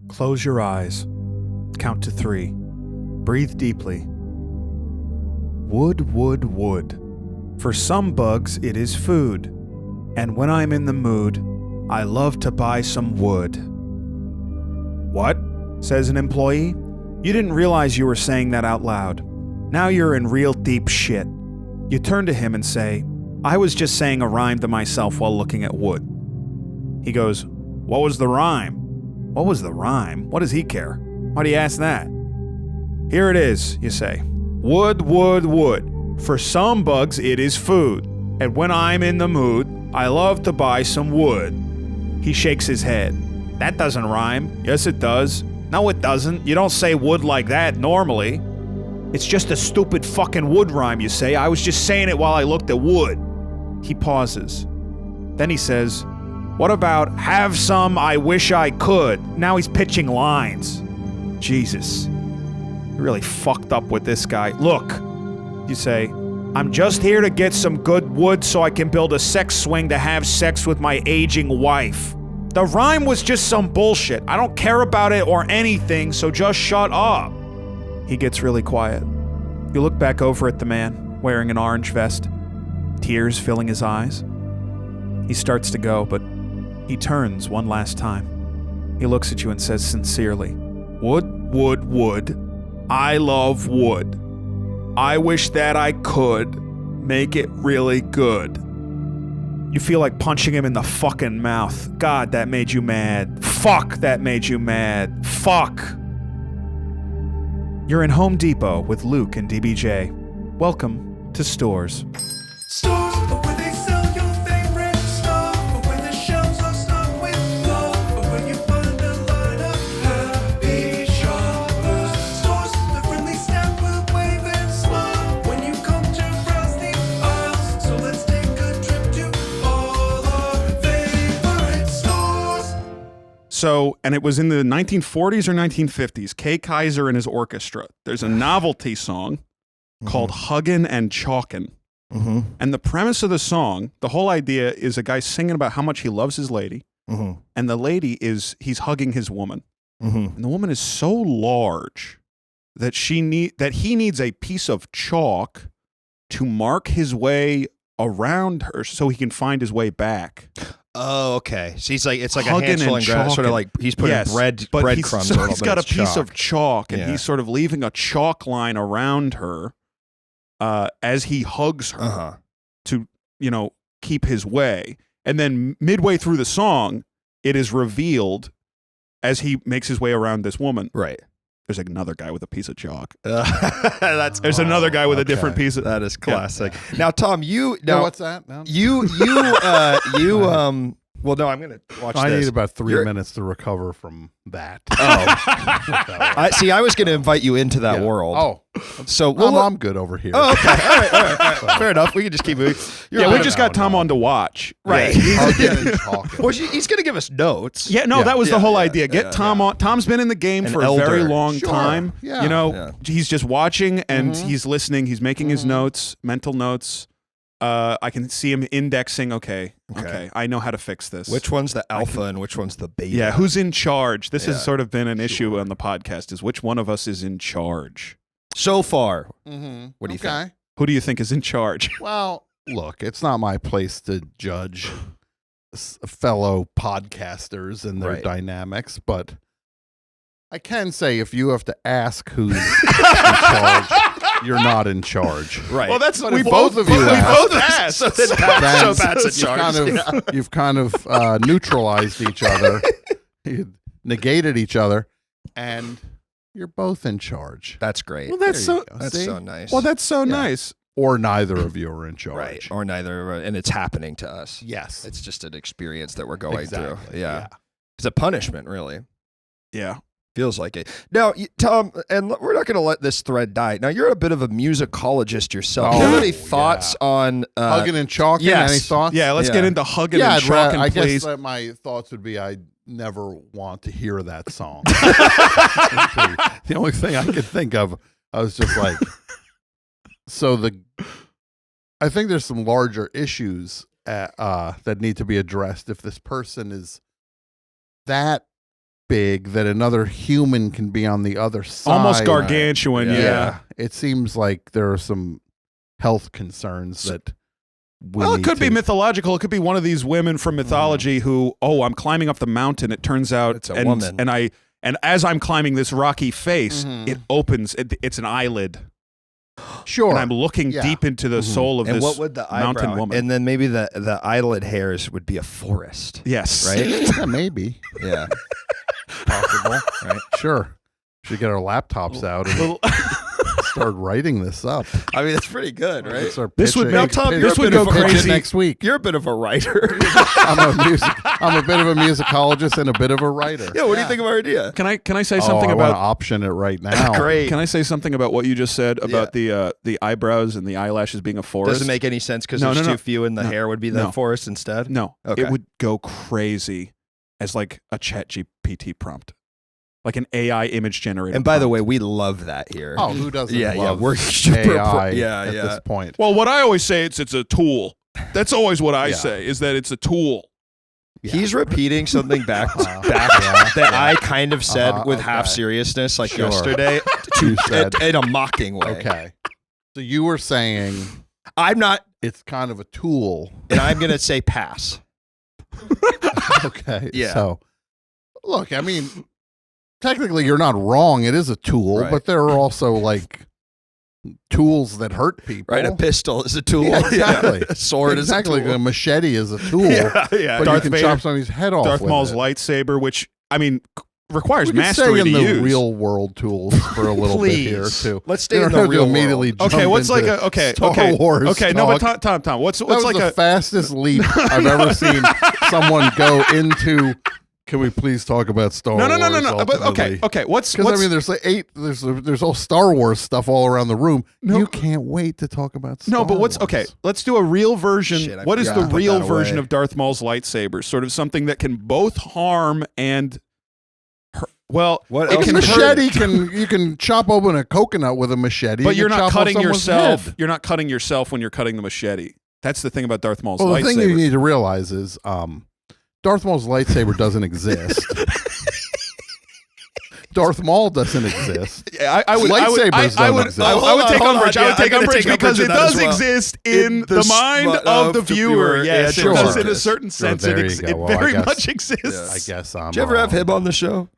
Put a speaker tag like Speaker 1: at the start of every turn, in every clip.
Speaker 1: Close your eyes. Count to 3. Breathe deeply. Wood, wood, wood. For some bugs, it is food. And when I'm in the mood, I love to buy some wood. What? Says an employee. You didn't realize you were saying that out loud. Now you're in real deep shit. You turn to him and say, I was just saying a rhyme to myself while looking at wood. He goes, what was the rhyme? What was the rhyme? What does he care? Why do you ask that? Here it is, you say. Wood, wood, wood. For some bugs, it is food. And when I'm in the mood, I love to buy some wood. He shakes his head. That doesn't rhyme. Yes, it does. No, it doesn't. You don't say wood like that normally. It's just a stupid fucking wood rhyme, you say. I was just saying it while I looked at wood. He pauses. Then he says, what about have some I wish I could? Now he's pitching lines. Jesus. You really fucked up with this guy. Look, you say, I'm just here to get some good wood so I can build a sex swing to have sex with my aging wife. The rhyme was just some bullshit. I don't care about it or anything, so just shut up. He gets really quiet. You look back over at the man, wearing an orange vest, tears filling his eyes. He starts to go, but he turns one last time. He looks at you and says sincerely, wood, wood, wood. I love wood. I wish that I could make it really good. You feel like punching him in the fucking mouth. God, that made you mad. Fuck, that made you mad. Fuck. You're in Home Depot with Luke and DBJ. Welcome to Stores.
Speaker 2: Stores, but where they sell your favorite stuff, but where the shelves are stocked with love, but where you find a line of happy shoppers. Stores, the friendly staff will wave and smile when you come to browse the aisles. So let's take a trip to all our favorite stores.
Speaker 1: So, and it was in the 1940s or 1950s, Kay Kaiser and his orchestra. There's a novelty song called Huggin' and Chalkin'.
Speaker 3: Mm-hmm.
Speaker 1: And the premise of the song, the whole idea is a guy singing about how much he loves his lady, and the lady he's hugging his woman. And the woman is so large that he needs a piece of chalk to mark his way around her so he can find his way back.
Speaker 3: Oh, okay. So he's like, it's like
Speaker 1: Hugging
Speaker 3: a Hansel and
Speaker 1: and
Speaker 3: Gretel, sort of
Speaker 1: chalking.
Speaker 3: like he's putting breadcrumbs.
Speaker 1: So he's got a piece of chalk, and he's sort of leaving a chalk line around her as he hugs her to, keep his way. And then midway through the song, it is revealed as he makes his way around this woman.
Speaker 3: Right.
Speaker 1: There's another guy with a piase of chalk.
Speaker 3: There's
Speaker 1: another guy with a different piece of...
Speaker 3: That is classic. Yeah. Now, Tom,
Speaker 4: what's that? No.
Speaker 3: Well, no, I'm going to watch this.
Speaker 4: I need about 3 minutes to recover from that.
Speaker 3: I was going to invite you into that world.
Speaker 4: Oh.
Speaker 3: So
Speaker 4: I'm good over here.
Speaker 3: Oh, okay. All right. Fair enough. We can just keep moving.
Speaker 1: we just got Tom on to watch.
Speaker 3: Right.
Speaker 4: Well,
Speaker 3: he's going to give us notes.
Speaker 1: Yeah, no, that was the whole idea. Get Tom on. Tom's been in the game for a very long time.
Speaker 4: Yeah.
Speaker 1: He's just watching and he's listening. He's making his notes, mental notes. I can see him indexing. Okay. I know how to fix this.
Speaker 3: Which one's the alpha and which one's the beta?
Speaker 1: Yeah, who's in charge? This has sort of been an issue on the podcast, is which one of us is in charge?
Speaker 3: So far. What do you think?
Speaker 1: Who do you think is in charge?
Speaker 4: Well, look, it's not my place to judge fellow podcasters and their dynamics, but I can say if you have to ask who's in charge, you're not in charge.
Speaker 3: Right.
Speaker 1: Well, that's
Speaker 4: but
Speaker 1: we
Speaker 4: if
Speaker 1: both
Speaker 4: both of you
Speaker 1: asked.
Speaker 3: So Pat's in charge.
Speaker 4: You've kind of neutralized each other, you negated each other, and you're both in charge.
Speaker 3: That's great.
Speaker 1: Well, that's so
Speaker 3: nice.
Speaker 1: Well, that's so nice.
Speaker 4: Or neither of you are in charge.
Speaker 3: Right. Or neither, and it's happening to us.
Speaker 4: Yes.
Speaker 3: It's just an experience that we're going through.
Speaker 4: Exactly.
Speaker 3: Yeah. It's a punishment, really.
Speaker 1: Yeah.
Speaker 3: Feels like it. Now, Tom, and we're not going to let this thread die. Now, you're a bit of a musicologist yourself. Do you have any thoughts on...
Speaker 4: Hugging and chalking?
Speaker 3: Yes.
Speaker 4: Any thoughts?
Speaker 1: Yeah, let's get into hugging and chalking,
Speaker 4: I
Speaker 1: please.
Speaker 4: guess my thoughts would be I never want to hear that song. The only thing I could think of, I was just like... I think there's some larger issues that need to be addressed if this person is that big that another human can be on the other side.
Speaker 1: Almost gargantuan. Yeah.
Speaker 4: It seems like there are some health concerns that.
Speaker 1: Well, it could be mythological. It could be one of these women from mythology who, I'm climbing up the mountain. It turns out
Speaker 3: It's a woman.
Speaker 1: And as I'm climbing this rocky face, it opens. It's an eyelid.
Speaker 4: Sure.
Speaker 1: And I'm looking deep into the soul of
Speaker 3: And
Speaker 1: this
Speaker 3: what would the
Speaker 1: mountain
Speaker 3: eyebrow,
Speaker 1: woman.
Speaker 3: and then maybe the eyelid hairs would be a forest,
Speaker 1: Yes.
Speaker 3: right?
Speaker 4: Yeah, maybe.
Speaker 3: Yeah.
Speaker 4: Possible.
Speaker 3: Right.
Speaker 4: Sure. Should get our laptops out and start writing this up.
Speaker 3: I mean, it's pretty good, right?
Speaker 4: Start
Speaker 1: This would
Speaker 4: pitching-
Speaker 1: make
Speaker 3: Tom,
Speaker 4: pitch-
Speaker 3: you're
Speaker 1: this would
Speaker 3: a bit
Speaker 1: go
Speaker 3: of a-
Speaker 4: pitch it
Speaker 1: crazy.
Speaker 4: next week.
Speaker 3: You're a bit of a writer.
Speaker 4: I'm a bit of a musicologist and a bit of a writer.
Speaker 3: Yeah, what do you think of our idea?
Speaker 1: Can I say something
Speaker 4: I want to
Speaker 1: about?
Speaker 4: option it right now.
Speaker 3: Great.
Speaker 1: Can I say something about what you just said about the eyebrows and the eyelashes being a forest?
Speaker 3: Doesn't make any sense because
Speaker 1: No,
Speaker 3: there's
Speaker 1: no,
Speaker 3: too few and the hair would be the
Speaker 1: No.
Speaker 3: forest instead?
Speaker 1: No.
Speaker 3: Okay.
Speaker 1: It would go crazy as like a Chat GPT prompt, like an AI image generator.
Speaker 3: And by the
Speaker 1: prompt.
Speaker 3: way, we love that here.
Speaker 4: Oh, who doesn't
Speaker 3: Yeah, yeah,
Speaker 4: love
Speaker 3: we're super
Speaker 4: AI
Speaker 3: at
Speaker 4: at this point?
Speaker 1: well, what I always say it's a tool. That's always what I
Speaker 4: Yeah.
Speaker 1: say is that it's a tool.
Speaker 4: Yeah.
Speaker 3: He's repeating something back
Speaker 4: Yeah.
Speaker 3: that I kind of said with half
Speaker 4: okay.
Speaker 3: seriousness, like
Speaker 4: Sure.
Speaker 3: yesterday,
Speaker 4: You said,
Speaker 3: in a mocking way.
Speaker 4: okay. So you were saying
Speaker 3: I'm not,
Speaker 4: it's kind of a tool.
Speaker 3: and I'm going to say pass.
Speaker 4: Okay.
Speaker 3: Yeah.
Speaker 4: So, look, I mean, technically you're not wrong. It is a tool,
Speaker 3: Right.
Speaker 4: but there are also like tools that hurt people.
Speaker 3: Right? A pistol is a tool.
Speaker 4: Yeah, exactly.
Speaker 3: A sword
Speaker 4: exactly.
Speaker 3: is a tool.
Speaker 4: A machete is a tool.
Speaker 3: Yeah.
Speaker 4: But
Speaker 1: Darth
Speaker 4: you can
Speaker 1: Vader-
Speaker 4: chop somebody's head off.
Speaker 1: Darth
Speaker 4: with
Speaker 1: Maul's
Speaker 4: it.
Speaker 1: lightsaber, which I mean requires
Speaker 4: We could stay
Speaker 1: mastery
Speaker 4: in
Speaker 1: to
Speaker 4: the
Speaker 1: use.
Speaker 4: real world tools for a little bit here
Speaker 3: Please.
Speaker 4: too.
Speaker 3: Let's stay
Speaker 4: You
Speaker 3: in
Speaker 4: don't
Speaker 3: the
Speaker 4: have to
Speaker 3: real
Speaker 4: immediately
Speaker 3: world.
Speaker 4: jump
Speaker 1: Okay, what's like
Speaker 4: into
Speaker 1: a okay
Speaker 4: Star
Speaker 1: okay
Speaker 4: Wars
Speaker 1: okay no but
Speaker 4: talk.
Speaker 1: Tom what's
Speaker 4: That was
Speaker 1: like
Speaker 4: the
Speaker 1: a
Speaker 4: fastest leap I've ever seen someone go into. Can we please talk about Star
Speaker 1: no
Speaker 4: Wars?
Speaker 1: but okay what's
Speaker 4: Because I mean, there's like there's all Star Wars stuff all around the room.
Speaker 1: No.
Speaker 4: You can't wait to talk about Star
Speaker 1: no but what's
Speaker 4: Wars.
Speaker 1: okay let's do a real version.
Speaker 3: Shit, I
Speaker 1: what is
Speaker 3: forgot
Speaker 1: the
Speaker 3: to put
Speaker 1: real
Speaker 3: that
Speaker 1: version
Speaker 3: away.
Speaker 1: of Darth Maul's lightsaber? Sort of something that can both harm and well
Speaker 3: What
Speaker 1: it
Speaker 3: else
Speaker 1: can
Speaker 3: is
Speaker 1: hurt,
Speaker 4: Machete you can chop open a coconut with a machete,
Speaker 1: but
Speaker 4: you
Speaker 1: you're
Speaker 4: can
Speaker 1: not
Speaker 4: chop off
Speaker 1: cutting
Speaker 4: someone's
Speaker 1: yourself.
Speaker 4: head.
Speaker 1: You're not cutting yourself when you're cutting the machete. That's the thing about Darth Maul's
Speaker 4: Well, the
Speaker 1: lightsaber.
Speaker 4: thing you need to realize is Darth Maul's lightsaber doesn't exist. Darth Maul doesn't exist.
Speaker 1: I would
Speaker 4: Lightsabers
Speaker 1: I
Speaker 4: don't
Speaker 1: would
Speaker 4: exist.
Speaker 1: I would
Speaker 3: Hold on,
Speaker 1: take
Speaker 3: hold on.
Speaker 1: umbrage. I
Speaker 3: Yeah,
Speaker 1: would take
Speaker 3: I'm gonna
Speaker 1: umbrage
Speaker 3: take
Speaker 1: because
Speaker 3: umbrage
Speaker 1: it
Speaker 3: with that as
Speaker 1: does
Speaker 3: well.
Speaker 1: exist in the mind of the viewer. Yes,
Speaker 3: Yeah,
Speaker 1: it does
Speaker 4: sure.
Speaker 1: in a certain sense.
Speaker 4: there
Speaker 1: It,
Speaker 4: you go.
Speaker 1: it
Speaker 4: Well, I
Speaker 1: very
Speaker 4: guess-
Speaker 1: much exists.
Speaker 4: I guess I'm.
Speaker 3: Did you ever have him on the show?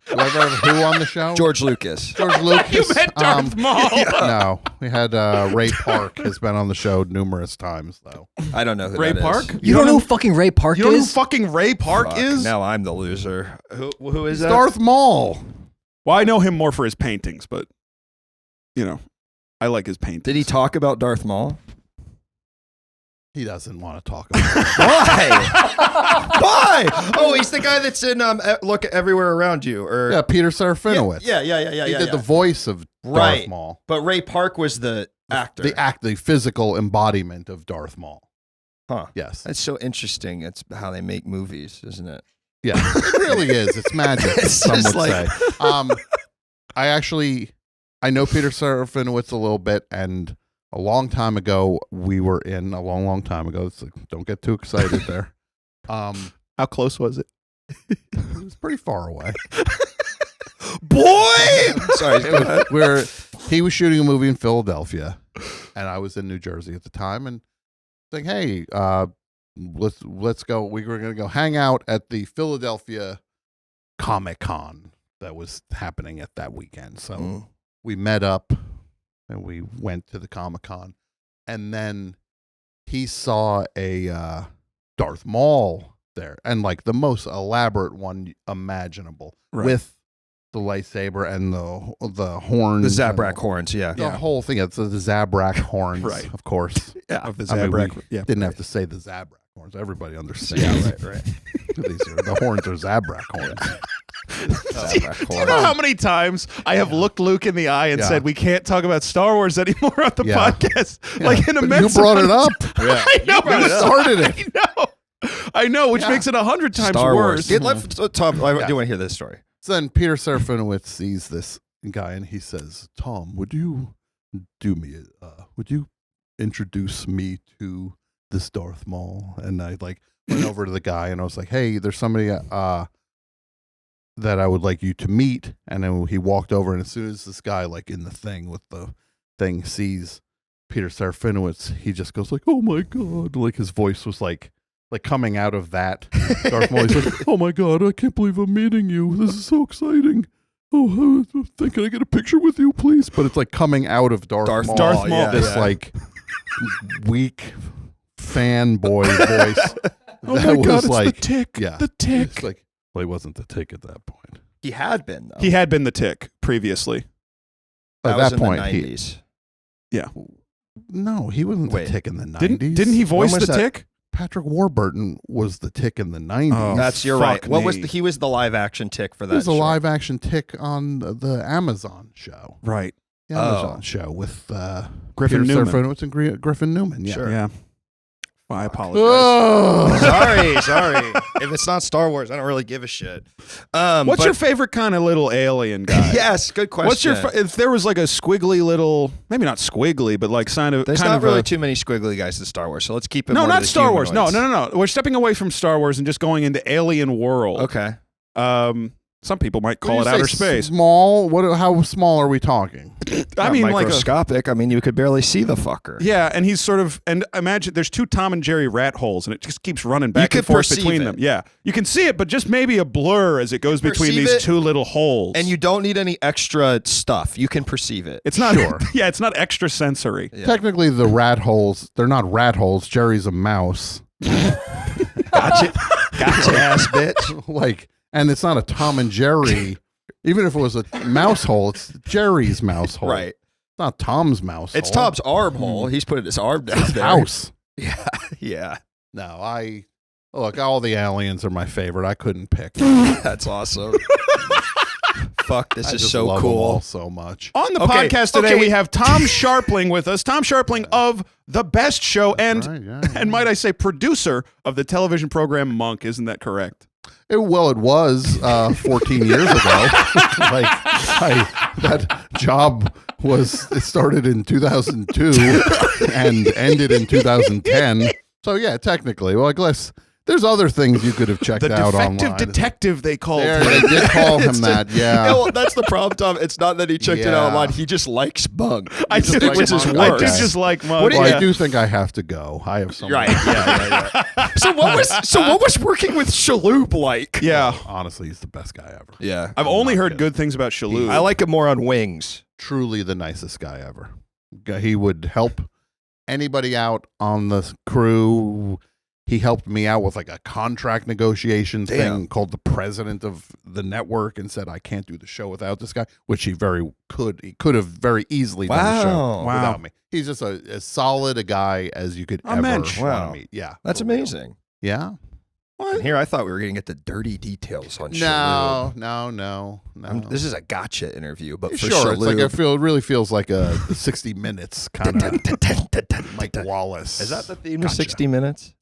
Speaker 4: Do I ever have who on the show?
Speaker 3: George Lucas.
Speaker 4: George Lucas.
Speaker 1: You met Darth Maul.
Speaker 4: No, we had Ray Park has been on the show numerous times though.
Speaker 3: I don't know who
Speaker 1: Ray
Speaker 3: that is.
Speaker 1: Park?
Speaker 5: You don't know who fucking Ray Park
Speaker 1: You don't know who
Speaker 5: is?
Speaker 1: fucking Ray Park
Speaker 3: Fuck,
Speaker 1: is?
Speaker 3: Now I'm the loser. Who is that?
Speaker 4: Darth Maul.
Speaker 1: Well, I know him more for his paintings, but you know, I like his paintings.
Speaker 3: Did he talk about Darth Maul?
Speaker 4: He doesn't want to talk about it.
Speaker 3: Why? Why? Oh, he's the guy that's in Look Everywhere Around You. Or
Speaker 4: Yeah, Peter Serafinowicz.
Speaker 3: Yeah.
Speaker 4: He did the voice of Darth
Speaker 3: Right.
Speaker 4: Maul.
Speaker 3: But Ray Park was the actor.
Speaker 4: The physical embodiment of Darth Maul.
Speaker 3: Huh.
Speaker 4: Yes.
Speaker 3: That's so interesting. It's how they make movies, isn't it?
Speaker 4: Yeah. It really is. It's magic,
Speaker 3: It's
Speaker 4: some
Speaker 3: just
Speaker 4: would
Speaker 3: like-
Speaker 4: say. I know Peter Serafinowicz a little bit, and a long time ago, we were in a long time ago. It's like, don't get too excited there.
Speaker 1: How close was it?
Speaker 4: It was pretty far away.
Speaker 3: Boy! Sorry. go ahead.
Speaker 4: He was shooting a movie in Philadelphia, and I was in New Jersey at the time, and saying, "Hey, let's go. We were going to go hang out at the Philadelphia Comic-Con that was happening at that weekend." So we met up, and we went to the Comic-Con, and then he saw a Darth Maul there, and like the most elaborate one imaginable,
Speaker 1: Right.
Speaker 4: with the lightsaber and the horns,
Speaker 3: The Zabrak horns, yeah.
Speaker 4: the whole thing. It's the Zabrak horns,
Speaker 1: Right.
Speaker 4: of course.
Speaker 1: Yeah, of the
Speaker 4: I mean,
Speaker 1: Zabrak.
Speaker 4: we
Speaker 1: Yeah,
Speaker 4: didn't have to say the Zabrak horns. Everybody understands.
Speaker 3: Yeah, right.
Speaker 4: The horns are Zabrak horns.
Speaker 3: Zabrak
Speaker 1: Do you know how many times I have looked Luke in the eye and
Speaker 4: Yeah.
Speaker 1: said we can't talk about Star Wars anymore on the
Speaker 4: Yeah.
Speaker 1: podcast?
Speaker 4: Yeah,
Speaker 1: Like an
Speaker 4: but
Speaker 1: immense.
Speaker 4: you brought it
Speaker 1: amount
Speaker 4: up.
Speaker 1: of time. I know.
Speaker 4: You started it.
Speaker 1: I know, which
Speaker 4: Yeah.
Speaker 1: makes it 100 times
Speaker 3: Star
Speaker 1: worse.
Speaker 3: Wars. Tom, I do want to hear this story.
Speaker 4: So then Peter Serafinowicz sees this guy and he says, "Tom, would you would you introduce me to this Darth Maul?" And I like went over to the guy and I was like, "Hey, there's somebody that I would like you to meet. And then he walked over, and as soon as this guy, like in the thing with the thing, sees Peter Serafinowicz, he just goes like, "Oh my God." Like his voice was like coming out of that Darth Maul. He's like, "Oh my God, I can't believe I'm meeting you. This is so exciting. Oh, can I get a picture with you, please?" But it's like coming out of Darth Maul.
Speaker 3: Darth Maul,
Speaker 4: This like weak fanboy voice.
Speaker 1: Oh
Speaker 4: that
Speaker 1: my
Speaker 4: was
Speaker 1: God, it's
Speaker 4: like
Speaker 1: the Tick.
Speaker 4: Yeah,
Speaker 1: The Tick.
Speaker 4: It's like, well, he wasn't the Tick at that point.
Speaker 3: He had been though.
Speaker 1: He had been the Tick previously.
Speaker 3: That
Speaker 4: At
Speaker 3: was
Speaker 4: that
Speaker 3: in
Speaker 4: point,
Speaker 3: the
Speaker 4: he
Speaker 3: 90s.
Speaker 4: no, he wasn't
Speaker 3: Wait.
Speaker 4: the Tick in the 90s.
Speaker 1: Didn't he voice
Speaker 3: When
Speaker 1: the
Speaker 3: was that?
Speaker 1: Tick?
Speaker 4: Patrick Warburton was the Tick in the 90s.
Speaker 1: Oh,
Speaker 3: You're
Speaker 1: fuck
Speaker 3: right. What was
Speaker 1: me.
Speaker 3: he was the live action Tick for that.
Speaker 4: He was a
Speaker 3: show.
Speaker 4: live action Tick on the Amazon show.
Speaker 1: Right.
Speaker 4: The Amazon show with
Speaker 1: Griffin
Speaker 4: Peter
Speaker 1: Newman.
Speaker 4: Serafinowicz and Griffin Newman. Yeah.
Speaker 3: Sure.
Speaker 1: Yeah. Well, I apologize.
Speaker 4: Oh.
Speaker 3: sorry. If it's not Star Wars, I don't really give a shit.
Speaker 1: What's your favorite kind of little alien guy?
Speaker 3: Yes, good question.
Speaker 1: What's your if there was like a squiggly little, maybe not squiggly, but like
Speaker 3: There's
Speaker 1: kind
Speaker 3: not
Speaker 1: of
Speaker 3: really
Speaker 1: a,
Speaker 3: too many squiggly guys in Star Wars, so let's keep it.
Speaker 1: no,
Speaker 3: more to
Speaker 1: not
Speaker 3: the
Speaker 1: Star Wars. No,
Speaker 3: humanoids.
Speaker 1: no, no, no. We're stepping away from Star Wars and just going into alien world.
Speaker 3: Okay.
Speaker 1: Some people might
Speaker 4: When
Speaker 1: call
Speaker 4: you
Speaker 1: it
Speaker 4: say
Speaker 1: outer space.
Speaker 4: Small. How small are we talking?
Speaker 1: I mean, like a,
Speaker 3: microscopic. I mean, you could barely see the fucker.
Speaker 1: yeah, and he's sort of, and imagine there's two Tom and Jerry rat holes, and it just keeps running back
Speaker 3: could
Speaker 1: and forth
Speaker 3: perceive
Speaker 1: between
Speaker 3: it.
Speaker 1: them. Yeah, you can see it, but just maybe a blur as it goes between
Speaker 3: Perceive
Speaker 1: these
Speaker 3: it,
Speaker 1: two little holes.
Speaker 3: And you don't need any extra stuff. You can perceive it.
Speaker 1: it's not,
Speaker 4: Sure.
Speaker 1: yeah, it's not extra sensory.
Speaker 3: Yeah.
Speaker 4: Technically, the rat holes, they're not rat holes. Jerry's a mouse.
Speaker 3: Gotcha, ass bitch.
Speaker 4: Like, and it's not a Tom and Jerry. Even if it was a mouse hole, it's Jerry's mouse hole.
Speaker 3: Right.
Speaker 4: It's not Tom's mouse
Speaker 3: It's
Speaker 4: hole.
Speaker 3: Tom's arm hole. He's putting his arm down
Speaker 4: His
Speaker 3: there.
Speaker 4: house.
Speaker 3: Yeah. Yeah.
Speaker 4: No, look, all the aliens are my favorite. I couldn't pick.
Speaker 3: That's awesome. Fuck, this
Speaker 4: I
Speaker 3: is
Speaker 4: just
Speaker 3: so
Speaker 4: love them all
Speaker 3: cool.
Speaker 4: so much.
Speaker 1: On the
Speaker 3: Okay,
Speaker 1: podcast today,
Speaker 3: okay.
Speaker 1: we have Tom Scharpling with us. Tom Scharpling of The Best Show and,
Speaker 4: Right, yeah,
Speaker 1: and might I say, producer of the television program Monk. Isn't that correct?
Speaker 4: It was 14 years ago. Like, that job it started in 2002 and ended in 2010. So yeah, technically, well, I guess there's other things you could have checked
Speaker 1: The
Speaker 4: out
Speaker 1: defective
Speaker 4: online.
Speaker 1: detective, they called
Speaker 4: There,
Speaker 1: him.
Speaker 4: they did call him that.
Speaker 3: Yeah,
Speaker 4: Yeah.
Speaker 3: well, that's the problem, Tom. It's not that he checked it out
Speaker 4: Yeah.
Speaker 3: online. He just likes Monk.
Speaker 1: I
Speaker 3: He just
Speaker 1: do,
Speaker 3: likes
Speaker 1: which is
Speaker 3: Monk.
Speaker 1: I
Speaker 3: Okay.
Speaker 1: do just like Monk.
Speaker 3: What do you-
Speaker 4: Well,
Speaker 1: yeah.
Speaker 4: I do think I have to go. I have some.
Speaker 3: Right. Yeah. So what was working with Shaloub like?
Speaker 1: Yeah.
Speaker 4: Honestly, he's the best guy ever.
Speaker 3: Yeah.
Speaker 1: I've only
Speaker 4: not
Speaker 1: heard
Speaker 4: kidding.
Speaker 1: good things about Shaloub.
Speaker 3: I like him more on Wings.
Speaker 4: Truly the nicest guy ever. He would help anybody out on the crew. He helped me out with like a contract negotiations
Speaker 3: Damn.
Speaker 4: thing, called the president of the network, and said I can't do the show without this guy, which he could have very easily done the show
Speaker 3: Wow.
Speaker 4: without me. He's just as solid a guy as you could
Speaker 1: A
Speaker 4: ever
Speaker 1: mensch.
Speaker 4: want
Speaker 3: Wow.
Speaker 4: to meet. Yeah,
Speaker 3: That's
Speaker 4: for real.
Speaker 3: amazing.
Speaker 4: Yeah.
Speaker 3: And here I thought we were going to get the dirty details on Shaloub.
Speaker 4: No.
Speaker 3: This is a gotcha interview, but for
Speaker 4: Sure, it's like
Speaker 3: Shaloub.
Speaker 4: it really feels like a 60 Minutes kind of Mike Wallace.
Speaker 3: Is that the theme to
Speaker 4: Gotcha.
Speaker 3: 60 Minutes?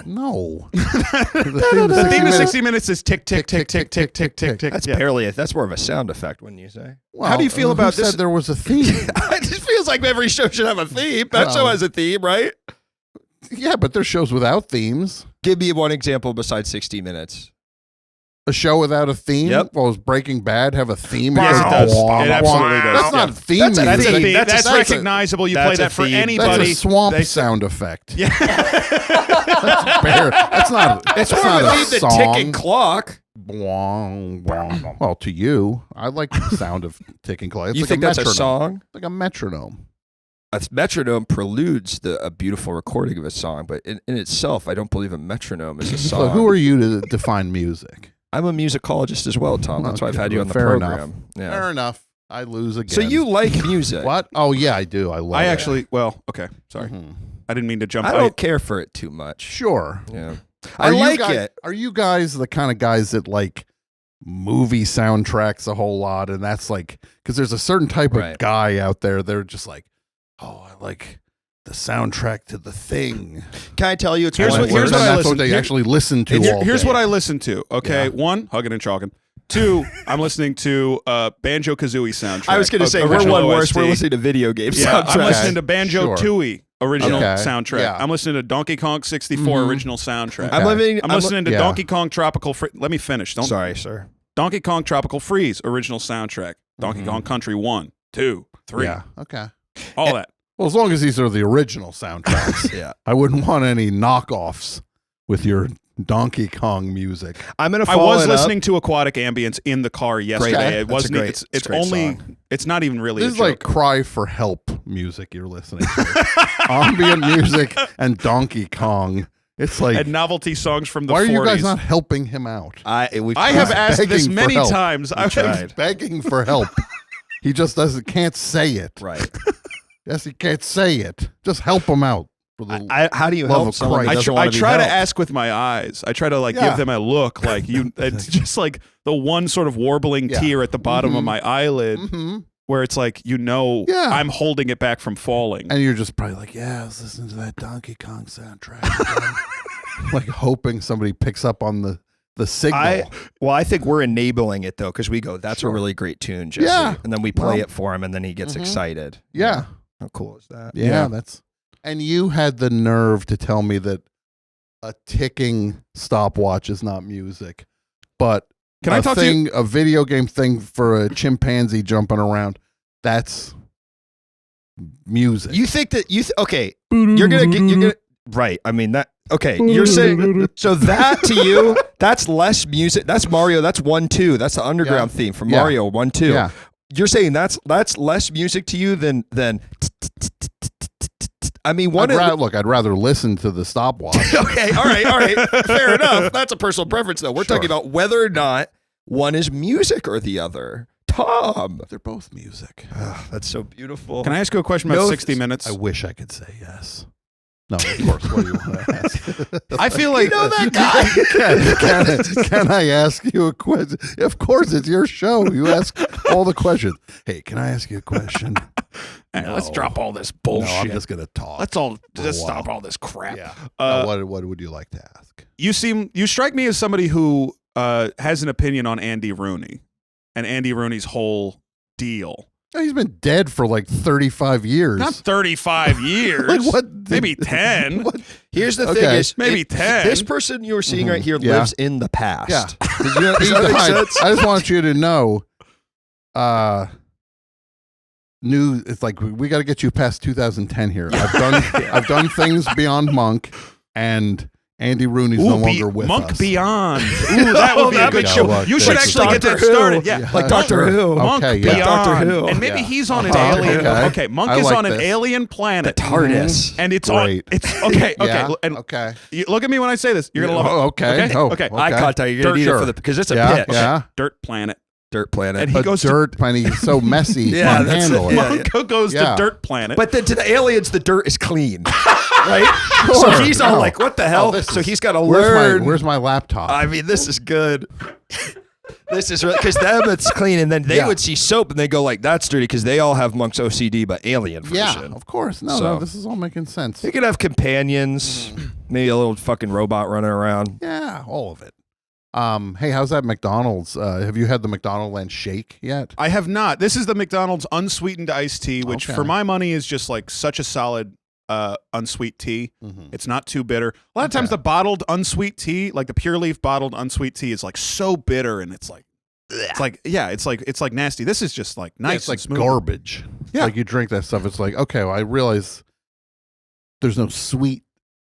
Speaker 4: No.
Speaker 1: the theme of 60 Minutes is tick, tick, tick, tick, tick, tick, tick, tick.
Speaker 3: That's
Speaker 1: Yeah.
Speaker 3: barely it. That's more of a sound effect, wouldn't you say?
Speaker 4: Well,
Speaker 1: How do you feel
Speaker 4: who
Speaker 1: about
Speaker 4: said
Speaker 1: this?
Speaker 4: there was a theme?
Speaker 3: It just feels like every show should have a theme. That show
Speaker 4: Well.
Speaker 3: has a theme, right?
Speaker 4: Yeah, but there's shows without themes.
Speaker 3: Give me one example besides 60 Minutes.
Speaker 4: A show without a theme?
Speaker 3: Yep.
Speaker 4: Well, does Breaking Bad have a theme?
Speaker 1: Yes, it does.
Speaker 4: Wah,
Speaker 1: It
Speaker 4: wah,
Speaker 1: absolutely
Speaker 4: wah.
Speaker 1: does.
Speaker 4: That's not
Speaker 1: Yeah.
Speaker 4: theme
Speaker 3: That's a
Speaker 4: music.
Speaker 3: theme.
Speaker 1: That's
Speaker 3: a-
Speaker 1: recognizable. You play
Speaker 3: that's a
Speaker 1: that for
Speaker 3: theme.
Speaker 1: anybody.
Speaker 4: That's a swamp
Speaker 1: They-
Speaker 4: sound effect.
Speaker 1: Yeah.
Speaker 4: That's not.
Speaker 3: It's
Speaker 4: that's
Speaker 3: more
Speaker 4: not
Speaker 3: of a theme than
Speaker 4: song.
Speaker 3: ticking clock.
Speaker 4: Bwong, bwong. Well, to you, I like the sound of ticking clock. It's
Speaker 3: You
Speaker 4: like
Speaker 3: think
Speaker 4: a
Speaker 3: that's
Speaker 4: metronome.
Speaker 3: a song?
Speaker 4: Like a metronome.
Speaker 3: A metronome preludes a beautiful recording of a song, but in itself, I don't believe a metronome is a song.
Speaker 4: So who are you to define music?
Speaker 3: I'm a musicologist as well, Tom. That's why I've
Speaker 4: Okay,
Speaker 3: had you on the
Speaker 4: fair
Speaker 3: program.
Speaker 4: enough.
Speaker 3: Yeah.
Speaker 4: Fair enough. I lose again.
Speaker 3: So you like music?
Speaker 4: what? Oh yeah, I do. I love.
Speaker 1: I
Speaker 4: it.
Speaker 1: actually, well, okay, sorry.
Speaker 4: Mhm.
Speaker 1: I didn't mean to jump.
Speaker 3: I don't care for it too much.
Speaker 4: Sure.
Speaker 3: Yeah.
Speaker 4: Are
Speaker 3: I
Speaker 4: you
Speaker 3: like
Speaker 4: guys-
Speaker 3: it.
Speaker 4: Are you guys the kind of guys that like movie soundtracks a whole lot? And that's like, because there's a certain type
Speaker 3: Right.
Speaker 4: of guy out there. They're just like, oh, I like the soundtrack to The Thing.
Speaker 3: Can I tell you? It's
Speaker 1: Here's
Speaker 3: one
Speaker 1: what-
Speaker 3: word.
Speaker 1: here's
Speaker 4: And
Speaker 1: what I
Speaker 4: that's
Speaker 1: listen-
Speaker 4: what they
Speaker 1: here-
Speaker 4: actually listen to. all
Speaker 1: Here's
Speaker 4: day.
Speaker 1: what I listen to. Okay,
Speaker 4: Yeah.
Speaker 1: one, hugging and chogging. Two, I'm listening to Banjo Kazooie soundtrack.
Speaker 3: I was going to say, we're
Speaker 1: original
Speaker 3: one worse.
Speaker 1: OST.
Speaker 3: We're listening to video game
Speaker 1: Yeah, I'm
Speaker 3: soundtracks.
Speaker 1: listening to Banjo
Speaker 4: Sure.
Speaker 1: Tooie. original
Speaker 4: Okay.
Speaker 1: soundtrack.
Speaker 4: Yeah.
Speaker 1: I'm listening to Donkey Kong 64 original soundtrack.
Speaker 4: Okay.
Speaker 1: I'm listening to
Speaker 4: Yeah.
Speaker 1: Donkey Kong Tropical Let me finish. Don't
Speaker 3: Sorry, sir.
Speaker 1: Donkey Kong Tropical Freeze original soundtrack. Donkey Kong Country 1, 2, 3.
Speaker 4: Yeah. Okay.
Speaker 1: All that.
Speaker 4: Well, as long as these are the original soundtracks,
Speaker 3: Yeah.
Speaker 4: I wouldn't want any knockoffs with your Donkey Kong music.
Speaker 3: I'm gonna.
Speaker 1: I
Speaker 3: follow
Speaker 1: was
Speaker 3: it up.
Speaker 1: listening to Aquatic Ambience in the car yesterday.
Speaker 3: Okay.
Speaker 1: It
Speaker 3: That's a
Speaker 1: wasn't.
Speaker 3: great-
Speaker 1: It's
Speaker 3: it's a great
Speaker 1: only.
Speaker 3: song.
Speaker 1: It's not even really.
Speaker 4: This
Speaker 1: a
Speaker 4: is like
Speaker 1: joke.
Speaker 4: cry for help music you're listening to. Ambient music and Donkey Kong. It's like,
Speaker 1: and novelty songs from the
Speaker 4: why
Speaker 1: 40s.
Speaker 4: are you guys not helping him out?
Speaker 3: I
Speaker 1: have asked this
Speaker 4: begging for
Speaker 1: many
Speaker 4: help.
Speaker 1: times. I
Speaker 4: He's
Speaker 1: have,
Speaker 4: begging for help. He just can't say it.
Speaker 3: Right.
Speaker 4: Yes, he can't say it. Just help him out. For the
Speaker 3: How do you
Speaker 4: Love
Speaker 3: help
Speaker 4: of
Speaker 3: someone who
Speaker 4: Christ.
Speaker 3: doesn't
Speaker 1: I
Speaker 3: want to be
Speaker 1: try to
Speaker 3: helped?
Speaker 1: ask with my eyes. I try to
Speaker 4: Yeah.
Speaker 1: give them a look like you. It's just like the one sort of warbling
Speaker 4: Yeah.
Speaker 1: tear at the bottom of my eyelid,
Speaker 4: Mhm.
Speaker 1: where it's like
Speaker 4: Yeah.
Speaker 1: I'm holding it back from falling.
Speaker 4: And you're just probably like, yeah, I was listening to that Donkey Kong soundtrack. Like hoping somebody picks up on the signal.
Speaker 3: I think we're enabling it though, because we go, that's
Speaker 4: Sure.
Speaker 3: a really great tune, Jesse.
Speaker 4: Yeah.
Speaker 3: And then we play
Speaker 4: Well,
Speaker 3: it for him, and then he gets excited.
Speaker 4: Yeah.
Speaker 3: How cool is that?
Speaker 4: Yeah, that's. And you had the nerve to tell me that a ticking stopwatch is not music, but
Speaker 1: Can I talk to you?
Speaker 4: a video game thing for a chimpanzee jumping around, that's music.
Speaker 3: You think that okay? You're gonna right. I mean that. Okay, you're saying so that to you, that's less music. That's Mario. That's 1-2. That's the underground theme from
Speaker 4: Yeah.
Speaker 3: Mario 1-2.
Speaker 4: Yeah.
Speaker 3: You're saying that's less music to you than. I mean,
Speaker 4: I'd rather listen to the stopwatch.
Speaker 3: Okay, all right, fair enough. That's a personal preference, though. We're talking about whether or not one is music or the other. Tom,
Speaker 4: They're both music.
Speaker 3: that's so beautiful.
Speaker 1: Can I ask you a question about
Speaker 3: No,
Speaker 1: 60 Minutes?
Speaker 4: I wish I could say yes. No, of course. What do you want to ask?
Speaker 1: I feel like
Speaker 4: Can I ask you a question? Of course, it's your show. You ask all the questions. Hey, can I ask you a question?
Speaker 1: Hey, let's
Speaker 4: No.
Speaker 1: drop all this
Speaker 4: No,
Speaker 1: bullshit.
Speaker 4: I'm just gonna talk.
Speaker 1: Let's all
Speaker 4: for a
Speaker 1: just
Speaker 4: while.
Speaker 1: stop all this crap.
Speaker 4: Yeah.
Speaker 1: Uh,
Speaker 4: What would you like to ask?
Speaker 1: You strike me as somebody who has an opinion on Andy Rooney and Andy Rooney's whole deal.
Speaker 4: He's been dead for like 35 years.
Speaker 1: Not 35 years.
Speaker 4: Like what?
Speaker 1: Maybe 10.
Speaker 4: What?
Speaker 3: Here's the thing:
Speaker 4: Okay.
Speaker 3: is
Speaker 1: Maybe 10.
Speaker 3: This person you're seeing right here
Speaker 4: Yeah.
Speaker 3: lives in the past.
Speaker 4: Yeah.
Speaker 3: Does that make sense?
Speaker 4: I just want you to know. It's like we got to get you past 2010 here. I've done things beyond Monk, and Andy Rooney's no longer with
Speaker 1: Monk
Speaker 4: us.
Speaker 1: Beyond. Ooh, that would be a
Speaker 3: that'd
Speaker 1: good
Speaker 3: be
Speaker 1: show.
Speaker 4: cool.
Speaker 1: You should
Speaker 4: Like
Speaker 1: actually get
Speaker 3: Doctor
Speaker 1: that
Speaker 3: Who.
Speaker 1: started. Yeah.
Speaker 4: Yeah.
Speaker 3: Like Doctor Who.
Speaker 1: Monk
Speaker 4: Okay, yeah.
Speaker 1: Beyond.
Speaker 3: Doctor Who.
Speaker 1: And maybe
Speaker 4: Yeah.
Speaker 1: he's on an
Speaker 4: Uh-huh.
Speaker 1: alien.
Speaker 4: Okay.
Speaker 1: Okay, Monk
Speaker 4: I
Speaker 1: is
Speaker 4: like
Speaker 1: on an
Speaker 4: this.
Speaker 1: alien planet.
Speaker 3: TARDIS.
Speaker 1: And it's
Speaker 4: Great.
Speaker 1: it's okay.
Speaker 4: Yeah.
Speaker 1: And
Speaker 4: Okay.
Speaker 1: you, look at me when I say this. You're going to love it.
Speaker 4: Oh, okay.
Speaker 1: Okay.
Speaker 4: Oh,
Speaker 1: Okay.
Speaker 4: okay.
Speaker 3: Eye contact. You're gonna
Speaker 1: Dirt,
Speaker 3: need
Speaker 4: sure.
Speaker 3: it for the because it's a
Speaker 4: Yeah.
Speaker 3: pitch.
Speaker 4: Yeah.
Speaker 1: Dirt planet.
Speaker 3: Dirt planet.
Speaker 1: And he
Speaker 4: A
Speaker 1: goes to
Speaker 4: dirt planet. He's so messy. He
Speaker 3: Yeah,
Speaker 4: can't
Speaker 3: that's
Speaker 4: handle
Speaker 3: it.
Speaker 4: it.
Speaker 3: Yeah.
Speaker 1: Monk goes
Speaker 4: Yeah.
Speaker 1: to Dirt Planet.
Speaker 3: But then to the aliens, the dirt is clean, right? So
Speaker 4: Sure.
Speaker 3: he's all
Speaker 4: No.
Speaker 3: like, "What the hell?"
Speaker 4: this
Speaker 3: So
Speaker 4: is-
Speaker 3: he's got to
Speaker 4: Where's
Speaker 3: learn.
Speaker 4: where's my laptop?
Speaker 3: I mean, this is good. This is really because them it's clean, and then they
Speaker 4: Yeah.
Speaker 3: would see soap and they go like, "That's dirty," because they all have Monk's OCD, but alien
Speaker 4: yeah,
Speaker 3: version.
Speaker 4: of course. No,
Speaker 3: So-
Speaker 4: no, this is all making sense.
Speaker 3: You could have companions, maybe a little fucking robot running around.
Speaker 4: Yeah, all of it. Hey, how's that McDonald's? Have you had the McDonald Land shake yet?
Speaker 1: I have not. This is the McDonald's unsweetened iced tea, which
Speaker 4: Okay.
Speaker 1: for my money is just like such a solid unsweet tea.
Speaker 4: Mm-hmm.
Speaker 1: It's not too bitter. A lot of times the bottled unsweet tea, like the Pure Leaf bottled unsweet tea, is like so bitter and it's like it's like nasty. This is just like nice.
Speaker 4: It's like
Speaker 1: and smooth.
Speaker 4: garbage.
Speaker 1: Yeah.
Speaker 4: Like you drink that stuff, it's like, okay, well, I realize there's no sweet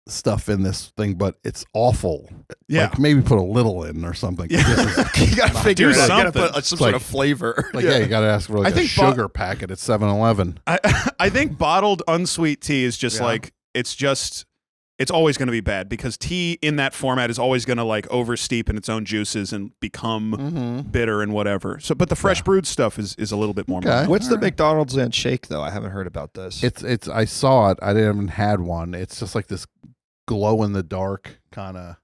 Speaker 4: stuff in this thing, but it's awful.
Speaker 1: Yeah.
Speaker 4: Like maybe put a little in or something.
Speaker 1: Yeah.
Speaker 4: This is-
Speaker 3: You gotta figure
Speaker 1: Do
Speaker 3: it out. You gotta
Speaker 1: something.
Speaker 3: put some
Speaker 4: It's
Speaker 3: sort
Speaker 4: like-
Speaker 3: of flavor.
Speaker 4: like, yeah, you got to ask for like
Speaker 1: I
Speaker 4: a
Speaker 1: think
Speaker 4: sugar packet at 7-Eleven.
Speaker 1: I think bottled unsweet tea is just
Speaker 4: Yeah.
Speaker 1: like it's always going to be bad because tea in that format is always going to like oversteep in its own juices and become
Speaker 4: Mm-hmm.
Speaker 1: bitter and whatever. So, but the fresh brewed stuff is a little bit more.
Speaker 4: Okay.
Speaker 1: mild.
Speaker 3: What's the McDonald's Land shake though? I haven't heard about this.
Speaker 4: It's I saw it. I haven't had one. It's just like this glow in the dark kind of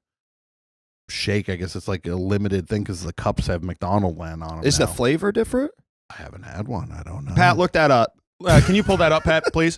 Speaker 4: shake. I guess it's like a limited thing because the cups have McDonald Land on them.
Speaker 3: Is the
Speaker 4: now.
Speaker 3: flavor different?
Speaker 4: I haven't had one. I don't know.
Speaker 3: Pat, look that up.
Speaker 1: Can you pull that up, Pat, please?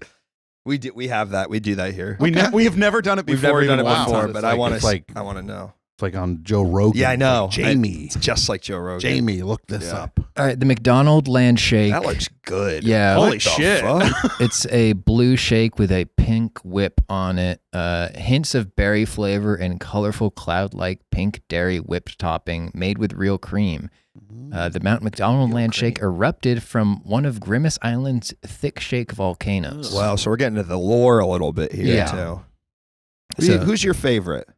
Speaker 3: We have that. We do that here.
Speaker 1: We have never done it before.
Speaker 3: We've never done it
Speaker 1: even one
Speaker 3: before,
Speaker 1: time.
Speaker 3: but
Speaker 4: It's
Speaker 3: I
Speaker 4: like-
Speaker 3: want
Speaker 4: it's
Speaker 3: to.
Speaker 4: like-
Speaker 3: I want to know.
Speaker 4: It's like on Joe Rogan.
Speaker 3: Yeah, I know.
Speaker 4: Like, Jamie.
Speaker 3: It's just like Joe Rogan.
Speaker 4: Jamie, look this
Speaker 3: Yeah.
Speaker 4: up.
Speaker 5: All right, the McDonald Land Shake.
Speaker 3: That looks good.
Speaker 5: Yeah.
Speaker 1: Holy
Speaker 3: What the
Speaker 1: shit.
Speaker 3: fuck?
Speaker 5: It's a blue shake with a pink whip on it. Hints of berry flavor and colorful cloud-like pink dairy whipped topping made with real cream. The Mount McDonald Land Shake erupted from one of Grimace Island's thick shake volcanoes.
Speaker 3: Wow, so we're getting into the lore a little bit here,
Speaker 5: Yeah.
Speaker 3: too.
Speaker 5: So-
Speaker 3: Who's your favorite?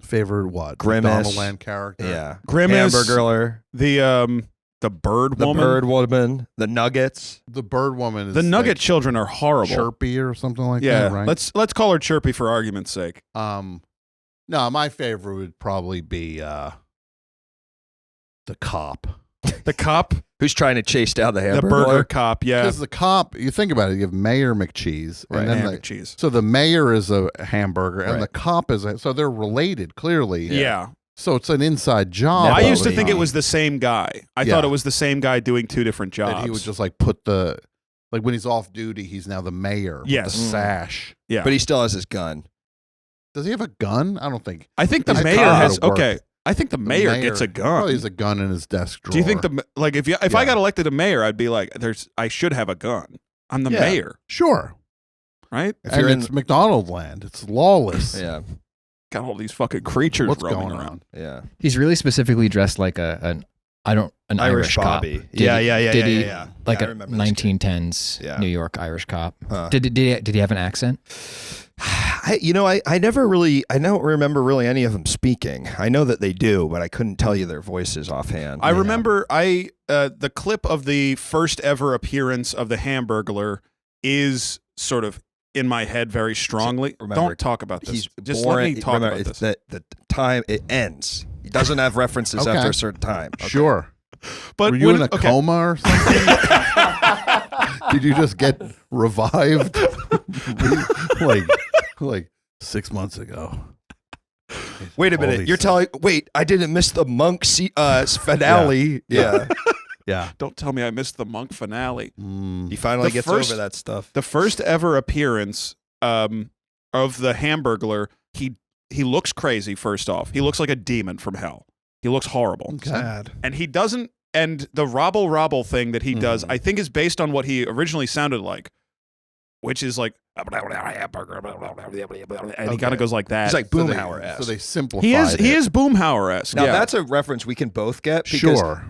Speaker 4: Favorite what?
Speaker 3: Grimace.
Speaker 4: McDonald Land character.
Speaker 3: Yeah.
Speaker 1: Grimace,
Speaker 3: Hamburglar,
Speaker 1: the bird
Speaker 3: the
Speaker 1: woman.
Speaker 3: bird woman, the nuggets.
Speaker 4: The bird woman is
Speaker 1: The nugget
Speaker 4: like
Speaker 1: children are horrible.
Speaker 4: Chirpy or something like
Speaker 1: Yeah,
Speaker 4: that, right?
Speaker 1: let's call her Chirpy for argument's sake.
Speaker 4: No, my favorite would probably be the cop.
Speaker 1: The cop,
Speaker 3: Who's trying to chase down the
Speaker 1: the
Speaker 3: hamburger?
Speaker 1: burger cop. Yeah,
Speaker 4: Because the cop, you think about it, you have Mayor McCheese,
Speaker 3: Right.
Speaker 4: and then
Speaker 1: ham
Speaker 4: the,
Speaker 1: and cheese.
Speaker 4: so the mayor is a hamburger, and
Speaker 3: Right.
Speaker 4: the cop is so they're related clearly.
Speaker 1: Yeah.
Speaker 4: So it's an inside job.
Speaker 1: I used to
Speaker 3: Probably.
Speaker 1: think it was the same guy. I
Speaker 4: Yeah.
Speaker 1: thought it was the same guy doing two different jobs.
Speaker 4: that he would just like put the like when he's off duty, he's now the mayor. With
Speaker 1: Yes.
Speaker 4: the sash.
Speaker 1: yeah.
Speaker 3: But he still has his gun.
Speaker 4: Does he have a gun? I don't think.
Speaker 1: I think the
Speaker 4: He's a
Speaker 1: mayor
Speaker 4: cop.
Speaker 1: has.
Speaker 4: Gotta work.
Speaker 1: Okay, I think the mayor gets a gun.
Speaker 4: Probably has a gun in his desk drawer.
Speaker 1: Do you think if I
Speaker 4: Yeah.
Speaker 1: got elected a mayor, I'd be like, I should have a gun. I'm the
Speaker 4: Yeah.
Speaker 1: mayor,
Speaker 4: Sure.
Speaker 1: right?
Speaker 3: If
Speaker 4: And
Speaker 3: you're in,
Speaker 4: it's McDonald Land. It's lawless.
Speaker 3: yeah,
Speaker 1: Got all these fucking creatures
Speaker 4: What's
Speaker 1: roaming
Speaker 4: going
Speaker 1: around.
Speaker 3: yeah,
Speaker 5: He's really specifically dressed like an Irish cop.
Speaker 3: Bobby.
Speaker 5: Did
Speaker 3: Yeah,
Speaker 5: he-
Speaker 3: yeah, yeah,
Speaker 5: did
Speaker 3: yeah,
Speaker 5: he-
Speaker 3: yeah.
Speaker 5: Like
Speaker 3: Yeah, I
Speaker 5: a
Speaker 3: remember this kid.
Speaker 5: 1910s
Speaker 3: Yeah.
Speaker 5: New York Irish cop.
Speaker 3: Huh.
Speaker 5: Did he have an accent?
Speaker 3: I don't remember really any of them speaking. I know that they do, but I couldn't tell you their voices offhand.
Speaker 1: I remember the clip of the first ever appearance of the Hamburglar is sort of in my head very strongly.
Speaker 3: Remember,
Speaker 1: Don't talk about this.
Speaker 3: He's
Speaker 1: Just
Speaker 3: born,
Speaker 1: let me talk
Speaker 3: remember,
Speaker 1: about
Speaker 3: it's
Speaker 1: this.
Speaker 3: The time it ends. He doesn't have references
Speaker 4: Okay.
Speaker 3: after a certain time.
Speaker 4: Sure.
Speaker 1: But
Speaker 4: Were you
Speaker 1: when-
Speaker 4: in a
Speaker 1: okay.
Speaker 4: coma or something? Did you just get revived? like 6 months ago.
Speaker 3: Wait a
Speaker 4: All
Speaker 3: minute.
Speaker 4: these
Speaker 3: You're telling? Wait, I didn't miss the monk finale. Yeah.
Speaker 4: Yeah.
Speaker 1: Don't tell me I missed the monk finale.
Speaker 3: He finally
Speaker 1: The
Speaker 3: gets
Speaker 1: first-
Speaker 3: over that stuff.
Speaker 1: The first ever appearance of the Hamburglar, he looks crazy. First off, he looks like a demon from hell. He looks horrible.
Speaker 4: Okay.
Speaker 3: Sad.
Speaker 1: And he doesn't. And the robble thing that he does,
Speaker 3: Mm-hmm.
Speaker 1: I think, is based on what he originally sounded like, which is like, and he kind of goes like that.
Speaker 3: He's like
Speaker 4: So they-
Speaker 3: Boomhauer.
Speaker 4: So they simplified
Speaker 1: he
Speaker 4: it.
Speaker 1: is Boomhauer-esque.
Speaker 3: Now
Speaker 1: yeah.
Speaker 3: that's a reference we can both get. Because
Speaker 4: Sure.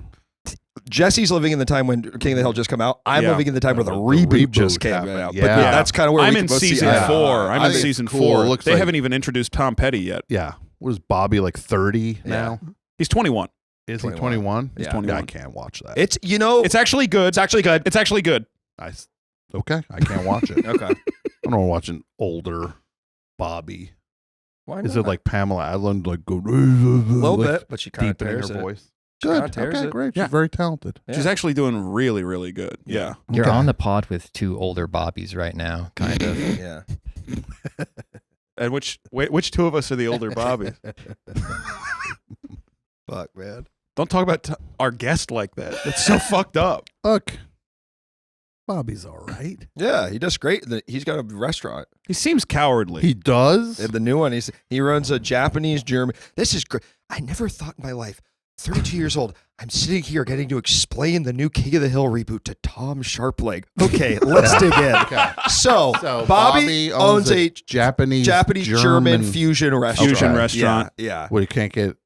Speaker 3: Jesse's living in the time when King of the Hill just come out. I'm
Speaker 1: Yeah.
Speaker 3: living in the time where the
Speaker 4: The
Speaker 3: reboot just
Speaker 4: reboot
Speaker 3: came
Speaker 4: happened.
Speaker 3: out.
Speaker 4: Yeah.
Speaker 3: But that's kind of where
Speaker 1: I'm
Speaker 3: we
Speaker 1: in
Speaker 3: can both see
Speaker 1: season
Speaker 3: that.
Speaker 1: 4. I'm
Speaker 4: I
Speaker 1: in
Speaker 4: think it's
Speaker 1: season
Speaker 4: cool.
Speaker 1: 4.
Speaker 4: It looks
Speaker 1: They
Speaker 4: like-
Speaker 1: haven't even introduced Tom Petty yet.
Speaker 4: Yeah. What is Bobby, like 30 now?
Speaker 1: He's 21.
Speaker 4: Is
Speaker 3: 21.
Speaker 4: he 21?
Speaker 3: He's
Speaker 1: 21.
Speaker 4: I can't watch that.
Speaker 3: It's
Speaker 1: It's actually good. It's actually good. It's actually good.
Speaker 4: Okay. I can't watch it.
Speaker 3: okay.
Speaker 4: I don't want to watch an older Bobby.
Speaker 3: Why
Speaker 4: Is
Speaker 3: not?
Speaker 4: it like Pamela Adlon, like go a
Speaker 3: a little bit? But she kind of
Speaker 4: deepening
Speaker 3: tears
Speaker 4: her
Speaker 3: it.
Speaker 4: voice?
Speaker 3: She kinda
Speaker 4: Good.
Speaker 3: tears
Speaker 4: Okay,
Speaker 3: it.
Speaker 4: great.
Speaker 1: Yeah.
Speaker 4: She's very talented.
Speaker 3: Yeah.
Speaker 1: She's actually doing really, really good. Yeah.
Speaker 5: You're
Speaker 4: Okay.
Speaker 5: on the pod with two older Bobbies right now, kind of.
Speaker 3: Yeah.
Speaker 1: And which two of us are the older Bobbies?
Speaker 3: Fuck, man.
Speaker 1: Don't talk about our guest like that. It's so fucked up.
Speaker 4: Look, Bobby's all right.
Speaker 3: Yeah, he does great. He's got a restaurant.
Speaker 1: He seems cowardly.
Speaker 4: He does.
Speaker 3: The new one. He runs a Japanese German. This is great. I never thought in my life. 32 years old. I'm sitting here getting to explain the new King of the Hill reboot to Tom Scharpling. Okay, let's dig in.
Speaker 4: Okay.
Speaker 3: So,
Speaker 4: So
Speaker 3: Bobby owns a
Speaker 4: Japanese
Speaker 3: German fusion restaurant.
Speaker 1: Fusion restaurant.
Speaker 3: Yeah.
Speaker 4: Well, you can't get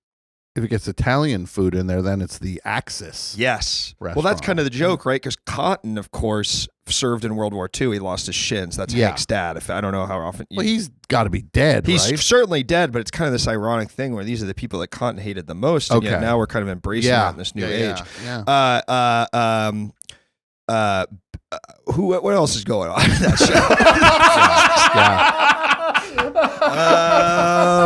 Speaker 4: if it gets Italian food in there, then it's the Axis.
Speaker 3: Yes. Well,
Speaker 4: Restaurant.
Speaker 3: that's kind of the joke, right? Because Cotton, of course, served in World War II. He lost his shins. That's
Speaker 4: Yeah.
Speaker 3: Hank's dad. I don't know how often.
Speaker 4: Well, he's got to be dead,
Speaker 3: He's
Speaker 4: right?
Speaker 3: certainly dead, but it's kind of this ironic thing where these are the people that Cotton hated the most, and yet
Speaker 4: Okay.
Speaker 3: now we're kind of embracing that in this new age.
Speaker 4: Yeah.
Speaker 3: What else is going on in that show?
Speaker 4: Yeah.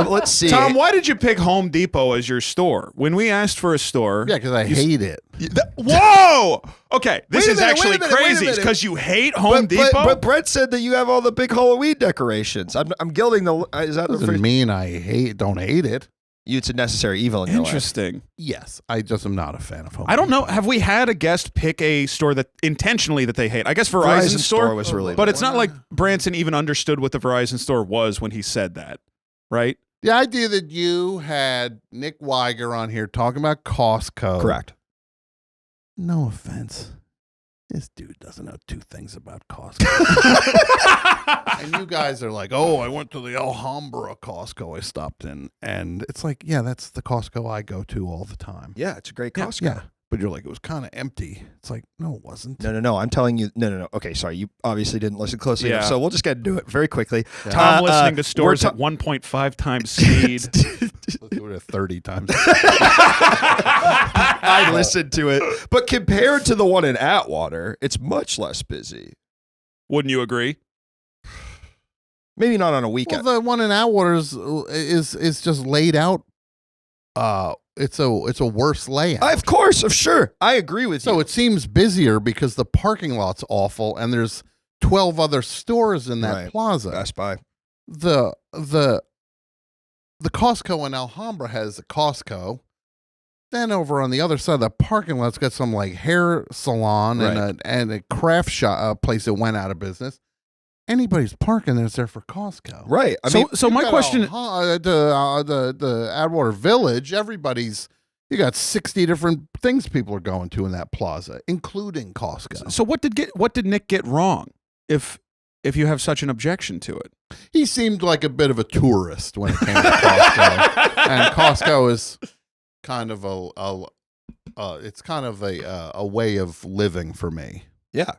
Speaker 3: Let's see.
Speaker 1: Tom, why did you pick Home Depot as your store? When we asked for a store.
Speaker 4: Yeah, because I hate it.
Speaker 1: Whoa! Okay, this
Speaker 3: Wait a
Speaker 1: is
Speaker 3: minute,
Speaker 1: actually
Speaker 3: wait a minute, wait a
Speaker 1: crazy. It's
Speaker 3: minute.
Speaker 1: because you hate Home Depot?
Speaker 3: But Brett said that you have all the big Halloween decorations. I'm gilding the. Is that the
Speaker 4: Doesn't
Speaker 3: phrase?
Speaker 4: mean I don't hate it.
Speaker 3: It's a necessary evil in your life.
Speaker 1: Interesting.
Speaker 4: Yes, I just am not a fan of Home.
Speaker 1: I don't know. Have we had a guest pick a store that intentionally that they hate? I guess Verizon, store
Speaker 3: was really
Speaker 1: but
Speaker 3: bad.
Speaker 1: it's not like Branson even understood what the Verizon store was when he said that, right?
Speaker 4: The idea that you had Nick Weiger on here talking about Costco.
Speaker 3: Correct.
Speaker 4: No offense. This dude doesn't know two things about Costco. And you guys are like, oh, I went to the Alhambra Costco I stopped in. And it's like, yeah, that's the Costco I go to all the time.
Speaker 3: Yeah, it's a great
Speaker 4: Yeah,
Speaker 3: Costco.
Speaker 4: yeah. But you're like, it was kind of empty. It's like, no, it wasn't.
Speaker 3: No. I'm telling you. No. Okay, sorry. You obviously didn't listen closely enough.
Speaker 1: Yeah.
Speaker 3: So we'll just get into it very quickly.
Speaker 4: Yeah.
Speaker 1: Tom listening to stores
Speaker 3: we're
Speaker 1: at 1.5 times speed.
Speaker 4: Let's do it at 30 times.
Speaker 3: I listened to it, but compared to the one in Atwater, it's much less busy.
Speaker 1: Wouldn't you agree?
Speaker 3: Maybe not on a
Speaker 4: Well,
Speaker 3: weekend.
Speaker 4: the one in Atwater is just laid out. It's a worse layout.
Speaker 3: Of course, sure. I agree with you.
Speaker 4: So it seems busier because the parking lot's awful and there's 12 other stores in that
Speaker 3: Right.
Speaker 4: plaza.
Speaker 3: Best Buy.
Speaker 4: The Costco in Alhambra has a Costco. Then over on the other side of the parking lot's got some like hair salon and a craft shop place that went out of business. Anybody's parking there's there for Costco.
Speaker 3: Right. I
Speaker 1: So,
Speaker 3: mean,
Speaker 1: so my question,
Speaker 4: the Atwater Village, you got 60 different things people are going to in that plaza, including Costco.
Speaker 1: so what did Nick get wrong? If you have such an objection to it,
Speaker 4: He seemed like a bit of a tourist when it came to Costco, and Costco is kind of a way of living for me.
Speaker 3: yeah,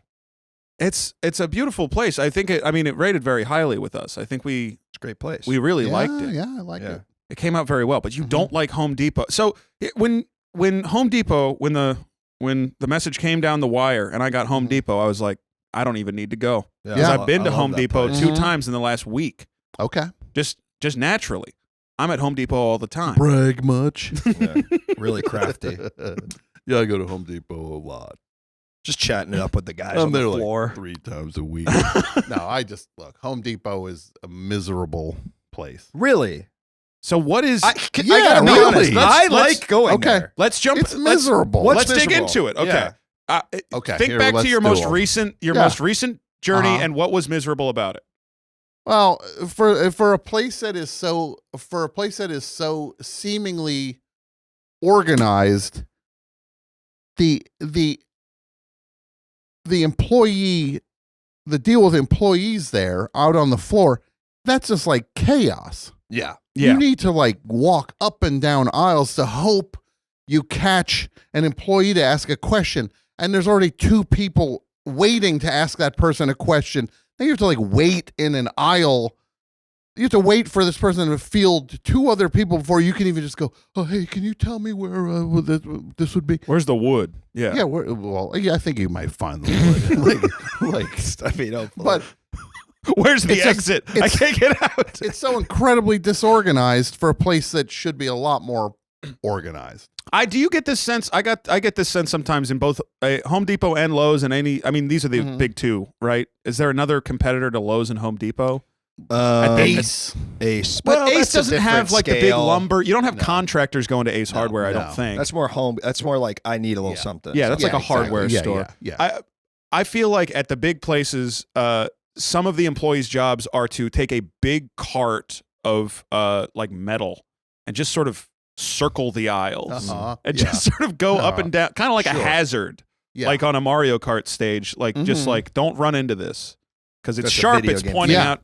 Speaker 1: it's a beautiful place. I think it rated very highly with us. I think we
Speaker 3: it's a great place.
Speaker 1: really liked it.
Speaker 4: Yeah, I like it.
Speaker 1: It came out very well, but you
Speaker 4: Mhm.
Speaker 1: don't like Home Depot. So when Home Depot, when the message came down the wire and I got Home
Speaker 4: Mhm.
Speaker 1: Depot, I was like, I don't even need to go.
Speaker 3: Yeah,
Speaker 1: Because
Speaker 4: Yeah.
Speaker 1: I've been to
Speaker 3: I love
Speaker 1: Home
Speaker 3: that
Speaker 1: Depot
Speaker 3: place.
Speaker 1: 2
Speaker 4: Mhm.
Speaker 1: times in the last week.
Speaker 4: Okay.
Speaker 1: Just naturally. I'm at Home Depot all the time.
Speaker 4: Brag much?
Speaker 3: Yeah, really crafty.
Speaker 4: Yeah, I go to Home Depot a lot.
Speaker 3: Just chatting it up with the guys
Speaker 4: I'm
Speaker 3: on the
Speaker 4: there
Speaker 3: floor.
Speaker 4: like 3 times a week. No, I just look. Home Depot is a miserable place.
Speaker 3: Really?
Speaker 1: So what is
Speaker 3: I
Speaker 4: Yeah,
Speaker 3: gotta be
Speaker 4: really.
Speaker 3: honest. I like going
Speaker 4: okay.
Speaker 3: there.
Speaker 1: let's jump
Speaker 4: It's
Speaker 1: let's-
Speaker 4: miserable.
Speaker 1: Let's, dig
Speaker 3: miserable?
Speaker 1: into it. Okay.
Speaker 3: Yeah.
Speaker 1: Think
Speaker 4: Okay, here,
Speaker 1: back to
Speaker 4: let's
Speaker 1: your
Speaker 4: do
Speaker 1: most
Speaker 4: them.
Speaker 1: recent
Speaker 4: Yeah.
Speaker 1: most recent journey
Speaker 4: Uh-huh.
Speaker 1: and what was miserable about it.
Speaker 4: Well, for a place that is so seemingly organized, the employee, the deal with employees there out on the floor, that's just like chaos.
Speaker 3: Yeah.
Speaker 1: Yeah.
Speaker 4: You need to like walk up and down aisles to hope you catch an employee to ask a question, and there's already 2 people waiting to ask that person a question. Then you have to like wait in an aisle. You have to wait for this person to field 2 other people before you can even just go, oh, hey, can you tell me where this would be?
Speaker 1: Where's the wood? Yeah.
Speaker 4: Yeah, I think you might find the wood.
Speaker 3: I mean, hopefully.
Speaker 4: But
Speaker 1: Where's the
Speaker 4: It's just-
Speaker 1: exit? I can't get out.
Speaker 4: it's so incredibly disorganized for a place that should be a lot more organized.
Speaker 1: Do you get this sense? I get this sense sometimes in both Home Depot and Lowe's and these are the
Speaker 4: Mhm.
Speaker 1: big 2, right? Is there another competitor to Lowe's and Home Depot?
Speaker 3: Ace.
Speaker 1: But
Speaker 3: Well,
Speaker 1: Ace
Speaker 3: that's a
Speaker 1: doesn't have
Speaker 3: different
Speaker 1: like the big
Speaker 3: scale.
Speaker 1: lumber. You don't have
Speaker 3: No.
Speaker 1: contractors going to Ace
Speaker 4: No,
Speaker 1: Hardware, I
Speaker 4: no.
Speaker 1: don't think.
Speaker 3: That's more home. That's more like I need a little
Speaker 4: Yeah.
Speaker 3: something.
Speaker 1: Yeah, that's like a
Speaker 4: exactly.
Speaker 1: hardware
Speaker 4: Yeah,
Speaker 1: store.
Speaker 4: Yeah.
Speaker 1: I feel like at the big places, some of the employees' jobs are to take a big cart of like metal and just sort of circle the aisles
Speaker 4: Uh-huh.
Speaker 1: and
Speaker 4: Yeah.
Speaker 1: just sort of go up and down, kind of like a
Speaker 4: Sure.
Speaker 1: hazard,
Speaker 4: Yeah.
Speaker 1: like on a Mario Kart stage. Like just
Speaker 4: Mhm.
Speaker 1: like don't run into this because it's
Speaker 3: That's a
Speaker 1: sharp.
Speaker 3: video
Speaker 1: It's
Speaker 3: game.
Speaker 1: pointing
Speaker 4: Yeah.
Speaker 1: out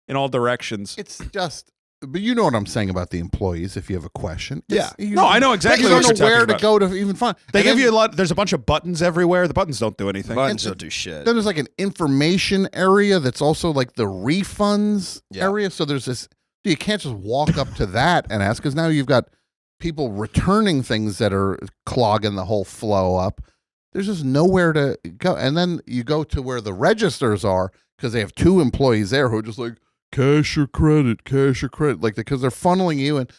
Speaker 1: in all directions.
Speaker 4: It's just, but you know what I'm saying about the employees. If you have a question,
Speaker 3: Yeah.
Speaker 1: No, I know exactly
Speaker 4: You
Speaker 1: what
Speaker 4: don't
Speaker 1: you're
Speaker 4: know where
Speaker 1: talking
Speaker 4: to
Speaker 1: about.
Speaker 4: go to even find.
Speaker 1: They
Speaker 4: And
Speaker 1: give
Speaker 4: then-
Speaker 1: you a lot. There's a bunch of buttons everywhere. The buttons don't do anything.
Speaker 3: Buttons
Speaker 4: And-
Speaker 3: don't do shit.
Speaker 4: Then there's like an information area that's also like the refunds
Speaker 3: Yeah.
Speaker 4: area. So there's this. You can't just walk up to that and ask, because now you've got people returning things that are clogging the whole flow up. There's just nowhere to go. And then you go to where the registers are because they have 2 employees there who are just like, cash or credit, like because they're funneling you, and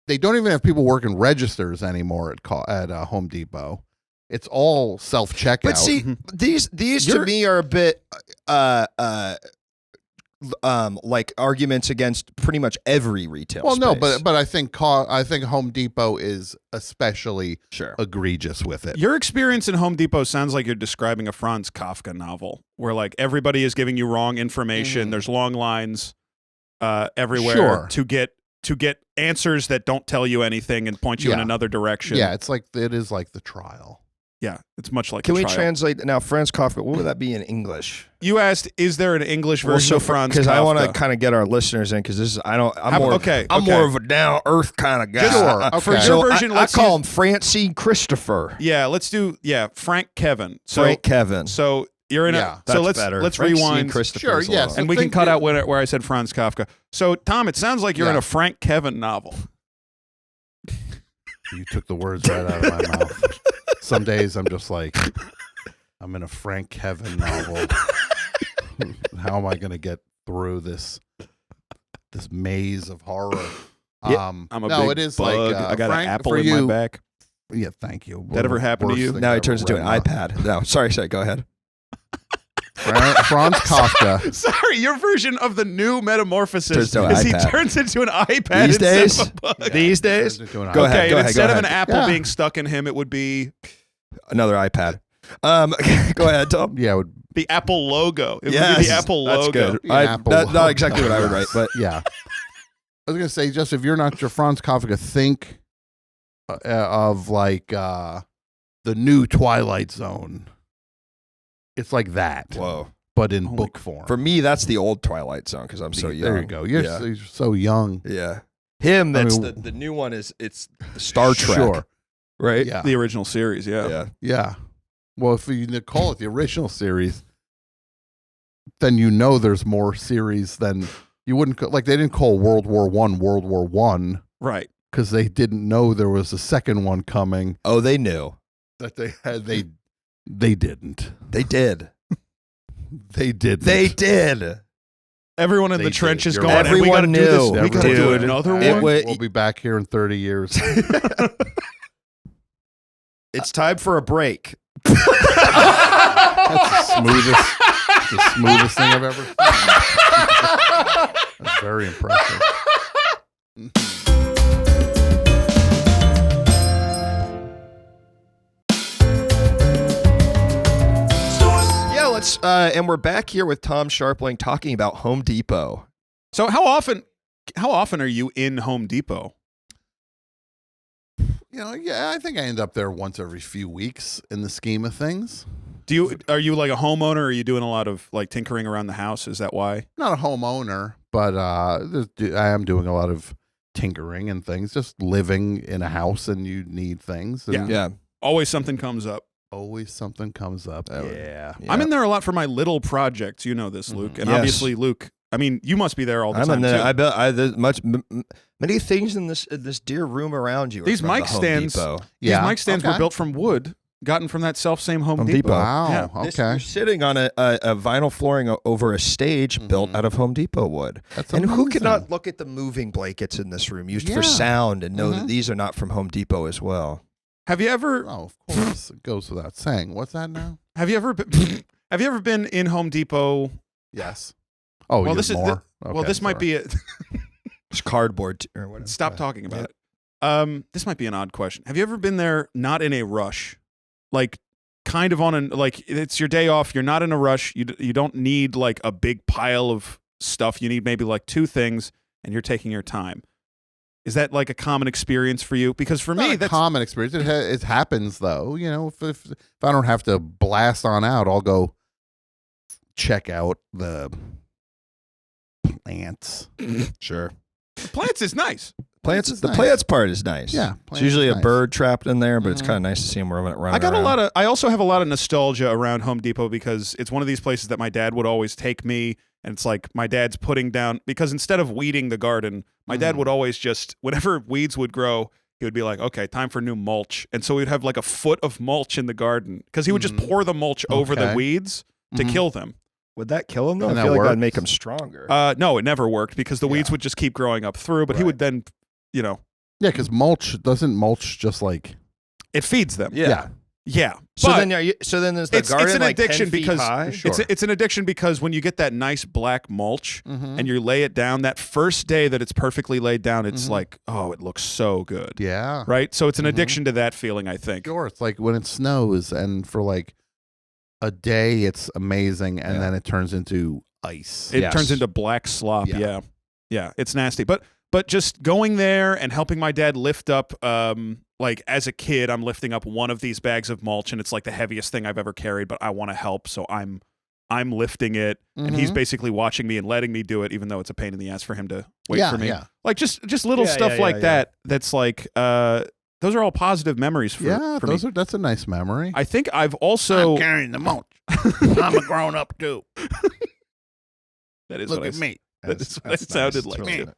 Speaker 4: they don't even have people working registers anymore at Home Depot. It's all self checkout.
Speaker 3: But see,
Speaker 1: Mhm.
Speaker 3: these to
Speaker 1: You're-
Speaker 3: me are a bit like arguments against pretty much every retail.
Speaker 4: well, no,
Speaker 3: space.
Speaker 4: but I think Home Depot is especially
Speaker 3: sure.
Speaker 4: egregious with it.
Speaker 1: Your experience in Home Depot sounds like you're describing a Franz Kafka novel where like everybody is giving you wrong information.
Speaker 4: Mhm.
Speaker 1: There's long lines everywhere
Speaker 4: Sure.
Speaker 1: to get to get answers that don't tell you anything and point you in
Speaker 4: Yeah.
Speaker 1: another direction.
Speaker 4: Yeah, it is like the trial.
Speaker 1: Yeah, it's much like
Speaker 3: Can
Speaker 1: a
Speaker 3: we
Speaker 1: trial.
Speaker 3: translate now? Franz Kafka. What would that be in English?
Speaker 1: You asked, is there an English version of Franz Kafka?
Speaker 3: Because I want to kind of get our listeners in. Because this is I'm
Speaker 1: okay,
Speaker 3: more of a down earth kind of guy.
Speaker 4: Sure,
Speaker 3: I-
Speaker 4: okay.
Speaker 1: For your
Speaker 3: So
Speaker 1: version,
Speaker 3: I
Speaker 1: let's
Speaker 3: call
Speaker 1: use-
Speaker 3: him Francine Christopher.
Speaker 1: Yeah, let's do Frank Kevin. So
Speaker 3: Frank Kevin.
Speaker 1: So you're in
Speaker 4: Yeah,
Speaker 1: a so let's
Speaker 3: better.
Speaker 1: let's
Speaker 3: Francine
Speaker 1: rewind
Speaker 3: Christopher's
Speaker 4: Sure,
Speaker 3: a little-
Speaker 4: yes.
Speaker 1: and we can
Speaker 4: Think
Speaker 1: cut
Speaker 4: it-
Speaker 1: out where I said Franz Kafka. So Tom, it sounds like you're in
Speaker 4: Yeah.
Speaker 1: a Frank Kevin novel.
Speaker 4: You took the words right out of my mouth. Some days I'm just like, I'm in a Frank Kevin novel. How am I going to get through this maze of horror?
Speaker 3: Yeah,
Speaker 1: I'm a
Speaker 4: no,
Speaker 1: big
Speaker 4: it is
Speaker 1: bug.
Speaker 4: like
Speaker 1: I got
Speaker 4: Frank,
Speaker 1: an apple
Speaker 4: for
Speaker 1: in
Speaker 4: you,
Speaker 1: my back.
Speaker 4: Yeah, thank you.
Speaker 1: That ever happened to you?
Speaker 3: Now he turns into an iPad. No, sorry. Go ahead.
Speaker 4: Franz Kafka.
Speaker 1: Sorry, your version of the new metamorphosis
Speaker 3: Turns into an
Speaker 1: is he
Speaker 3: iPad.
Speaker 1: turns into an iPad
Speaker 3: These
Speaker 1: instead
Speaker 3: days?
Speaker 1: of a bug.
Speaker 3: These days,
Speaker 4: Turns into an
Speaker 3: Go
Speaker 4: iPad.
Speaker 3: ahead,
Speaker 1: Okay,
Speaker 3: go
Speaker 1: and
Speaker 3: ahead,
Speaker 1: instead
Speaker 3: go
Speaker 1: of an
Speaker 3: ahead.
Speaker 1: apple
Speaker 4: Yeah.
Speaker 1: being stuck in him, it would be
Speaker 3: another iPad. Go ahead, Tom.
Speaker 4: Yeah, it would
Speaker 1: the Apple logo. It would be
Speaker 3: Yes,
Speaker 1: the Apple
Speaker 3: that's
Speaker 1: logo.
Speaker 3: good.
Speaker 4: be an apple.
Speaker 3: Not exactly what I would write, but
Speaker 4: yeah. I was gonna say, just if you're not your Franz Kafka, think of like the new Twilight Zone. It's like that,
Speaker 3: whoa.
Speaker 4: but in
Speaker 1: Holy
Speaker 4: book form.
Speaker 3: For me, that's the old Twilight Zone because I'm so young.
Speaker 4: There you go. You're,
Speaker 3: yeah.
Speaker 4: so, you're so young.
Speaker 3: Yeah. Him. That's
Speaker 4: mean,
Speaker 3: the new one. It's Star Trek.
Speaker 4: Sure.
Speaker 3: Right.
Speaker 4: Yeah.
Speaker 1: The original series, yeah.
Speaker 3: Yeah.
Speaker 4: Yeah. Well, if you call it the original series, then you know there's more series than you wouldn't like. They didn't call World War I World War I
Speaker 1: Right.
Speaker 4: because they didn't know there was a second one coming.
Speaker 3: Oh, they knew.
Speaker 4: That they had. They didn't.
Speaker 3: They did.
Speaker 4: They didn't.
Speaker 3: They did.
Speaker 1: Everyone in
Speaker 4: They
Speaker 1: the
Speaker 4: did.
Speaker 1: trenches
Speaker 4: You're
Speaker 1: going,
Speaker 4: right.
Speaker 1: and we gotta
Speaker 3: Everyone
Speaker 1: do this.
Speaker 3: knew.
Speaker 1: We gotta do
Speaker 3: Dude,
Speaker 1: another
Speaker 3: it
Speaker 1: one.
Speaker 3: wa-
Speaker 4: We'll be back here in 30 years.
Speaker 3: It's time for a break.
Speaker 4: That's the smoothest thing I've ever seen. That's very impressive.
Speaker 3: Yeah, let's. And we're back here with Tom Scharpling talking about Home Depot.
Speaker 1: So how often are you in Home Depot?
Speaker 4: Yeah, I think I end up there once every few weeks in the scheme of things.
Speaker 1: Are you like a homeowner, or are you doing a lot of like tinkering around the house? Is that why?
Speaker 4: Not a homeowner, but I am doing a lot of tinkering and things, just living in a house and you need things. And
Speaker 3: Yeah.
Speaker 1: Always something comes up.
Speaker 4: always something comes up.
Speaker 3: That would-
Speaker 4: Yeah.
Speaker 1: I'm in there a lot for my little projects. You know this, Luke. And
Speaker 3: Yes.
Speaker 1: obviously, Luke, I mean, you must be there all the
Speaker 3: I'm
Speaker 1: time
Speaker 3: in there.
Speaker 1: too.
Speaker 3: I bet there's many things in this dear room around you. are
Speaker 1: These
Speaker 3: from the
Speaker 1: mic
Speaker 3: Home
Speaker 1: stands-
Speaker 3: Depot.
Speaker 1: These
Speaker 4: Yeah.
Speaker 1: mic stands were
Speaker 4: Okay.
Speaker 1: built from wood, gotten from that self-same Home
Speaker 3: Home
Speaker 1: Depot.
Speaker 3: Depot.
Speaker 4: Wow.
Speaker 1: Yeah.
Speaker 3: This-
Speaker 4: Okay.
Speaker 3: You're sitting on a vinyl flooring over a stage built
Speaker 4: Mhm.
Speaker 3: out of Home Depot wood.
Speaker 4: That's
Speaker 3: And who
Speaker 4: amazing.
Speaker 3: could not look at the moving blankets in this room used
Speaker 4: Yeah.
Speaker 3: for sound and know that
Speaker 4: Mhm.
Speaker 3: these are not from Home Depot as well?
Speaker 1: Have you ever?
Speaker 4: Oh, of course. It goes without saying. What's that now?
Speaker 1: Have you ever been? Have you ever been in Home Depot?
Speaker 4: Yes. Oh,
Speaker 1: Well,
Speaker 4: you
Speaker 1: this
Speaker 4: have
Speaker 1: is
Speaker 4: more?
Speaker 1: well,
Speaker 4: Okay,
Speaker 1: this might
Speaker 4: sorry.
Speaker 1: be a.
Speaker 3: It's cardboard or whatever.
Speaker 1: Stop talking about it. This might be an odd question. Have you ever been there not in a rush, like kind of on like it's your day off? You're not in a rush. You don't need like a big pile of stuff. You need maybe like two things, and you're taking your time. Is that like a common experience for you? Because for
Speaker 4: Not
Speaker 1: me,
Speaker 4: a
Speaker 1: that's
Speaker 4: common experience. It happens though. You know, if I don't have to blast on out, I'll go check out the plants.
Speaker 3: Sure.
Speaker 1: plants is nice.
Speaker 3: Plants.
Speaker 4: is
Speaker 3: The
Speaker 4: nice.
Speaker 3: plants part is nice.
Speaker 4: Yeah,
Speaker 3: It's
Speaker 4: plants
Speaker 3: usually
Speaker 4: is
Speaker 3: a
Speaker 4: nice.
Speaker 3: bird trapped in there, but it's
Speaker 4: Mhm.
Speaker 3: kind of nice to see them running around.
Speaker 1: I got a lot of. I also have a lot of nostalgia around Home Depot because it's one of these places that my dad would always take me, and it's like my dad's putting down because instead of weeding the garden, my dad
Speaker 4: Mhm.
Speaker 1: would always just whenever weeds would grow, he would be like, "Okay, time for new mulch," and so we'd have like a foot of mulch in the garden because he would just
Speaker 4: Mhm.
Speaker 1: pour the mulch over the
Speaker 4: Okay.
Speaker 1: weeds to
Speaker 4: Mhm.
Speaker 1: kill them.
Speaker 3: Would that kill them though?
Speaker 4: And
Speaker 3: I
Speaker 4: that
Speaker 3: feel like that'd
Speaker 4: works?
Speaker 3: make them stronger.
Speaker 1: No, it never worked because the weeds
Speaker 4: Yeah.
Speaker 1: would just keep growing up through. But he
Speaker 3: Right.
Speaker 1: would then,
Speaker 4: Yeah, because doesn't mulch just like
Speaker 1: it feeds them.
Speaker 3: yeah.
Speaker 1: Yeah.
Speaker 3: So
Speaker 1: But-
Speaker 3: then, is the
Speaker 1: it's
Speaker 3: garden
Speaker 1: an
Speaker 3: like 10
Speaker 1: addiction
Speaker 3: feet
Speaker 1: because
Speaker 3: high?
Speaker 1: it's an addiction because when you get that nice black mulch
Speaker 4: Mhm.
Speaker 1: and you lay it down, that first day that it's perfectly laid down, it's
Speaker 4: Mhm.
Speaker 1: like, oh, it looks so good.
Speaker 4: yeah.
Speaker 1: Right? So it's an
Speaker 4: Mhm.
Speaker 1: addiction to that feeling, I think.
Speaker 4: Sure, it's like when it snows and for like a day it's amazing and
Speaker 3: Yeah.
Speaker 4: then it turns into ice.
Speaker 1: It
Speaker 3: Yes.
Speaker 1: turns into black slop.
Speaker 4: Yeah.
Speaker 1: Yeah. Yeah. It's nasty. But But just going there and helping my dad lift up, like as a kid, I'm lifting up one of these bags of mulch, and it's like the heaviest thing I've ever carried. But I want to help, so I'm lifting it, and he's basically watching me and letting me do it, even though it's a pain in the ass for him to wait for me.
Speaker 4: Yeah.
Speaker 1: Like just little stuff like that. That's like those are all positive memories for me.
Speaker 4: That's a nice memory.
Speaker 1: I think I've also
Speaker 4: I'm carrying the mulch. I'm a grown up too.
Speaker 1: that is
Speaker 4: Look
Speaker 1: what
Speaker 4: at
Speaker 1: I,
Speaker 4: me.
Speaker 1: That is what it sounded like.
Speaker 5: really good.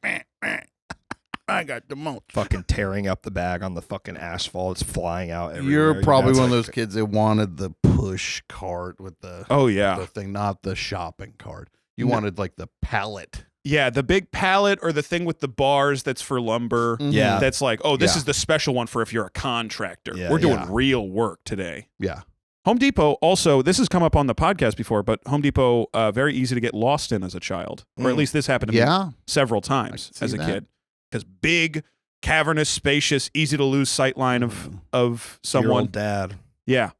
Speaker 4: I got the mulch.
Speaker 3: Fucking tearing up the bag on the fucking asphalt. It's flying out everywhere.
Speaker 4: You're probably
Speaker 3: Dad's
Speaker 4: one of
Speaker 3: like-
Speaker 4: those kids that wanted the push cart with the
Speaker 1: Oh yeah,
Speaker 4: the thing, not the shopping cart. You
Speaker 1: No.
Speaker 4: wanted like the pallet.
Speaker 1: yeah. The big pallet or the thing with the bars that's for lumber.
Speaker 3: Yeah.
Speaker 1: That's like, oh, this
Speaker 4: Yeah.
Speaker 1: is the special one for if you're a contractor.
Speaker 3: Yeah,
Speaker 1: We're doing
Speaker 4: yeah.
Speaker 1: real work today.
Speaker 4: Yeah.
Speaker 1: Home Depot also, this has come up on the podcast before, but Home Depot, very easy to get lost in as a child. Or at least this happened to me
Speaker 4: Yeah.
Speaker 1: several times
Speaker 4: I can
Speaker 1: as
Speaker 4: see
Speaker 1: a
Speaker 4: that.
Speaker 1: kid. Because big, cavernous, spacious, easy to lose sight line of
Speaker 3: Your
Speaker 1: someone.
Speaker 3: old dad.
Speaker 1: Yeah.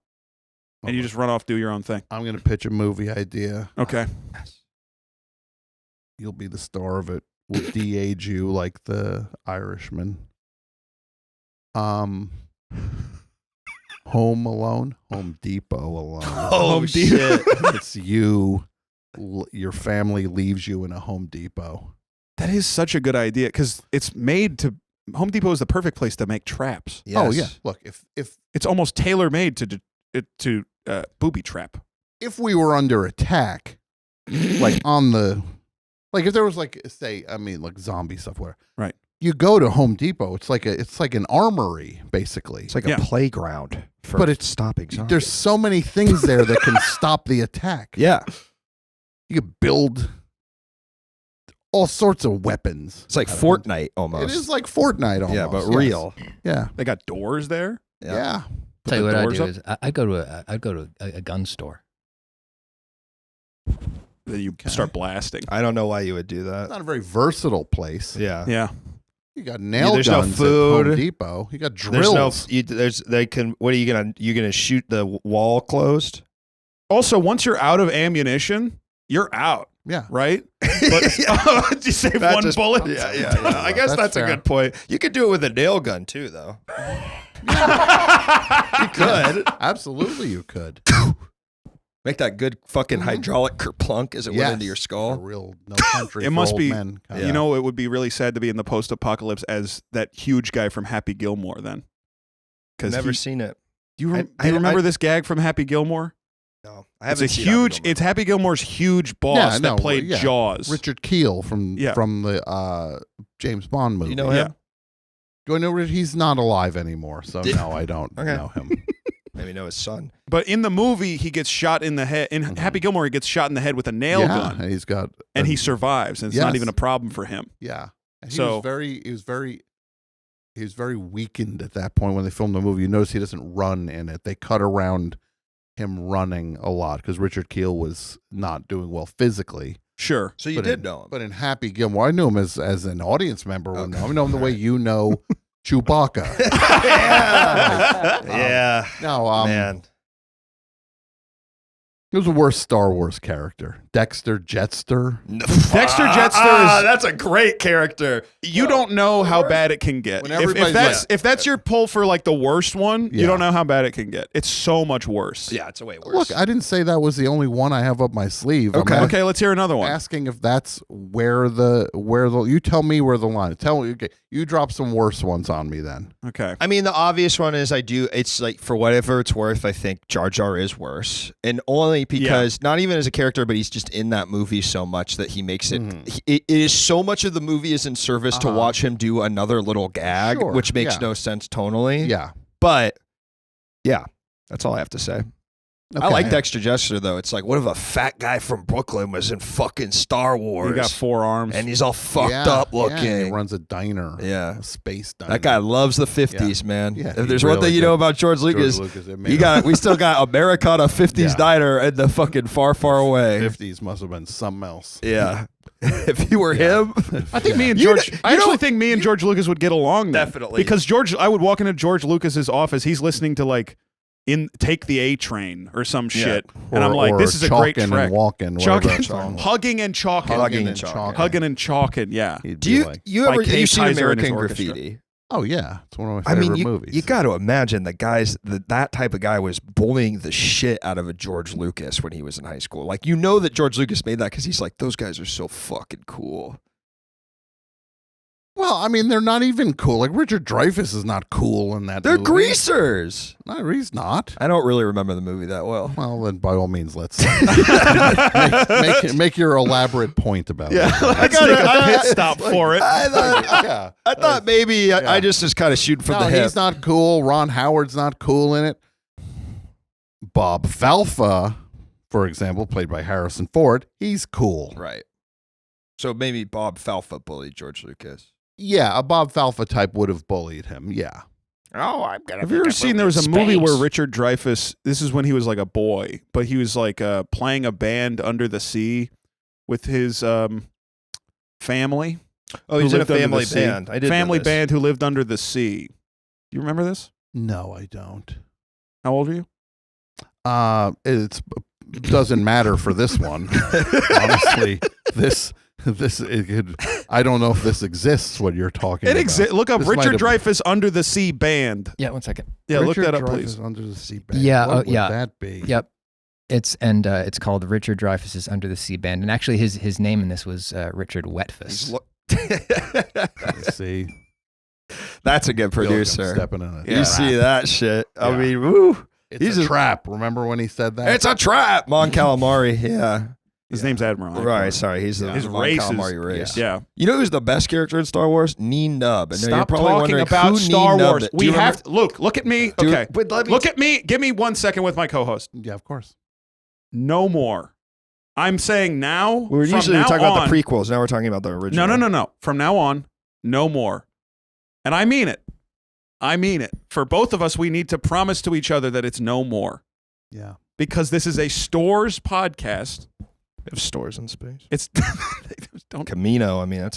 Speaker 1: And you just run off, do your own thing.
Speaker 4: I'm gonna pitch a movie idea.
Speaker 1: Okay.
Speaker 4: You'll be the star of it. We'll de-age you like the Irishman. Home Alone, Home Depot Alone.
Speaker 3: Oh,
Speaker 1: Depot.
Speaker 3: shit.
Speaker 4: It's you. Your family leaves you in a Home Depot.
Speaker 1: That is such a good idea because it's made to. Home Depot is the perfect place to make traps.
Speaker 4: Oh yeah.
Speaker 3: Yes.
Speaker 4: Look, if
Speaker 1: It's almost tailor made to booby trap.
Speaker 4: if we were under attack, like on the, like if there was like say, I mean like zombie stuff, where
Speaker 1: Right.
Speaker 4: you go to Home Depot, it's like an armory basically.
Speaker 3: It's like
Speaker 1: Yeah.
Speaker 3: a playground for
Speaker 4: But it's-
Speaker 3: stopping zombies.
Speaker 4: There's so many things there that can stop the attack.
Speaker 3: Yeah.
Speaker 4: You could build all sorts of weapons.
Speaker 3: It's like
Speaker 4: out of
Speaker 3: Fortnite
Speaker 4: It
Speaker 3: almost.
Speaker 4: is like Fortnite almost.
Speaker 3: Yeah, but
Speaker 4: yes.
Speaker 3: real.
Speaker 4: Yeah.
Speaker 1: They got doors there.
Speaker 4: Yeah.
Speaker 1: Put
Speaker 5: Tell you
Speaker 1: the
Speaker 5: what I'd
Speaker 1: doors
Speaker 5: do
Speaker 1: up.
Speaker 5: is I'd go to a gun store.
Speaker 1: Then you
Speaker 4: Okay.
Speaker 1: start blasting.
Speaker 3: I don't know why you would do
Speaker 4: It's
Speaker 3: that.
Speaker 4: not a very versatile place.
Speaker 3: Yeah.
Speaker 1: Yeah.
Speaker 4: You got nail
Speaker 3: there's no
Speaker 4: guns at
Speaker 3: food.
Speaker 4: Home Depot. You got
Speaker 3: There's
Speaker 4: drills.
Speaker 3: no. They can. What are you gonna shoot the wall closed?
Speaker 1: Also, once you're out of ammunition, you're out,
Speaker 4: yeah.
Speaker 1: right? But you save
Speaker 3: That
Speaker 1: one
Speaker 3: just-
Speaker 1: bullet.
Speaker 3: Yeah. I guess
Speaker 4: That's
Speaker 3: that's a
Speaker 4: fair.
Speaker 3: good point. You could do it with a nail gun too, though.
Speaker 4: You could. Absolutely you could.
Speaker 3: Make that good fucking hydraulic kerplunk as it went into your
Speaker 4: A
Speaker 3: skull.
Speaker 4: real no country
Speaker 1: It
Speaker 4: for
Speaker 1: must
Speaker 4: old
Speaker 1: be-
Speaker 4: men kind
Speaker 1: You
Speaker 4: of-
Speaker 1: know, it would be really sad to be in the post-apocalypse as that huge guy from Happy Gilmore. Then, because
Speaker 3: Never seen it.
Speaker 1: do you,
Speaker 3: I-
Speaker 1: do you
Speaker 3: I-
Speaker 1: remember
Speaker 3: I-
Speaker 1: this gag from Happy Gilmore?
Speaker 3: No, I
Speaker 1: It's
Speaker 3: haven't
Speaker 1: a
Speaker 3: seen
Speaker 1: huge.
Speaker 3: Happy Gilmore.
Speaker 1: It's Happy Gilmore's huge boss
Speaker 4: Yeah,
Speaker 1: that
Speaker 4: no,
Speaker 1: played
Speaker 4: yeah.
Speaker 1: Jaws.
Speaker 4: Richard Keel from
Speaker 1: Yeah.
Speaker 4: the James Bond movie.
Speaker 3: You know
Speaker 1: Yeah.
Speaker 3: him?
Speaker 4: Do I know he's not alive anymore? So no, I don't
Speaker 3: Okay.
Speaker 4: know him.
Speaker 3: Maybe know his son.
Speaker 1: But in the movie, he gets shot in the head. In Happy Gilmore, he gets shot in the head with a nail
Speaker 4: yeah,
Speaker 1: gun,
Speaker 4: and he's got
Speaker 1: and he survives, and it's not
Speaker 4: Yes.
Speaker 1: even a problem for him.
Speaker 4: yeah. And he
Speaker 1: So-
Speaker 4: was very weakened at that point when they filmed the movie. You notice he doesn't run in it. They cut around him running a lot because Richard Keel was not doing well physically.
Speaker 1: Sure.
Speaker 3: So you
Speaker 4: But
Speaker 3: did
Speaker 4: in-
Speaker 3: know him.
Speaker 4: But in Happy Gilmore, I knew him as an audience member. Would
Speaker 3: Okay.
Speaker 4: know. I know him the way you know Chewbacca.
Speaker 3: yeah. Yeah.
Speaker 4: No,
Speaker 3: Man.
Speaker 4: It was the worst Star Wars character. Dexter Jetster.
Speaker 1: Dexter Jetster is-
Speaker 3: That's a great character.
Speaker 1: You don't know how bad it can get.
Speaker 4: When
Speaker 1: If
Speaker 4: everybody's
Speaker 1: if that's your pull for like the worst one, you
Speaker 4: Yeah.
Speaker 1: don't know how bad it can get. It's so much worse.
Speaker 3: Yeah, it's a way worse.
Speaker 4: Look, I didn't say that was the only one I have up my sleeve.
Speaker 3: Okay.
Speaker 4: I'm
Speaker 1: Okay, let's hear another one.
Speaker 4: asking if that's where the you tell me where the line. Tell me. Okay, you drop some worse ones on me then.
Speaker 1: Okay.
Speaker 3: I mean, the obvious one is it's like, for whatever it's worth, I think Jar Jar is worse. And only because, not even as a character, but he's just in that movie so much that he makes it, it is so much of the movie is in service to watch him do another little gag,
Speaker 4: Sure,
Speaker 3: which makes
Speaker 4: yeah.
Speaker 3: no sense tonally.
Speaker 4: Yeah.
Speaker 3: But, yeah, that's all I have to say. I
Speaker 4: Okay.
Speaker 3: like Dexter Jester, though. It's like, what if a fat guy from Brooklyn was in fucking Star Wars?
Speaker 1: You got 4 arms.
Speaker 3: and he's all fucked
Speaker 4: Yeah,
Speaker 3: up
Speaker 4: yeah,
Speaker 3: looking.
Speaker 4: and he runs a diner.
Speaker 3: Yeah.
Speaker 4: A space diner.
Speaker 3: That guy loves the 50s, man.
Speaker 4: Yeah,
Speaker 3: If
Speaker 4: he
Speaker 3: there's one
Speaker 4: really
Speaker 3: thing you
Speaker 4: did.
Speaker 3: know about George Lucas,
Speaker 4: it made
Speaker 3: we still got Americana 50s
Speaker 4: Yeah.
Speaker 3: diner and the fucking far, far away.
Speaker 4: 50s must have been something else.
Speaker 3: Yeah. If you were him,
Speaker 1: I think me and
Speaker 3: You
Speaker 1: George.
Speaker 3: know-
Speaker 1: I
Speaker 3: you
Speaker 1: actually
Speaker 3: know-
Speaker 1: think me and George Lucas would get along. then.
Speaker 3: Definitely.
Speaker 1: because I would walk into George Lucas's office. He's listening to like take the A train or some
Speaker 3: Yeah.
Speaker 1: shit. And I'm like,
Speaker 4: or
Speaker 1: this is a great
Speaker 4: Chalkin'
Speaker 1: trek.
Speaker 4: and walking,
Speaker 1: Chalkin', hugging and chalking.
Speaker 3: Hugging and chalking.
Speaker 1: Hugging and chalking, yeah.
Speaker 3: Do you
Speaker 1: By
Speaker 3: ever
Speaker 1: Kay
Speaker 3: you seen
Speaker 1: Kaiser and his
Speaker 3: American
Speaker 1: orchestra.
Speaker 3: Graffiti?
Speaker 4: Oh yeah, it's one of my
Speaker 3: I
Speaker 4: favorite
Speaker 3: mean,
Speaker 4: movies.
Speaker 3: you got to imagine the guys that type of guy was bullying the shit out of a George Lucas when he was in high school. Like, you know that George Lucas made that because he's like, those guys are so fucking cool.
Speaker 4: Well, I mean, they're not even cool. Like Richard Dreyfuss is not cool in that.
Speaker 3: They're
Speaker 4: movie.
Speaker 3: greasers.
Speaker 4: No, he's not.
Speaker 3: I don't really remember the movie that well.
Speaker 4: Well, then by all means, let's make your elaborate point about it.
Speaker 1: Let's take a pit stop for it.
Speaker 3: I thought maybe I just was kind of shooting from
Speaker 4: No,
Speaker 3: the hip.
Speaker 4: he's not cool. Ron Howard's not cool in it. Bob Falfa, for example, played by Harrison Ford, he's cool.
Speaker 3: Right. So maybe Bob Falfa bullied George Lucas.
Speaker 4: Yeah, a Bob Falfa type would have bullied him. Yeah.
Speaker 3: Oh, I'm gonna.
Speaker 1: Have you ever seen there was a movie where Richard Dreyfuss, this is when he was like a boy, but he was like playing a band under the sea with his family.
Speaker 3: Oh, he's
Speaker 1: who
Speaker 3: in a
Speaker 1: lived under the
Speaker 3: family
Speaker 1: sea.
Speaker 3: band. I did
Speaker 1: Family
Speaker 3: know this.
Speaker 1: band who lived under the sea. Do you remember this?
Speaker 4: No, I don't.
Speaker 1: How old are you?
Speaker 4: It doesn't matter for this one. Honestly, I don't know if this exists. What you're talking
Speaker 1: It
Speaker 4: about.
Speaker 1: exists. Look up
Speaker 4: This might
Speaker 1: Richard
Speaker 4: have-
Speaker 1: Dreyfuss Under the Sea Band.
Speaker 5: Yeah, 1 second.
Speaker 1: Yeah, look
Speaker 4: Richard
Speaker 1: that up,
Speaker 4: Dreyfuss
Speaker 1: please.
Speaker 4: Under the Sea Band.
Speaker 5: Yeah,
Speaker 4: What would
Speaker 5: yeah.
Speaker 4: that be?
Speaker 5: Yep. It's called Richard Dreyfuss's Under the Sea Band, and actually his name in this was Richard Wetfuss.
Speaker 4: See,
Speaker 3: That's a good
Speaker 4: feel like I'm
Speaker 3: producer.
Speaker 4: stepping in it.
Speaker 3: You see that shit? I
Speaker 4: Yeah.
Speaker 3: mean, woo!
Speaker 4: It's
Speaker 3: He's
Speaker 4: a
Speaker 3: a-
Speaker 4: trap. Remember when he said that?
Speaker 3: It's a trap. Mon Calamari. Yeah.
Speaker 1: His name's Admiral.
Speaker 3: Right. Sorry. He's the
Speaker 1: His
Speaker 3: Mon
Speaker 1: race
Speaker 3: Calamari
Speaker 1: is
Speaker 3: race.
Speaker 1: Yeah.
Speaker 3: You know who's the best character in Star Wars? Neen Nub. And you're
Speaker 1: Stop
Speaker 3: probably
Speaker 1: talking
Speaker 3: wondering
Speaker 1: about
Speaker 3: who
Speaker 1: Star
Speaker 3: Neen
Speaker 1: Wars.
Speaker 3: Nub- Do
Speaker 1: We
Speaker 3: you
Speaker 1: have
Speaker 3: remember-
Speaker 1: to look at me.
Speaker 3: Do-
Speaker 1: Okay.
Speaker 3: but let me
Speaker 1: Look at me. Give me 1 second with my co-host.
Speaker 4: Yeah, of course.
Speaker 1: No more. I'm saying now.
Speaker 3: We were
Speaker 1: from
Speaker 3: usually
Speaker 1: now
Speaker 3: talking about
Speaker 1: on-
Speaker 3: the prequels. Now we're talking about the original.
Speaker 1: No. From now on, no more. And I mean it. I mean it. For both of us, we need to promise to each other that it's no more.
Speaker 4: Yeah.
Speaker 1: Because this is a stores podcast.
Speaker 3: We have stores in space.
Speaker 1: It's don't
Speaker 3: Camino. I mean,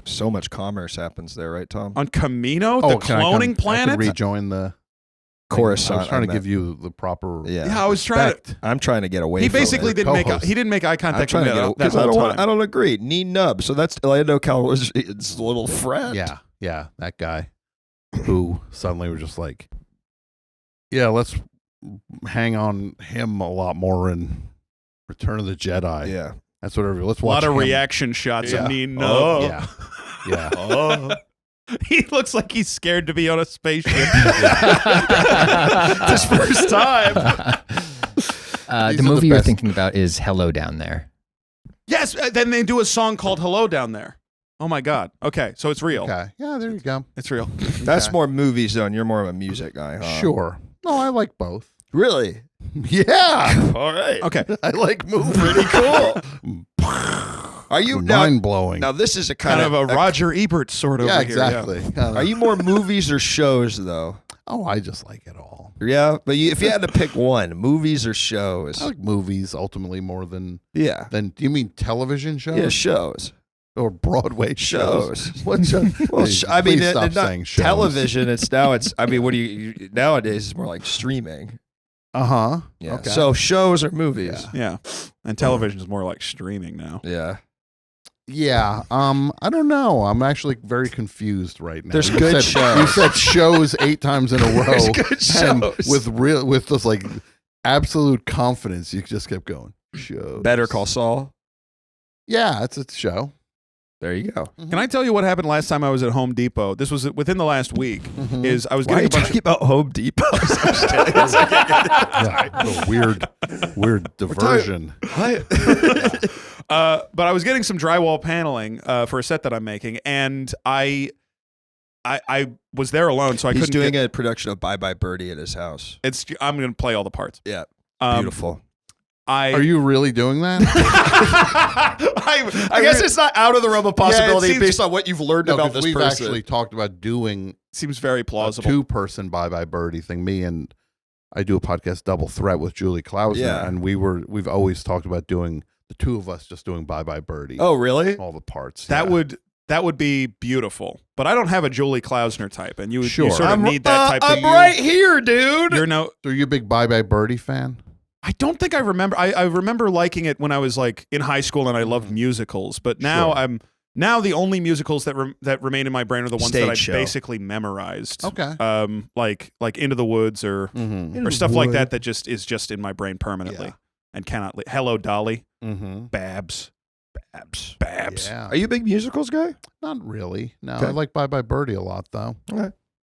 Speaker 3: so much commerce happens there, right, Tom?
Speaker 1: on Camino, the
Speaker 4: can I
Speaker 1: cloning
Speaker 4: come- I
Speaker 1: planet.
Speaker 4: can rejoin the
Speaker 3: Coruscant.
Speaker 4: I was trying to
Speaker 3: I
Speaker 4: give
Speaker 3: meant.
Speaker 4: you the proper.
Speaker 1: Yeah, I was trying to.
Speaker 4: respect.
Speaker 3: I'm trying to get away.
Speaker 1: He
Speaker 3: from
Speaker 1: basically
Speaker 3: it.
Speaker 1: didn't make.
Speaker 4: Co-host.
Speaker 1: He didn't make eye
Speaker 3: I'm
Speaker 1: contact
Speaker 3: trying
Speaker 1: with
Speaker 3: to
Speaker 1: me
Speaker 3: get
Speaker 1: that
Speaker 3: because I
Speaker 1: whole
Speaker 3: don't want.
Speaker 1: time.
Speaker 3: I don't agree. Neen Nub. So that's Lando Calrissian's little friend.
Speaker 4: Yeah, that guy who suddenly was just like, yeah, let's hang on him a lot more in Return of the Jedi.
Speaker 3: Yeah.
Speaker 4: That's whatever. Let's
Speaker 1: A
Speaker 4: watch
Speaker 1: lot of
Speaker 4: him.
Speaker 1: reaction shots
Speaker 4: Yeah.
Speaker 1: of Neen
Speaker 3: Oh.
Speaker 1: Nub.
Speaker 4: Yeah, yeah.
Speaker 1: He looks like he's scared to be on a spaceship. His first time.
Speaker 4: These
Speaker 5: The
Speaker 4: are the
Speaker 5: movie you're
Speaker 4: best.
Speaker 5: thinking about is Hello Down There.
Speaker 1: Yes, then they do a song called "Hello Down There." Oh my God. Okay, so it's real.
Speaker 4: Okay. Yeah, there you go.
Speaker 1: It's real.
Speaker 3: That's
Speaker 4: Okay.
Speaker 3: more movies though, and you're more of a music guy, huh?
Speaker 4: Sure. No, I like both.
Speaker 3: Really?
Speaker 4: Yeah,
Speaker 3: All right.
Speaker 1: Okay.
Speaker 4: I like movies.
Speaker 3: Pretty cool. Are you now?
Speaker 4: Mind blowing.
Speaker 3: Now this is a
Speaker 1: Kind of a Roger Ebert sort of.
Speaker 4: Yeah,
Speaker 1: over here,
Speaker 4: exactly.
Speaker 3: Are you more movies or shows though?
Speaker 4: Oh, I just like it all.
Speaker 3: Yeah, but if you had to pick one, movies or shows?
Speaker 4: I like movies ultimately more than
Speaker 3: Yeah.
Speaker 4: do you mean television shows?
Speaker 3: Yeah, shows.
Speaker 4: Or Broadway shows.
Speaker 3: Shows.
Speaker 4: What show?
Speaker 3: Well, I mean,
Speaker 4: Please stop
Speaker 3: not
Speaker 4: saying shows.
Speaker 3: television. It's now. It's. I mean, what do you nowadays? It's more like streaming.
Speaker 4: Uh-huh.
Speaker 3: Yeah.
Speaker 4: Okay.
Speaker 3: So shows or movies?
Speaker 1: Yeah. And television is more like streaming now.
Speaker 3: Yeah.
Speaker 4: Yeah. I don't know. I'm actually very confused right now.
Speaker 3: There's
Speaker 4: You
Speaker 3: good
Speaker 4: said-
Speaker 3: shows.
Speaker 4: You said shows 8 times in a row.
Speaker 3: There's good
Speaker 4: And
Speaker 3: shows.
Speaker 4: with this like absolute confidence, you just kept going. Shows.
Speaker 3: Better Call Saul.
Speaker 4: Yeah, it's a show.
Speaker 3: There you go.
Speaker 1: Can I tell you what happened last time I was at Home Depot? This was within the last week. Is I was
Speaker 3: Why are
Speaker 1: getting
Speaker 3: you
Speaker 1: a bunch
Speaker 3: talking about Home Depot?
Speaker 4: Yeah, a weird diversion.
Speaker 1: but I was getting some drywall paneling for a set that I'm making, and I was there alone, so I
Speaker 3: He's
Speaker 1: couldn't.
Speaker 3: doing
Speaker 1: get,
Speaker 3: a production of Bye Bye Birdie at his house.
Speaker 1: I'm going to play all the parts.
Speaker 3: Yeah.
Speaker 1: Um,
Speaker 3: Beautiful.
Speaker 4: Are you really doing that?
Speaker 3: I guess it's not out of the realm of possibility
Speaker 1: seems-
Speaker 3: based on what you've learned
Speaker 4: No,
Speaker 3: about
Speaker 4: 'cause
Speaker 3: this
Speaker 4: we've
Speaker 3: person.
Speaker 4: actually talked about doing
Speaker 1: seems very
Speaker 4: a
Speaker 1: plausible.
Speaker 4: 2-person Bye Bye Birdie thing. Me and I do a podcast Double Threat with Julie Klausner,
Speaker 3: Yeah.
Speaker 4: and we've always talked about doing the 2 of us just doing Bye Bye Birdie.
Speaker 3: Oh, really?
Speaker 4: All the parts.
Speaker 1: That
Speaker 4: yeah.
Speaker 1: would that would be beautiful. But I don't have a Julie Klausner type, and you
Speaker 4: Sure.
Speaker 1: sort of need that type.
Speaker 3: I'm right here, dude.
Speaker 1: You're no.
Speaker 4: So are you a big Bye Bye Birdie fan?
Speaker 1: I don't think I remember. I remember liking it when I was like in high school, and I loved musicals. But now
Speaker 4: Sure.
Speaker 1: now the only musicals that remain in my brain are the ones that I
Speaker 3: Stage show.
Speaker 1: basically memorized.
Speaker 4: Okay.
Speaker 1: Like Into the Woods or
Speaker 4: Mm-hmm.
Speaker 1: or stuff like that just is just in my brain permanently
Speaker 4: Yeah.
Speaker 1: and cannot. Hello, Dolly.
Speaker 4: Mm-hmm.
Speaker 1: Babs.
Speaker 4: Yeah.
Speaker 3: Are you a big musicals guy?
Speaker 4: Not really. No,
Speaker 3: Okay.
Speaker 4: I like Bye Bye Birdie a lot, though.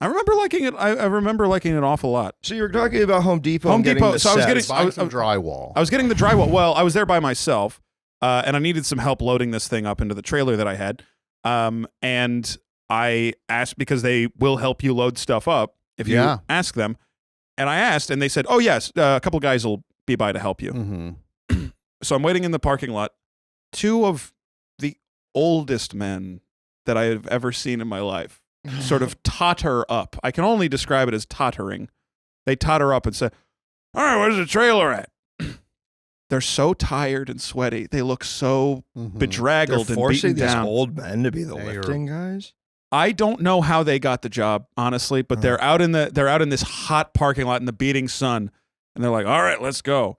Speaker 1: I remember liking it. I remember liking it an awful lot.
Speaker 3: So you were talking about Home Depot.
Speaker 1: Home
Speaker 3: and getting
Speaker 1: Depot,
Speaker 3: the
Speaker 1: so I was
Speaker 3: sets.
Speaker 1: getting-
Speaker 4: Buying
Speaker 1: was-
Speaker 4: some drywall.
Speaker 1: I was getting the drywall. Well, I was there by myself, and I needed some help loading this thing up into the trailer that I had. And I asked because they will help you load stuff up if you
Speaker 4: Yeah.
Speaker 1: ask them. And I asked, and they said, "Oh yes, a couple guys will be by to help you."
Speaker 4: Mm-hmm.
Speaker 1: So I'm waiting in the parking lot. Two of the oldest men that I have ever seen in my life sort of totter up. I can only describe it as tottering. They totter up and say, "All right, where's the trailer at?" They're so tired and sweaty. They look so
Speaker 4: Mm-hmm.
Speaker 3: They're
Speaker 1: bedraggled and
Speaker 3: forcing
Speaker 1: beaten
Speaker 3: these
Speaker 1: down.
Speaker 3: old men to be the
Speaker 4: They are-
Speaker 3: lifting guys.
Speaker 1: I don't know how they got the job, honestly, but they're out in this hot parking lot in the beating sun, and they're like, "All right, let's go."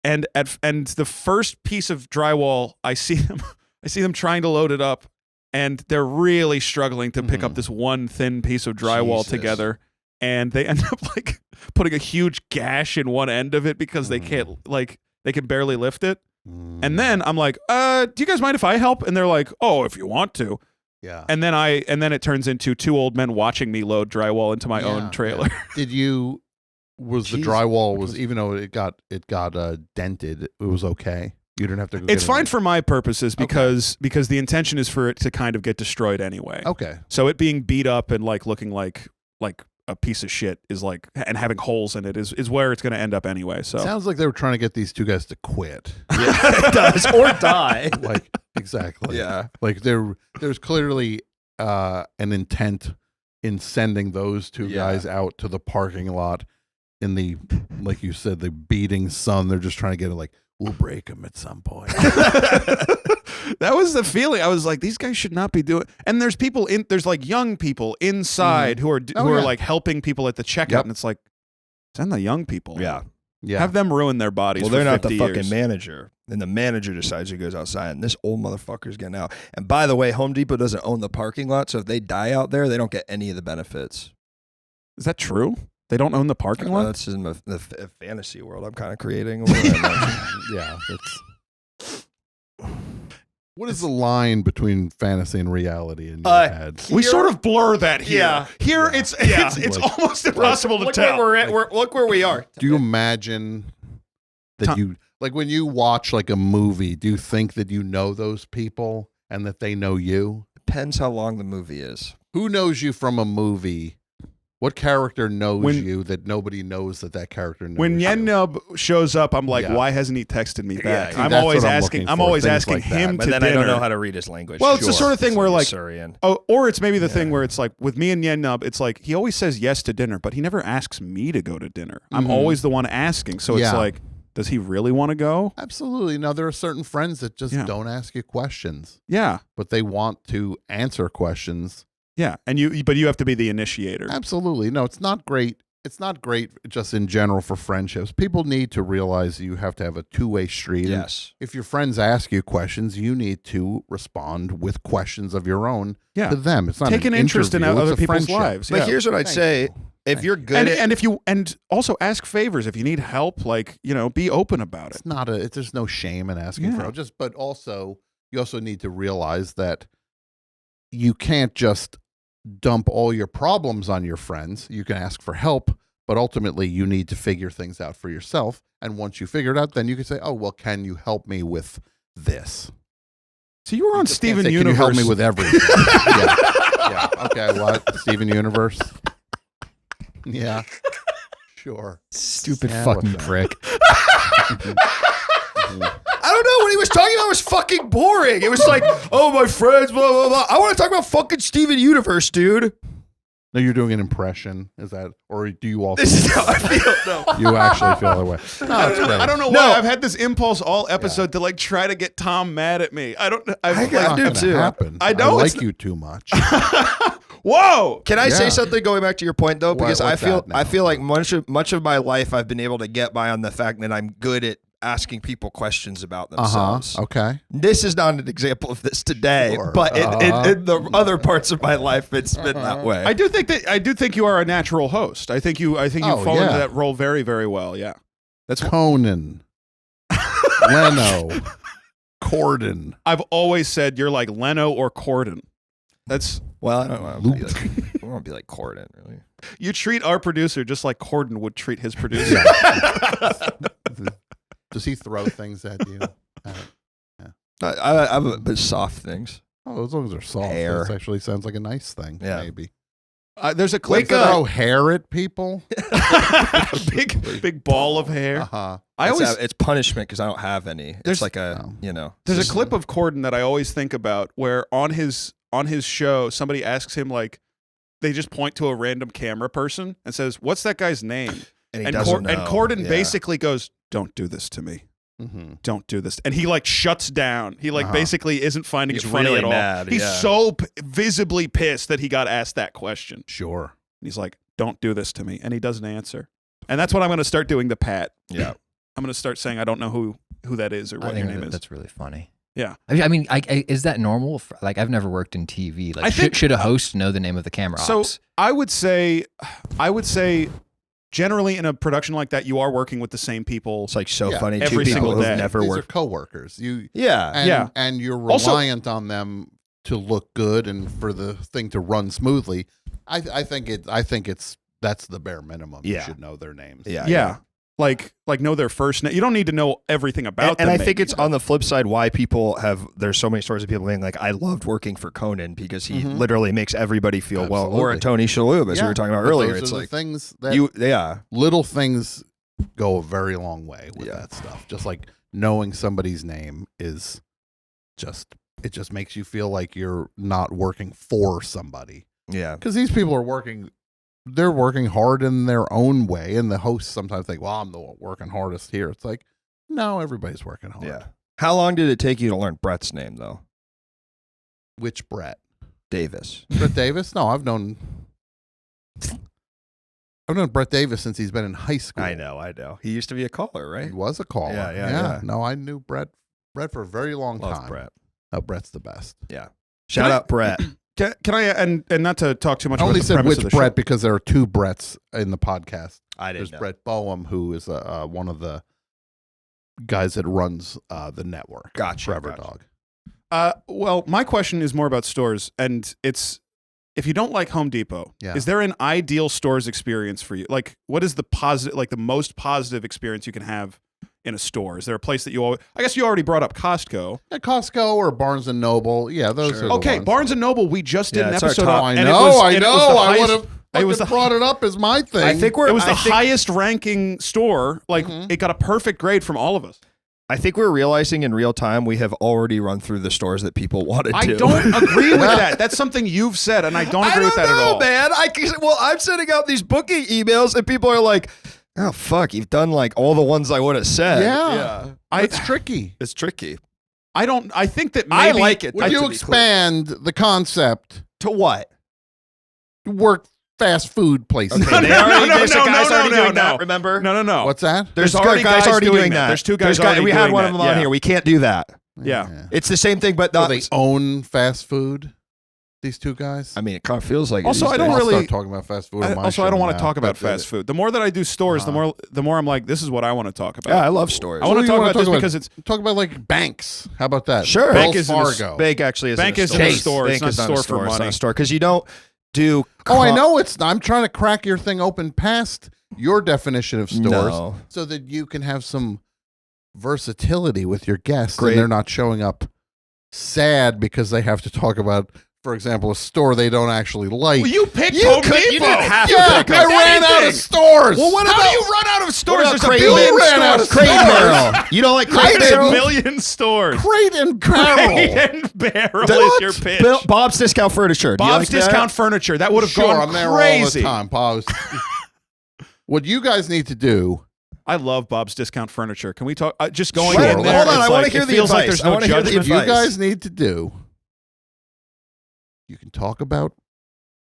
Speaker 1: And the first piece of drywall, I see them trying to load it up, and they're really struggling to pick up this one thin piece of drywall
Speaker 3: Jesus.
Speaker 1: together, and they end up like putting a huge gash in one end of it because they can't they can barely lift it. And then I'm like, "Do you guys mind if I help?" And they're like, "Oh, if you want to."
Speaker 4: Yeah.
Speaker 1: And then it turns into two old men watching me load drywall into my own trailer.
Speaker 4: Did you? Was the
Speaker 3: Jeez.
Speaker 4: drywall even though it got dented? It was okay. You didn't have to. Go
Speaker 1: It's
Speaker 4: get
Speaker 1: fine
Speaker 4: it.
Speaker 1: for my purposes because the intention is for it to kind of get destroyed anyway.
Speaker 4: Okay.
Speaker 1: So it being beat up and like looking like a piece of shit is like, and having holes in it is where it's going to end up anyway. So
Speaker 4: Sounds like they were trying to get these two guys to quit.
Speaker 3: Yeah, it does. Or die.
Speaker 4: Like exactly.
Speaker 3: Yeah.
Speaker 4: Like there's clearly an intent in sending those two
Speaker 3: Yeah.
Speaker 4: guys out to the parking lot in the, like you said, the beating sun. They're just trying to get it. Like, we'll break them at some point.
Speaker 1: that was the feeling. I was like, these guys should not be doing. And there's like young people inside who are
Speaker 4: Oh,
Speaker 1: who are
Speaker 4: yeah.
Speaker 1: like helping people at the checkout,
Speaker 4: Yep.
Speaker 1: and it's like, send the young people.
Speaker 3: Yeah.
Speaker 4: Yeah.
Speaker 1: Have them ruin their bodies.
Speaker 3: Well,
Speaker 1: for
Speaker 3: they're not the
Speaker 1: 50
Speaker 3: fucking
Speaker 1: years.
Speaker 3: manager. And the manager decides who goes outside, and this old motherfucker's getting out. And by the way, Home Depot doesn't own the parking lot, so if they die out there, they don't get any of the benefits.
Speaker 1: Is that true? They don't own the parking lot?
Speaker 3: That's in the fantasy world I'm kind of creating. Or whatever.
Speaker 4: Yeah. That's. What is the line between fantasy and reality in your head?
Speaker 1: We sort of blur that here.
Speaker 3: Yeah.
Speaker 1: Here,
Speaker 4: Yeah.
Speaker 1: it's
Speaker 4: Like-
Speaker 1: almost impossible to
Speaker 3: Look
Speaker 1: tell.
Speaker 3: where we're at. Look where we are.
Speaker 4: Do you imagine that
Speaker 1: Tom-
Speaker 4: you like when you watch like a movie? Do you think that you know those people and that they know you?
Speaker 3: Depends how long the movie is.
Speaker 4: Who knows you from a movie? What character knows
Speaker 1: When-
Speaker 4: you that nobody knows that character knows
Speaker 1: When
Speaker 4: you?
Speaker 1: Yenub shows up, I'm like,
Speaker 4: Yeah.
Speaker 1: why hasn't he texted me back?
Speaker 3: see,
Speaker 1: I'm
Speaker 4: that's
Speaker 1: always
Speaker 4: what I'm
Speaker 1: asking.
Speaker 4: looking
Speaker 1: I'm
Speaker 4: for,
Speaker 1: always
Speaker 4: things
Speaker 1: asking
Speaker 4: like that.
Speaker 1: him
Speaker 3: But
Speaker 1: to
Speaker 3: then
Speaker 1: dinner.
Speaker 3: I don't know how to read his language.
Speaker 1: Well, it's the sort of thing where, like-
Speaker 3: Syrian.
Speaker 1: Oh, or it's maybe the thing
Speaker 3: Yeah.
Speaker 1: where it's like with me and Yenub, it's like he always says yes to dinner, but he never asks me to go to dinner. I'm
Speaker 4: Mhm.
Speaker 1: always the one asking. So it's
Speaker 4: Yeah.
Speaker 1: like, does he really want to go?
Speaker 4: Absolutely. No, there are certain friends that just
Speaker 1: Yeah.
Speaker 4: don't ask you questions,
Speaker 1: Yeah.
Speaker 4: but they want to answer questions.
Speaker 1: Yeah. And but you have to be the initiator.
Speaker 4: Absolutely. No, it's not great. It's not great just in general for friendships. People need to realize you have to have a two-way street. And
Speaker 3: Yes.
Speaker 4: if your friends ask you questions, you need to respond with questions of your own
Speaker 1: Yeah.
Speaker 4: to them. It's not
Speaker 1: Take an interest in
Speaker 4: interview,
Speaker 1: other
Speaker 4: it's a
Speaker 1: people's
Speaker 4: friendship.
Speaker 1: lives.
Speaker 3: But
Speaker 1: Yeah.
Speaker 3: here's what I'd
Speaker 4: Thank
Speaker 3: say:
Speaker 4: you.
Speaker 3: if
Speaker 4: Thank
Speaker 3: you're
Speaker 4: you.
Speaker 3: good,
Speaker 1: and also ask favors if you need help. Like, be open about it.
Speaker 4: It's not there's no shame in asking
Speaker 1: Yeah.
Speaker 4: for help. But also you also need to realize that you can't just dump all your problems on your friends. You can ask for help, but ultimately you need to figure things out for yourself. And once you figure it out, then you can say, "Oh, well, can you help me with this?"
Speaker 1: So you were on
Speaker 4: Just
Speaker 1: Steven
Speaker 4: can't say,
Speaker 1: Universe.
Speaker 4: Can you help me with everything? Yeah. Yeah. Okay. What? Steven Universe? Yeah. Sure.
Speaker 5: Stupid
Speaker 4: Yeah,
Speaker 5: fucking
Speaker 4: what's that?
Speaker 5: prick.
Speaker 3: I don't know what he was talking about was fucking boring. It was like, oh, my friends, blah blah blah. I want to talk about fucking Steven Universe, dude.
Speaker 4: No, you're doing an impression. Is that, or do you also?
Speaker 3: This is how I feel. No.
Speaker 4: You actually feel the way. No, it's great.
Speaker 1: I don't know why
Speaker 3: No.
Speaker 1: I've had this impulse all episode to like try to get Tom mad at me. I don't.
Speaker 4: It's
Speaker 3: I
Speaker 4: not
Speaker 3: do
Speaker 4: gonna
Speaker 3: too.
Speaker 4: happen.
Speaker 1: I know
Speaker 4: I
Speaker 1: it's
Speaker 4: like you too much.
Speaker 1: Whoa!
Speaker 3: Can I say
Speaker 4: Yeah.
Speaker 3: something going back to your point though? Because I
Speaker 4: what's
Speaker 3: feel
Speaker 4: that now?
Speaker 3: I feel like much of my life I've been able to get by on the fact that I'm good at asking people questions about themselves.
Speaker 4: Okay.
Speaker 3: This is not an example of this today,
Speaker 4: Sure.
Speaker 3: but in the other parts of my life, it's been that way.
Speaker 1: I do think you are a natural host. I think you
Speaker 4: Oh,
Speaker 1: fall into
Speaker 4: yeah.
Speaker 1: that role very, very well. Yeah. That's
Speaker 4: Conan, Leno, Corden,
Speaker 1: I've always said you're like Leno or Corden. That's
Speaker 3: Well, I don't want to be like, I want to be like Corden, really.
Speaker 1: you treat our producer just like Corden would treat his producer.
Speaker 4: Does he throw things at you?
Speaker 3: I have a bit soft things.
Speaker 4: Oh, as long as they're soft,
Speaker 3: Hair.
Speaker 4: this actually sounds like a nice thing.
Speaker 3: Yeah.
Speaker 4: Maybe.
Speaker 1: There's a clip
Speaker 4: Like throw hair at people.
Speaker 1: big ball of hair.
Speaker 4: Uh-huh.
Speaker 3: It's punishment because I don't have any.
Speaker 1: There's-
Speaker 3: It's like
Speaker 1: There's a clip of Corden that I always think about where on his show somebody asks him like they just point to a random camera person and says, "What's that guy's name?"
Speaker 3: and he
Speaker 1: And,
Speaker 3: doesn't know.
Speaker 1: and Corden
Speaker 3: Yeah.
Speaker 1: basically goes, "Don't do this to me.
Speaker 4: Mm-hmm.
Speaker 1: Don't do this." And he like shuts down. He like
Speaker 4: Uh-huh.
Speaker 1: basically isn't finding
Speaker 3: He's
Speaker 1: it funny
Speaker 3: really
Speaker 1: at all.
Speaker 3: mad,
Speaker 1: He's
Speaker 3: yeah.
Speaker 1: so visibly pissed that he got asked that question.
Speaker 4: Sure.
Speaker 1: And he's like, "Don't do this to me," and he doesn't answer. And that's what I'm going to start doing to Pat.
Speaker 3: Yeah.
Speaker 1: I'm going to start saying I don't know who that is or
Speaker 5: I
Speaker 1: what your
Speaker 5: think
Speaker 1: name is.
Speaker 5: that's really funny.
Speaker 1: Yeah.
Speaker 5: I mean, is that normal? Like, I've never worked in TV. Like,
Speaker 1: I think-
Speaker 5: should a host know the name of the camera
Speaker 1: So
Speaker 5: ops?
Speaker 1: I would say, generally in a production like that, you are working with the same people.
Speaker 3: It's like so
Speaker 4: Yeah.
Speaker 3: funny. Two
Speaker 1: Every
Speaker 3: people
Speaker 1: single
Speaker 3: who've
Speaker 1: day.
Speaker 3: never
Speaker 4: These are
Speaker 3: worked.
Speaker 4: coworkers.
Speaker 3: Yeah.
Speaker 1: Yeah.
Speaker 4: And you're
Speaker 1: Also-
Speaker 4: reliant on them to look good and for the thing to run smoothly. I think that's the bare minimum.
Speaker 3: Yeah.
Speaker 4: You should know their names.
Speaker 1: Yeah. Like know their first name. You don't need to know everything about
Speaker 3: And
Speaker 1: them.
Speaker 3: I think
Speaker 1: maybe.
Speaker 3: it's on the flip side why people there's so many stories of people being like, I loved working for Conan because he
Speaker 4: Mhm.
Speaker 3: literally makes everybody feel well. Or a
Speaker 4: Absolutely.
Speaker 3: Tony Shalhoub, as we were talking about
Speaker 4: But
Speaker 3: earlier.
Speaker 4: those
Speaker 3: It's
Speaker 4: are the
Speaker 3: like,
Speaker 4: things that little things go a very long way with
Speaker 3: Yeah.
Speaker 4: that stuff. Just like knowing somebody's name is it just makes you feel like you're not working for somebody.
Speaker 3: yeah.
Speaker 4: Because these people are they're working hard in their own way, and the hosts sometimes think, well, I'm the one working hardest here. It's like, no, everybody's working hard.
Speaker 3: Yeah. How long did it take you to learn Brett's name, though?
Speaker 4: Which Brett?
Speaker 3: Davis.
Speaker 4: Brett Davis? No, I've known Brett Davis since he's been in high school.
Speaker 3: I know. He used to be a caller, right?
Speaker 4: He was a caller.
Speaker 3: Yeah.
Speaker 4: No, I knew Brett for a very long
Speaker 3: Love
Speaker 4: time.
Speaker 3: Brett.
Speaker 4: Oh, Brett's the best.
Speaker 3: Yeah. Shout out Brett.
Speaker 1: Can I and not to talk too much
Speaker 4: I
Speaker 1: about
Speaker 4: only
Speaker 1: the
Speaker 4: said
Speaker 1: premise
Speaker 4: which
Speaker 1: of the
Speaker 4: Brett
Speaker 1: show.
Speaker 4: because there are two Bretts in the podcast.
Speaker 3: I
Speaker 4: There's
Speaker 3: didn't know.
Speaker 4: Brett Boehm, who is one of the guys that runs the network.
Speaker 3: Gotcha,
Speaker 4: Forever
Speaker 3: gotcha.
Speaker 4: Dog.
Speaker 1: Well, my question is more about stores, and it's if you don't like Home Depot,
Speaker 4: Yeah.
Speaker 1: is there an ideal stores experience for you? Like, what is the positive, like the most positive experience you can have in a store? Is there a place that I guess you already brought up Costco.
Speaker 4: Yeah, Costco or Barnes and Noble. Yeah, those are the
Speaker 1: Okay,
Speaker 4: ones.
Speaker 1: Barnes and Noble. We just did
Speaker 3: Yeah,
Speaker 1: an
Speaker 3: it's our
Speaker 1: episode
Speaker 3: top-
Speaker 1: on.
Speaker 4: I
Speaker 1: and
Speaker 4: know.
Speaker 1: it was
Speaker 4: I
Speaker 1: the
Speaker 4: know. I
Speaker 1: highest-
Speaker 4: would have
Speaker 1: it was the
Speaker 4: brought it up as my thing.
Speaker 3: I think
Speaker 1: It was the highest ranking store. Like
Speaker 4: Mhm.
Speaker 1: it got a perfect grade from all of us.
Speaker 3: I think we're realizing in real time we have already run through the stores that people wanted
Speaker 1: I
Speaker 3: to.
Speaker 1: don't agree with that. That's something you've said, and I don't agree with that at all.
Speaker 3: man. I'm sending out these booking emails, and people are like, "Oh fuck, you've done like all the ones I would have said."
Speaker 4: Yeah. It's tricky.
Speaker 3: It's tricky.
Speaker 1: I don't. I think that
Speaker 3: I
Speaker 1: maybe,
Speaker 3: like it.
Speaker 4: Would
Speaker 3: to
Speaker 4: you
Speaker 3: be
Speaker 4: expand the concept
Speaker 3: To what?
Speaker 4: to work fast food places?
Speaker 3: Okay, they already,
Speaker 1: No,
Speaker 3: there's a
Speaker 1: no,
Speaker 3: guy's
Speaker 1: no,
Speaker 3: already
Speaker 1: no,
Speaker 3: doing
Speaker 1: no.
Speaker 3: that. Remember?
Speaker 1: No.
Speaker 4: What's that?
Speaker 3: There's
Speaker 1: already
Speaker 3: guys already
Speaker 1: doing
Speaker 3: doing
Speaker 1: that.
Speaker 3: that.
Speaker 1: There's two guys
Speaker 3: There's
Speaker 1: already
Speaker 3: We had
Speaker 1: doing
Speaker 3: one
Speaker 1: that,
Speaker 3: of them on
Speaker 1: yeah.
Speaker 3: here. We can't do that.
Speaker 1: Yeah.
Speaker 3: It's the same thing, but
Speaker 4: So
Speaker 3: not.
Speaker 4: they own fast food. These two guys.
Speaker 3: I mean, it kind of feels like. it
Speaker 1: Also,
Speaker 3: these
Speaker 1: I don't
Speaker 3: days.
Speaker 4: I'll
Speaker 1: really-
Speaker 4: start talking about fast food. on my
Speaker 1: I
Speaker 4: show
Speaker 1: don't want to
Speaker 4: now.
Speaker 1: talk about
Speaker 4: But,
Speaker 1: fast food. The more that I do stores, the more I'm like, this is what I want to talk about.
Speaker 3: Yeah, I love stores.
Speaker 1: I want
Speaker 4: So
Speaker 1: to
Speaker 4: you
Speaker 1: talk
Speaker 4: wanna
Speaker 1: about this
Speaker 4: talk about-
Speaker 1: because it's
Speaker 4: Talk about like banks. How about that?
Speaker 3: Sure.
Speaker 1: Bank
Speaker 4: Wells
Speaker 1: isn't a
Speaker 4: Fargo.
Speaker 3: Bank actually isn't
Speaker 1: Bank
Speaker 3: a
Speaker 1: isn't
Speaker 3: store.
Speaker 1: a store. It's
Speaker 3: Bank
Speaker 1: not
Speaker 3: is
Speaker 1: a store for
Speaker 3: It's not
Speaker 1: money.
Speaker 3: a store because you don't do.
Speaker 4: Oh, I know it's. I'm trying to crack your thing open past your definition of stores,
Speaker 3: No.
Speaker 4: so that you can have some versatility with your guests,
Speaker 3: Great.
Speaker 4: and they're not showing up sad because they have to talk about, for example, a store they don't actually like.
Speaker 1: Well, you picked
Speaker 3: You
Speaker 1: Home
Speaker 3: could- you
Speaker 1: Depot.
Speaker 3: didn't have to
Speaker 4: yeah,
Speaker 3: pick
Speaker 4: I
Speaker 3: up
Speaker 4: ran out
Speaker 1: anything.
Speaker 4: of stores.
Speaker 3: Well, what
Speaker 1: How
Speaker 3: about
Speaker 1: do you run out of stores?
Speaker 3: about
Speaker 1: There's a
Speaker 3: Craig
Speaker 1: billion
Speaker 3: Lynn?
Speaker 4: You ran about
Speaker 3: Crate and
Speaker 4: stores.
Speaker 3: Barrel. You don't like Crate and
Speaker 1: There's a
Speaker 3: Barrel?
Speaker 1: million stores.
Speaker 4: Crate and Barrel.
Speaker 1: Crate and Barrel
Speaker 3: What?
Speaker 1: is your pitch.
Speaker 3: Bob's Discount Furniture. Do you
Speaker 1: Bob's
Speaker 3: like that?
Speaker 1: Discount Furniture. That would have
Speaker 4: Sure,
Speaker 1: gone
Speaker 4: I'm there
Speaker 1: crazy.
Speaker 4: all the time, Pause. What you guys need to do.
Speaker 1: I love Bob's Discount Furniture. Can we talk? Just going
Speaker 4: Sure,
Speaker 1: in there.
Speaker 3: hold on,
Speaker 1: it's
Speaker 3: I wanna
Speaker 1: like,
Speaker 3: hear
Speaker 1: it
Speaker 3: the
Speaker 1: feels like
Speaker 3: advice.
Speaker 1: there's
Speaker 3: I
Speaker 1: no
Speaker 3: wanna hear the
Speaker 1: judgment.
Speaker 4: What you
Speaker 3: advice.
Speaker 4: guys need to do, you can talk about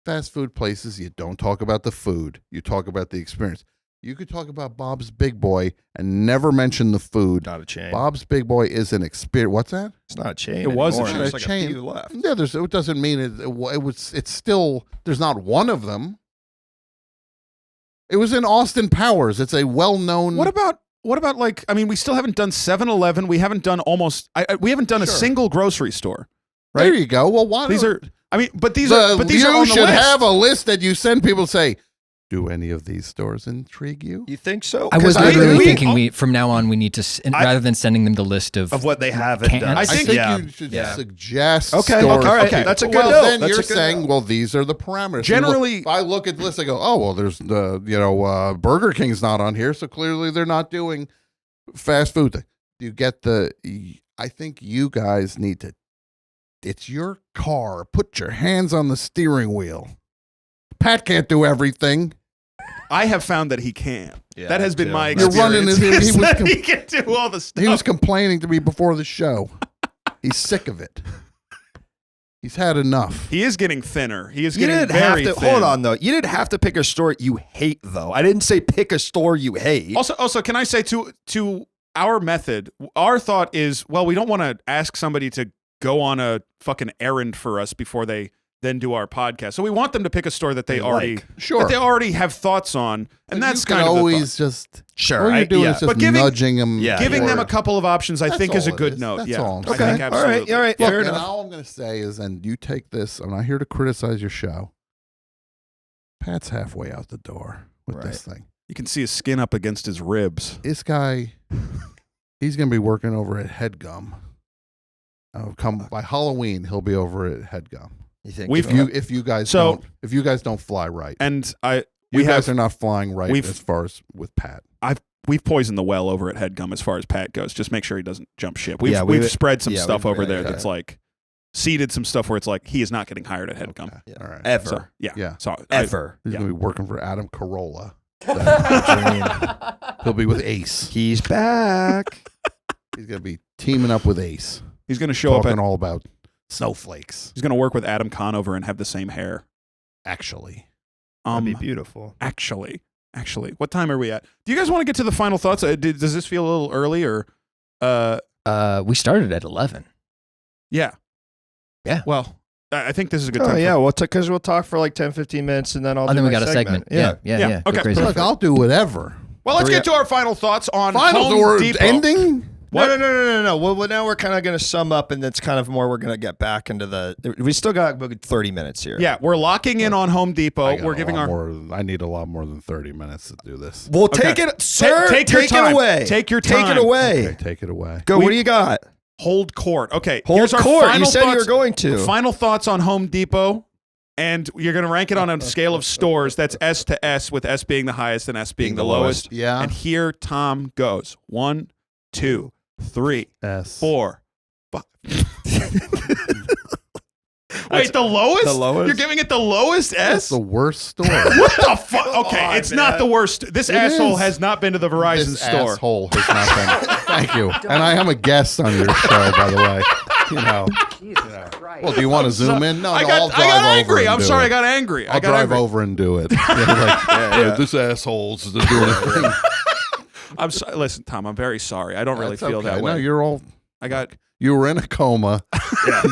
Speaker 4: fast food places. You don't talk about the food. You talk about the experience. You could talk about Bob's Big Boy and never mention the food.
Speaker 3: Not a chain.
Speaker 4: Bob's Big Boy is an experience. What's that?
Speaker 3: It's not a chain.
Speaker 1: It was a
Speaker 3: anymore.
Speaker 1: chain.
Speaker 3: There's
Speaker 4: A
Speaker 3: like
Speaker 4: chain.
Speaker 3: a few left.
Speaker 4: Yeah, it doesn't mean it was. It's still. There's not one of them. It was in Austin Powers. It's a well-known.
Speaker 1: What about like? I mean, we still haven't done 7-Eleven. We haven't done we haven't done a
Speaker 4: Sure.
Speaker 1: single grocery store. Right?
Speaker 4: There you go. Well, why
Speaker 1: These
Speaker 4: don't-
Speaker 1: are. I mean, but these
Speaker 4: the,
Speaker 1: are. But these
Speaker 4: you
Speaker 1: are on the
Speaker 4: should
Speaker 1: list.
Speaker 4: have a list that you send people to say, do any of these stores intrigue you?
Speaker 3: You think so?
Speaker 5: I was
Speaker 3: 'Cause
Speaker 5: literally
Speaker 1: we-
Speaker 5: thinking from now on we need to rather than sending them the list of
Speaker 3: what they haven't
Speaker 5: Can't-
Speaker 3: done.
Speaker 1: I
Speaker 4: I
Speaker 1: think-
Speaker 4: think
Speaker 3: yeah.
Speaker 4: you should
Speaker 5: Yeah.
Speaker 4: suggest
Speaker 3: Okay,
Speaker 4: stores.
Speaker 3: all right.
Speaker 1: Okay.
Speaker 3: That's a good
Speaker 4: Well,
Speaker 3: note.
Speaker 4: then
Speaker 3: That's
Speaker 4: you're
Speaker 3: a good
Speaker 4: saying,
Speaker 3: note.
Speaker 4: well, these are the parameters.
Speaker 1: Generally-
Speaker 4: if I look at this, I go, oh, well, there's the, Burger King's not on here, so clearly they're not doing fast food. You get I think you guys need to, it's your car. Put your hands on the steering wheel. Pat can't do everything.
Speaker 1: I have found that he can.
Speaker 3: Yeah,
Speaker 1: that has been
Speaker 3: too.
Speaker 1: my
Speaker 3: You're
Speaker 1: experience.
Speaker 4: running into- he
Speaker 1: is
Speaker 4: was
Speaker 1: that
Speaker 4: com-
Speaker 1: he can do all the stuff.
Speaker 4: He was complaining to me before the show. He's sick of it. He's had enough.
Speaker 1: He is getting thinner. He is
Speaker 3: You
Speaker 1: getting
Speaker 3: didn't have
Speaker 1: very
Speaker 3: to.
Speaker 1: thin.
Speaker 3: Hold on, though. You didn't have to pick a store you hate, though. I didn't say pick a store you hate.
Speaker 1: Also, can I say to our method, our thought is, well, we don't want to ask somebody to go on a fucking errand for us before they then do our podcast. So we want them to pick a store that they already
Speaker 3: like.
Speaker 4: Sure.
Speaker 1: that they already have thoughts on, and that's
Speaker 4: you can
Speaker 1: kind of
Speaker 4: always
Speaker 1: the thought.
Speaker 4: just
Speaker 3: Sure.
Speaker 4: all you're doing is just
Speaker 1: But giving-
Speaker 4: nudging them.
Speaker 3: Yeah,
Speaker 1: Giving them a
Speaker 4: forward.
Speaker 1: couple of options, I
Speaker 4: That's
Speaker 1: think, is a
Speaker 4: all it
Speaker 1: good
Speaker 4: is.
Speaker 1: note.
Speaker 4: That's
Speaker 1: yeah,
Speaker 4: all.
Speaker 1: I
Speaker 3: Okay.
Speaker 1: think
Speaker 3: All right.
Speaker 1: absolutely.
Speaker 3: All right.
Speaker 4: Look,
Speaker 3: Fair
Speaker 4: and
Speaker 3: enough.
Speaker 4: all I'm going to say is, and you take this. I'm not here to criticize your show. Pat's halfway out the door with this thing.
Speaker 1: You can see his skin up against his ribs.
Speaker 4: This guy, he's going to be working over at Headgum. By Halloween, he'll be over at Headgum.
Speaker 3: You think
Speaker 1: We've-
Speaker 4: If you guys
Speaker 1: So-
Speaker 4: don't fly right,
Speaker 1: And
Speaker 4: you
Speaker 1: we
Speaker 4: guys
Speaker 1: have
Speaker 4: are not flying right
Speaker 1: we've-
Speaker 4: as far as with Pat.
Speaker 1: we've poisoned the well over at Headgum as far as Pat goes. Just make sure he doesn't jump ship.
Speaker 3: Yeah,
Speaker 1: We've
Speaker 3: we've-
Speaker 1: spread some
Speaker 3: yeah,
Speaker 1: stuff
Speaker 3: we've
Speaker 1: over
Speaker 3: really
Speaker 1: there
Speaker 3: got
Speaker 1: that's
Speaker 3: it.
Speaker 1: like seeded some stuff where it's like he is not getting hired at Headgum.
Speaker 4: Okay.
Speaker 3: Yeah.
Speaker 4: All right.
Speaker 3: ever.
Speaker 1: So, yeah.
Speaker 4: Yeah.
Speaker 1: So
Speaker 3: Ever.
Speaker 4: He's
Speaker 1: Yeah.
Speaker 4: going to be working for Adam Carolla.
Speaker 3: Dream.
Speaker 4: He'll be with Ace.
Speaker 3: He's back.
Speaker 4: He's going to be teaming up with Ace.
Speaker 1: he's going to show up
Speaker 4: Talking
Speaker 1: at.
Speaker 4: all about snowflakes,
Speaker 1: He's going to work with Adam Conover and have the same hair.
Speaker 4: actually.
Speaker 3: That'd be beautiful.
Speaker 1: Actually, what time are we at? Do you guys want to get to the final thoughts? Does this feel a little early or?
Speaker 5: we started at 11.
Speaker 1: Yeah.
Speaker 5: Yeah.
Speaker 1: Well, I think this is a good
Speaker 3: Oh,
Speaker 1: time.
Speaker 3: yeah. Well, because we'll talk for like 10, 15 minutes and then I'll
Speaker 5: Oh,
Speaker 3: do
Speaker 5: then we
Speaker 3: my
Speaker 5: got a segment.
Speaker 3: Yeah.
Speaker 5: Yeah. Go
Speaker 1: Okay.
Speaker 5: crazy.
Speaker 4: Look, I'll do whatever.
Speaker 1: Well, let's get to our final thoughts on
Speaker 4: Final
Speaker 1: Home
Speaker 4: door
Speaker 1: Depot.
Speaker 4: ending?
Speaker 1: What?
Speaker 3: No. Well, now we're kind of going to sum up and it's kind of more we're going to get back into the. We still got about 30 minutes here.
Speaker 1: Yeah, we're locking in on Home
Speaker 4: I
Speaker 1: Depot.
Speaker 4: got
Speaker 1: We're
Speaker 4: a
Speaker 1: giving
Speaker 4: lot
Speaker 1: our.
Speaker 4: more. I need a lot more than 30 minutes to do this.
Speaker 3: Well,
Speaker 1: Okay.
Speaker 3: take it, sir.
Speaker 1: Take your time.
Speaker 3: it away.
Speaker 1: Take your
Speaker 3: Take
Speaker 1: time.
Speaker 3: it away.
Speaker 4: Okay, take it away.
Speaker 3: Go.
Speaker 1: We-
Speaker 3: What do you got?
Speaker 1: Hold court. Okay.
Speaker 3: Hold
Speaker 1: here's our
Speaker 3: court.
Speaker 1: Final
Speaker 3: You said you were
Speaker 1: thoughts-
Speaker 3: going to.
Speaker 1: Final thoughts on Home Depot, and you're going to rank it on a scale of stores. That's S to S, with S being the highest and S being the lowest.
Speaker 4: Yeah.
Speaker 1: And here Tom goes. 1, 2, 3,
Speaker 4: S.
Speaker 1: 4, 5. Wait, the lowest?
Speaker 3: the lowest?
Speaker 1: You're giving it the lowest
Speaker 4: That's
Speaker 1: S?
Speaker 4: the worst store.
Speaker 1: What the fuck? Okay,
Speaker 3: on,
Speaker 1: it's not
Speaker 3: man.
Speaker 1: the worst. This
Speaker 4: It
Speaker 1: asshole
Speaker 4: is.
Speaker 1: has not been to the Verizon
Speaker 4: This
Speaker 1: store.
Speaker 4: asshole has not been. Thank you. And I am a guest on your show, by the way. You know. Well, do you want to zoom in? No,
Speaker 1: I
Speaker 4: no,
Speaker 1: got,
Speaker 4: I'll drive
Speaker 1: I got
Speaker 4: over
Speaker 1: angry.
Speaker 4: and
Speaker 1: I'm
Speaker 4: do
Speaker 1: sorry,
Speaker 4: it.
Speaker 1: I got angry. I
Speaker 4: I'll
Speaker 1: got
Speaker 4: drive
Speaker 1: angry.
Speaker 4: over and do it. Yeah, this asshole's doing a thing.
Speaker 1: I'm sorry. Listen, Tom, I'm very sorry. I don't really
Speaker 4: That's
Speaker 1: feel
Speaker 4: okay.
Speaker 1: that way.
Speaker 4: No, you're all.
Speaker 1: I got.
Speaker 4: You were in a coma.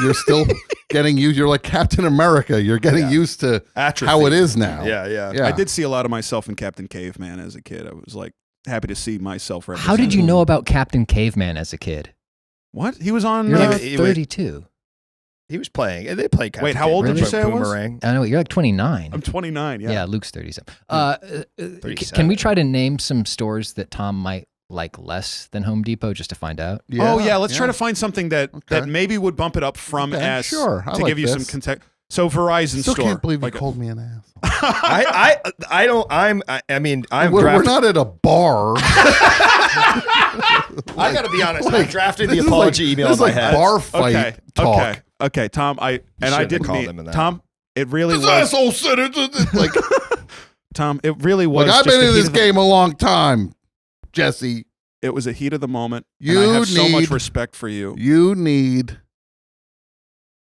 Speaker 4: You're still getting used. You're like Captain America. You're getting used to
Speaker 3: Atrophy.
Speaker 4: how it is now.
Speaker 3: Yeah.
Speaker 1: I did see a lot of myself in Captain Caveman as a kid. I was like happy to see myself represented.
Speaker 5: How did you know about Captain Caveman as a kid?
Speaker 1: What? He was on.
Speaker 5: You're like
Speaker 3: he-
Speaker 5: 32.
Speaker 3: He was playing. They played.
Speaker 1: Wait, how old
Speaker 5: did you
Speaker 1: say I was?
Speaker 3: Boomerang.
Speaker 5: I know, you're like 29.
Speaker 1: I'm 29. Yeah.
Speaker 5: Yeah, Luke's 37. Can
Speaker 3: 37.
Speaker 5: we try to name some stores that Tom might like less than Home Depot just to find out?
Speaker 1: Oh yeah. Let's try to find something that
Speaker 4: Okay.
Speaker 1: maybe would bump it up from
Speaker 4: Okay,
Speaker 1: S.
Speaker 4: sure. I
Speaker 1: To
Speaker 4: like
Speaker 1: give you some
Speaker 4: this.
Speaker 1: context. So Verizon
Speaker 4: Still
Speaker 1: store.
Speaker 4: can't believe you
Speaker 1: like
Speaker 4: called me an asshole.
Speaker 3: I don't. I mean, I'm.
Speaker 4: We're
Speaker 3: drafting-
Speaker 4: not at a bar.
Speaker 3: gotta be honest. I drafted the
Speaker 4: This is
Speaker 3: apology
Speaker 4: like,
Speaker 3: email
Speaker 4: this
Speaker 3: in my
Speaker 4: is like
Speaker 3: head.
Speaker 4: bar fight talk.
Speaker 1: Okay, Tom. I
Speaker 3: shouldn't have
Speaker 1: didn't
Speaker 3: called
Speaker 1: mean
Speaker 3: him in that.
Speaker 1: Tom. It really
Speaker 4: This
Speaker 1: was
Speaker 4: asshole said it. Like,
Speaker 1: Tom. It really was.
Speaker 4: I've
Speaker 1: just
Speaker 4: been
Speaker 1: a
Speaker 4: in
Speaker 1: heat
Speaker 4: this
Speaker 1: of the-
Speaker 4: game a long time, Jesse.
Speaker 1: It was a heat of the moment.
Speaker 4: You
Speaker 1: and I have so much
Speaker 4: need-
Speaker 1: respect for you.
Speaker 4: You need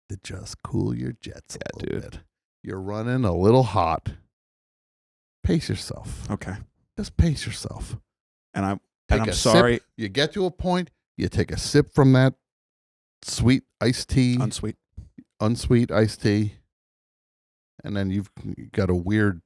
Speaker 4: to just cool your jets a
Speaker 3: Yeah,
Speaker 4: little
Speaker 3: dude.
Speaker 4: bit. You're running a little hot. Pace yourself.
Speaker 1: Okay,
Speaker 4: Just pace yourself.
Speaker 1: and I'm
Speaker 4: Take
Speaker 1: and I'm
Speaker 4: a
Speaker 1: sorry.
Speaker 4: Sip. You get to a point, you take a sip from that sweet iced tea,
Speaker 1: Unsweet.
Speaker 4: unsweet iced tea, and then you've got a weird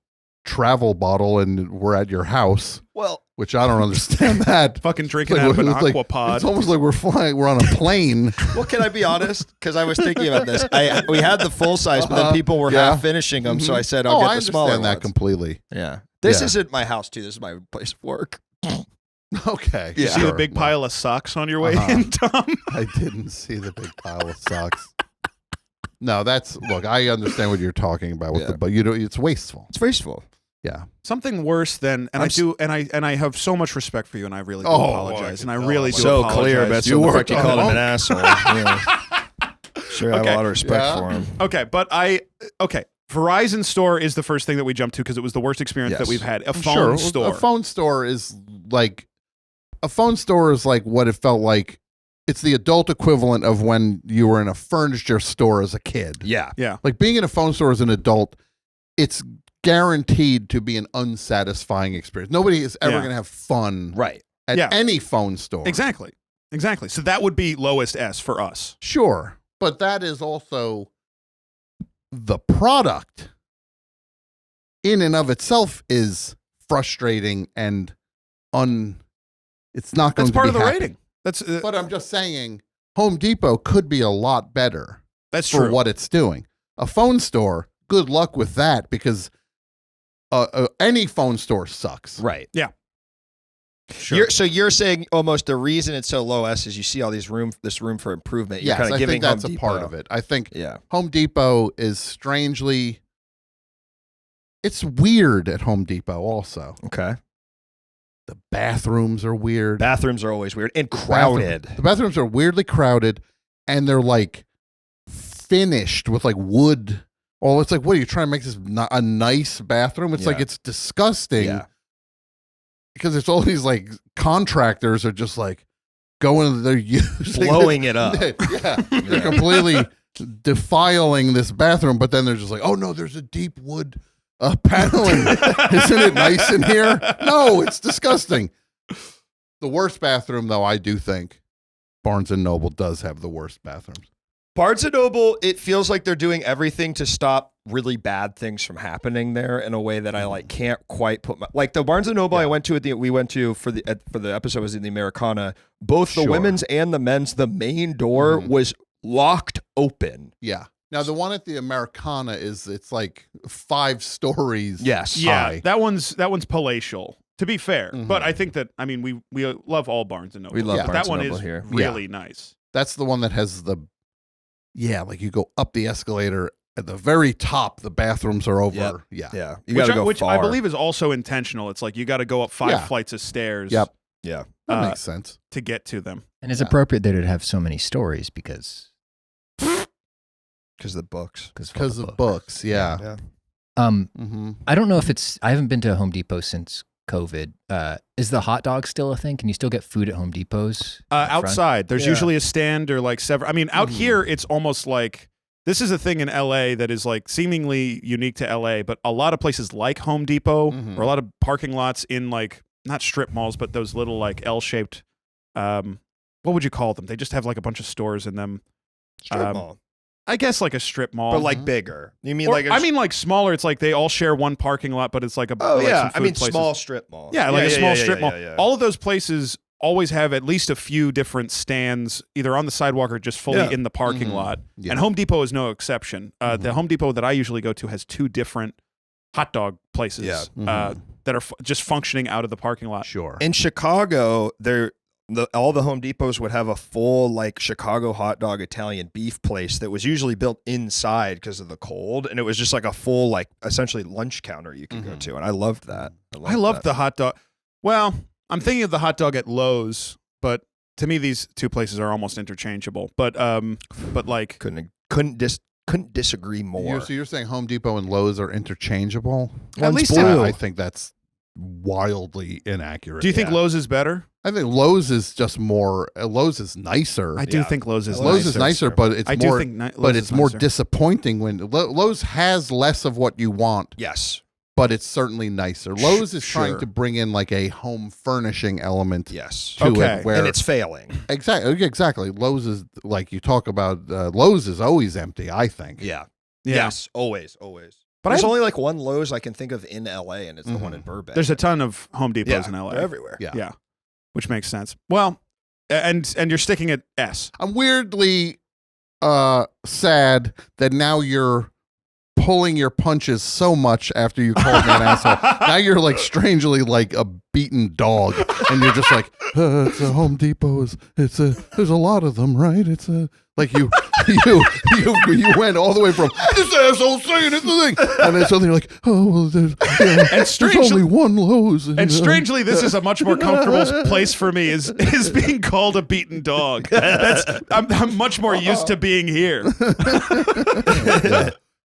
Speaker 4: travel bottle and we're at your house,
Speaker 3: Well,
Speaker 4: which I don't understand that.
Speaker 1: Fucking drinking
Speaker 4: Like,
Speaker 1: out of an
Speaker 4: it's like-
Speaker 1: aquapod.
Speaker 4: It's almost like we're on a plane.
Speaker 3: well, can I be honest? Because I was thinking about this. We had the full size, but then people were
Speaker 4: Yeah.
Speaker 3: half finishing them, so I said I'll
Speaker 4: Oh,
Speaker 3: get
Speaker 4: I
Speaker 3: the smaller
Speaker 4: understand that
Speaker 3: ones.
Speaker 4: completely.
Speaker 3: Yeah. This
Speaker 4: Yeah.
Speaker 3: isn't my house, too. This is my place of work.
Speaker 4: Okay.
Speaker 1: you see
Speaker 4: sure.
Speaker 1: the big pile of socks on your way
Speaker 4: Uh-huh.
Speaker 1: in, Tom?
Speaker 4: I didn't see the big pile of socks. No, look, I understand what you're talking about with
Speaker 3: Yeah.
Speaker 4: but it's wasteful.
Speaker 3: It's wasteful.
Speaker 4: Yeah.
Speaker 1: Something worse than, and
Speaker 3: I'm
Speaker 1: I do, and I have so much respect for you, and I really do
Speaker 4: Oh,
Speaker 1: apologize,
Speaker 4: I
Speaker 1: and I
Speaker 4: can
Speaker 1: really do
Speaker 4: tell.
Speaker 3: So
Speaker 1: apologize.
Speaker 3: clear about
Speaker 4: You
Speaker 3: some of the
Speaker 4: worked
Speaker 3: fact you
Speaker 4: on
Speaker 3: called him
Speaker 4: it.
Speaker 3: an asshole. Yeah. Sure, I have
Speaker 1: Okay.
Speaker 3: a lot of respect
Speaker 4: Yeah.
Speaker 3: for him.
Speaker 1: Okay, but Verizon store is the first thing that we jumped to because it was the worst experience that
Speaker 3: Yes.
Speaker 1: we've had. A phone
Speaker 4: Sure.
Speaker 1: store.
Speaker 4: A phone store is like what it felt like. It's the adult equivalent of when you were in a furniture store as a kid.
Speaker 3: Yeah.
Speaker 1: Yeah.
Speaker 4: Like being in a phone store as an adult, it's guaranteed to be an unsatisfying experience. Nobody is ever
Speaker 1: Yeah.
Speaker 4: going to have fun
Speaker 3: Right.
Speaker 4: at
Speaker 1: Yeah.
Speaker 4: any phone store.
Speaker 1: Exactly. So that would be lowest S for us.
Speaker 4: Sure. But that is also the product in and of itself is frustrating and it's not going
Speaker 1: That's
Speaker 4: to
Speaker 1: part
Speaker 4: be
Speaker 1: of the
Speaker 4: happy.
Speaker 1: rating. That's
Speaker 4: But I'm just saying Home Depot could be a lot better
Speaker 1: that's
Speaker 4: for
Speaker 1: true.
Speaker 4: what it's doing. A phone store, good luck with that because any phone store sucks.
Speaker 3: Right.
Speaker 1: Sure.
Speaker 3: So you're saying almost the reason it's so low S is you see all this room for improvement. You're
Speaker 4: Yes,
Speaker 3: kind of
Speaker 4: I
Speaker 3: giving
Speaker 4: think that's
Speaker 3: Home
Speaker 4: a
Speaker 3: Depot.
Speaker 4: part of it. I think
Speaker 3: Yeah.
Speaker 4: Home Depot is strangely, it's weird at Home Depot also.
Speaker 3: Okay.
Speaker 4: The bathrooms are weird.
Speaker 3: Bathrooms are always weird and crowded.
Speaker 4: The bathrooms are weirdly crowded and they're like finished with like wood. Oh, it's like, what are you trying to make this a nice bathroom? It's like,
Speaker 3: Yeah.
Speaker 4: it's disgusting
Speaker 3: Yeah.
Speaker 4: because it's all these like contractors are just like going, they're using
Speaker 3: Blowing it up.
Speaker 4: Yeah. They're completely defiling this bathroom, but then they're just like, oh no, there's a deep wood paneling. Isn't it nice in here? No, it's disgusting. The worst bathroom, though, I do think Barnes and Noble does have the worst bathrooms.
Speaker 3: Barnes and Noble, it feels like they're doing everything to stop really bad things from happening there in a way that I like can't quite put my like the Barnes and Noble I went to we went to for the episode was in the Americana. Both the
Speaker 4: Sure.
Speaker 3: women's and the men's, the main door was locked open.
Speaker 4: Yeah. Now the one at the Americana it's like 5 stories.
Speaker 3: Yes.
Speaker 1: Yeah,
Speaker 4: high.
Speaker 1: that one's palatial. To be fair,
Speaker 4: Mhm.
Speaker 1: but I think that we love all Barnes and Noble.
Speaker 3: We love
Speaker 1: but
Speaker 3: Barnes
Speaker 1: that
Speaker 3: and
Speaker 1: one
Speaker 3: Noble
Speaker 1: is
Speaker 3: here.
Speaker 1: really nice.
Speaker 4: That's the one that has like you go up the escalator at the very top, the bathrooms are over.
Speaker 3: Yep.
Speaker 4: Yeah.
Speaker 3: Yeah. You got to go
Speaker 1: which
Speaker 3: far.
Speaker 1: I believe is also intentional. It's like you got to go up 5
Speaker 4: Yeah.
Speaker 1: flights of stairs.
Speaker 4: Yep.
Speaker 3: Yeah.
Speaker 4: That
Speaker 1: Uh,
Speaker 4: makes sense.
Speaker 1: To get to them.
Speaker 5: And it's
Speaker 4: Yeah.
Speaker 5: appropriate that it have so many stories because
Speaker 3: Because of the books.
Speaker 4: Because of books. Yeah.
Speaker 3: Yeah.
Speaker 4: Mm-hmm.
Speaker 5: I don't know if I haven't been to a Home Depot since COVID. Is the hot dog still a thing? Can you still get food at Home Depots? out front?
Speaker 1: Outside, there's
Speaker 3: Yeah.
Speaker 1: usually a stand or like several. I mean, out
Speaker 4: Mhm.
Speaker 1: here, it's almost like this is a thing in LA that is like seemingly unique to LA, but a lot of places like Home Depot
Speaker 4: Mhm.
Speaker 1: or a lot of parking lots in like not strip malls, but those little like L-shaped. What would you call them? They just have like a bunch of stores in them.
Speaker 3: Strip mall.
Speaker 1: I guess like a strip mall,
Speaker 3: But like bigger. You mean
Speaker 1: Or,
Speaker 3: like a
Speaker 1: I mean like smaller. It's like they all share one parking lot, but it's like a
Speaker 3: Oh
Speaker 1: like
Speaker 3: yeah.
Speaker 1: some
Speaker 3: I
Speaker 1: food
Speaker 3: mean
Speaker 1: places.
Speaker 3: small strip mall.
Speaker 1: Yeah, like a small strip mall.
Speaker 3: yeah.
Speaker 1: All of those places always have at least a few different stands, either on the sidewalk or just fully
Speaker 3: Yeah.
Speaker 1: in the parking
Speaker 4: Mhm.
Speaker 1: lot.
Speaker 4: Yeah.
Speaker 1: And Home Depot is no exception. The Home Depot that I usually go to has 2 different hot dog places
Speaker 3: Yeah.
Speaker 4: Mhm.
Speaker 1: that are just functioning out of the parking lot.
Speaker 4: Sure.
Speaker 3: In Chicago, all the Home Depots would have a full like Chicago hot dog Italian beef place that was usually built inside because of the cold, and it was just like a full like essentially lunch counter you could go
Speaker 4: Mhm.
Speaker 3: to, and I loved that.
Speaker 1: I loved
Speaker 3: that.
Speaker 1: the hot dog. Well, I'm thinking of the hot dog at Lowe's, but to me these two places are almost interchangeable. But like
Speaker 3: couldn't disagree more.
Speaker 4: So you're saying Home Depot and Lowe's are interchangeable?
Speaker 1: At least
Speaker 4: I think that's wildly inaccurate.
Speaker 1: do you think Lowe's is better?
Speaker 4: I think Lowe's is just more. Lowe's is nicer.
Speaker 1: I do think Lowe's is
Speaker 4: Lowe's is nicer, but it's
Speaker 1: I
Speaker 4: more.
Speaker 1: do think Lowe's
Speaker 4: but
Speaker 1: is
Speaker 4: it's more
Speaker 1: nicer.
Speaker 4: disappointing when Lowe's has less of what you want.
Speaker 3: Yes.
Speaker 4: But it's certainly nicer. Lowe's is trying
Speaker 1: Sure.
Speaker 4: to bring in like a home furnishing element
Speaker 3: Yes.
Speaker 4: to
Speaker 1: Okay.
Speaker 4: it, where
Speaker 3: And it's failing.
Speaker 4: exactly. Lowe's is like you talk about. Lowe's is always empty. I think.
Speaker 3: Yeah.
Speaker 1: Yeah.
Speaker 3: Yes. Always.
Speaker 1: But
Speaker 3: There's
Speaker 1: I-
Speaker 3: only like one Lowe's I can think of in LA, and it's the one in Burbank.
Speaker 1: There's a ton of Home Depots in LA.
Speaker 3: They're everywhere.
Speaker 4: Yeah.
Speaker 1: Yeah, which makes sense. Well, and you're sticking at S.
Speaker 4: I'm weirdly sad that now you're pulling your punches so much after you called me an asshole. Now you're like strangely like a beaten dog, and you're just like, it's a Home Depot. There's a lot of them, right? It's a like you went all the way from this asshole saying it's the thing, and then suddenly you're like, oh, well, there's only one Lowe's,
Speaker 1: And strangely, this is a much more comfortable place for me. Is being called a beaten dog. I'm much more used to being here.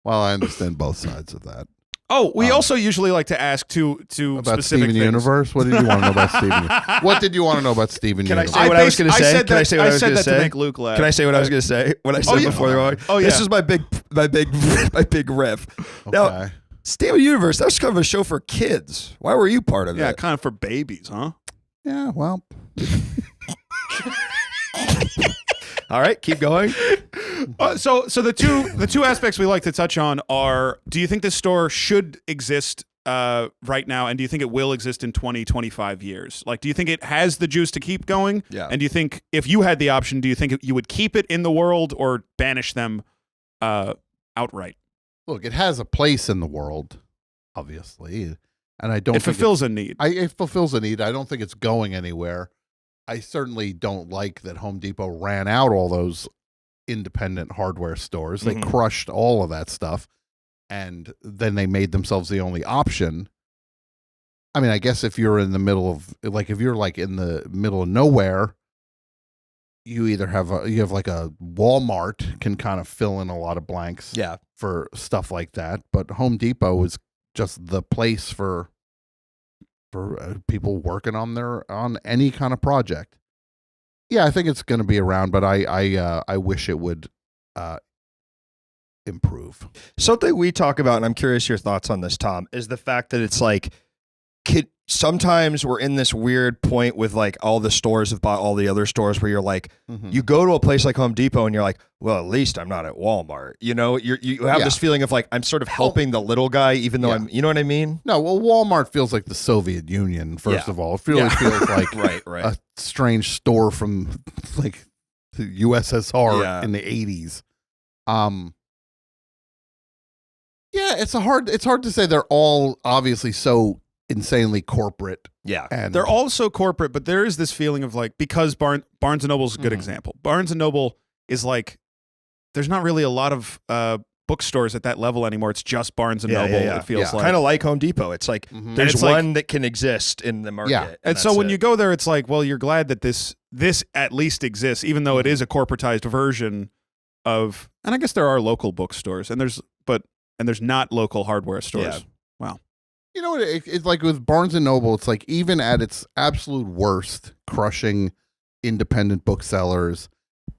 Speaker 4: Well, I understand both sides of that.
Speaker 1: Oh, we also usually like to ask two
Speaker 4: About
Speaker 1: specific
Speaker 4: Steven
Speaker 1: things.
Speaker 4: Universe? What did you want to know about Steven? What did you want to know about Steven
Speaker 3: Can I
Speaker 4: Universe?
Speaker 3: say what I was going to say?
Speaker 1: said
Speaker 3: Can I
Speaker 1: that-
Speaker 3: say what I was
Speaker 1: said
Speaker 3: going to
Speaker 1: that
Speaker 3: say?
Speaker 1: to make Luke laugh.
Speaker 3: Can I say what I was going to say? What I said
Speaker 1: yeah.
Speaker 3: before the wrong?
Speaker 1: Oh,
Speaker 3: This
Speaker 1: yeah.
Speaker 3: is my big riff. Now,
Speaker 4: Okay.
Speaker 3: Steven Universe, that's kind of a show for kids. Why were you part of
Speaker 1: Yeah,
Speaker 3: it?
Speaker 1: kind of for babies, huh?
Speaker 4: Yeah, well,
Speaker 3: All right, keep going.
Speaker 1: So the two aspects we like to touch on are: do you think this store should exist right now, and do you think it will exist in 20, 25 years? Like, do you think it has the juice to keep going?
Speaker 3: Yeah.
Speaker 1: And do you think if you had the option, do you think you would keep it in the world or banish them outright?
Speaker 4: look, it has a place in the world, obviously, and I don't
Speaker 1: It
Speaker 4: think
Speaker 1: fulfills a need.
Speaker 4: it fulfills a need. I don't think it's going anywhere. I certainly don't like that Home Depot ran out all those independent hardware stores. They
Speaker 3: Mhm.
Speaker 4: crushed all of that stuff, and then they made themselves the only option. I mean, I guess if you're in the middle of if you're like in the middle of nowhere, you either have like a Walmart can kind of fill in a lot of blanks
Speaker 3: Yeah.
Speaker 4: for stuff like that, but Home Depot is just the place for people working on any kind of project. Yeah, I think it's going to be around, but I wish it would improve.
Speaker 3: Something we talk about, and I'm curious your thoughts on this, Tom, is the fact that it's like, sometimes we're in this weird point with like all the stores have bought all the other stores where you're like, you go to a place like Home Depot and you're like, well, at least I'm not at Walmart. You know, you have this feeling of like, I'm sort of helping the little guy, even though I'm, you know what I mean?
Speaker 4: No, well, Walmart feels like the Soviet Union. First
Speaker 3: Yeah.
Speaker 4: of all, it really feels like
Speaker 3: Right.
Speaker 4: a strange store from like the USSR
Speaker 3: Yeah.
Speaker 4: in the 80s. Yeah, it's hard to say they're all obviously so insanely corporate.
Speaker 3: Yeah.
Speaker 4: And
Speaker 1: They're all so corporate, but there is this feeling of like, because Barnes & Noble's a good example. Barnes & Noble is like, there's not really a lot of bookstores at that level anymore. It's just Barnes & Noble. It feels like.
Speaker 3: kind of like Home Depot. It's like there's
Speaker 1: it's like-
Speaker 3: one that can exist in the market.
Speaker 4: Yeah.
Speaker 1: And so
Speaker 3: that's
Speaker 1: when
Speaker 3: it.
Speaker 1: you go there, it's like, well, you're glad that this at least exists, even though it is a corporatized version of. And I guess there are local bookstores, and there's not local hardware stores.
Speaker 3: Yeah.
Speaker 1: Wow.
Speaker 4: You know what? It's like with Barnes and Noble. It's like even at its absolute worst, crushing independent booksellers.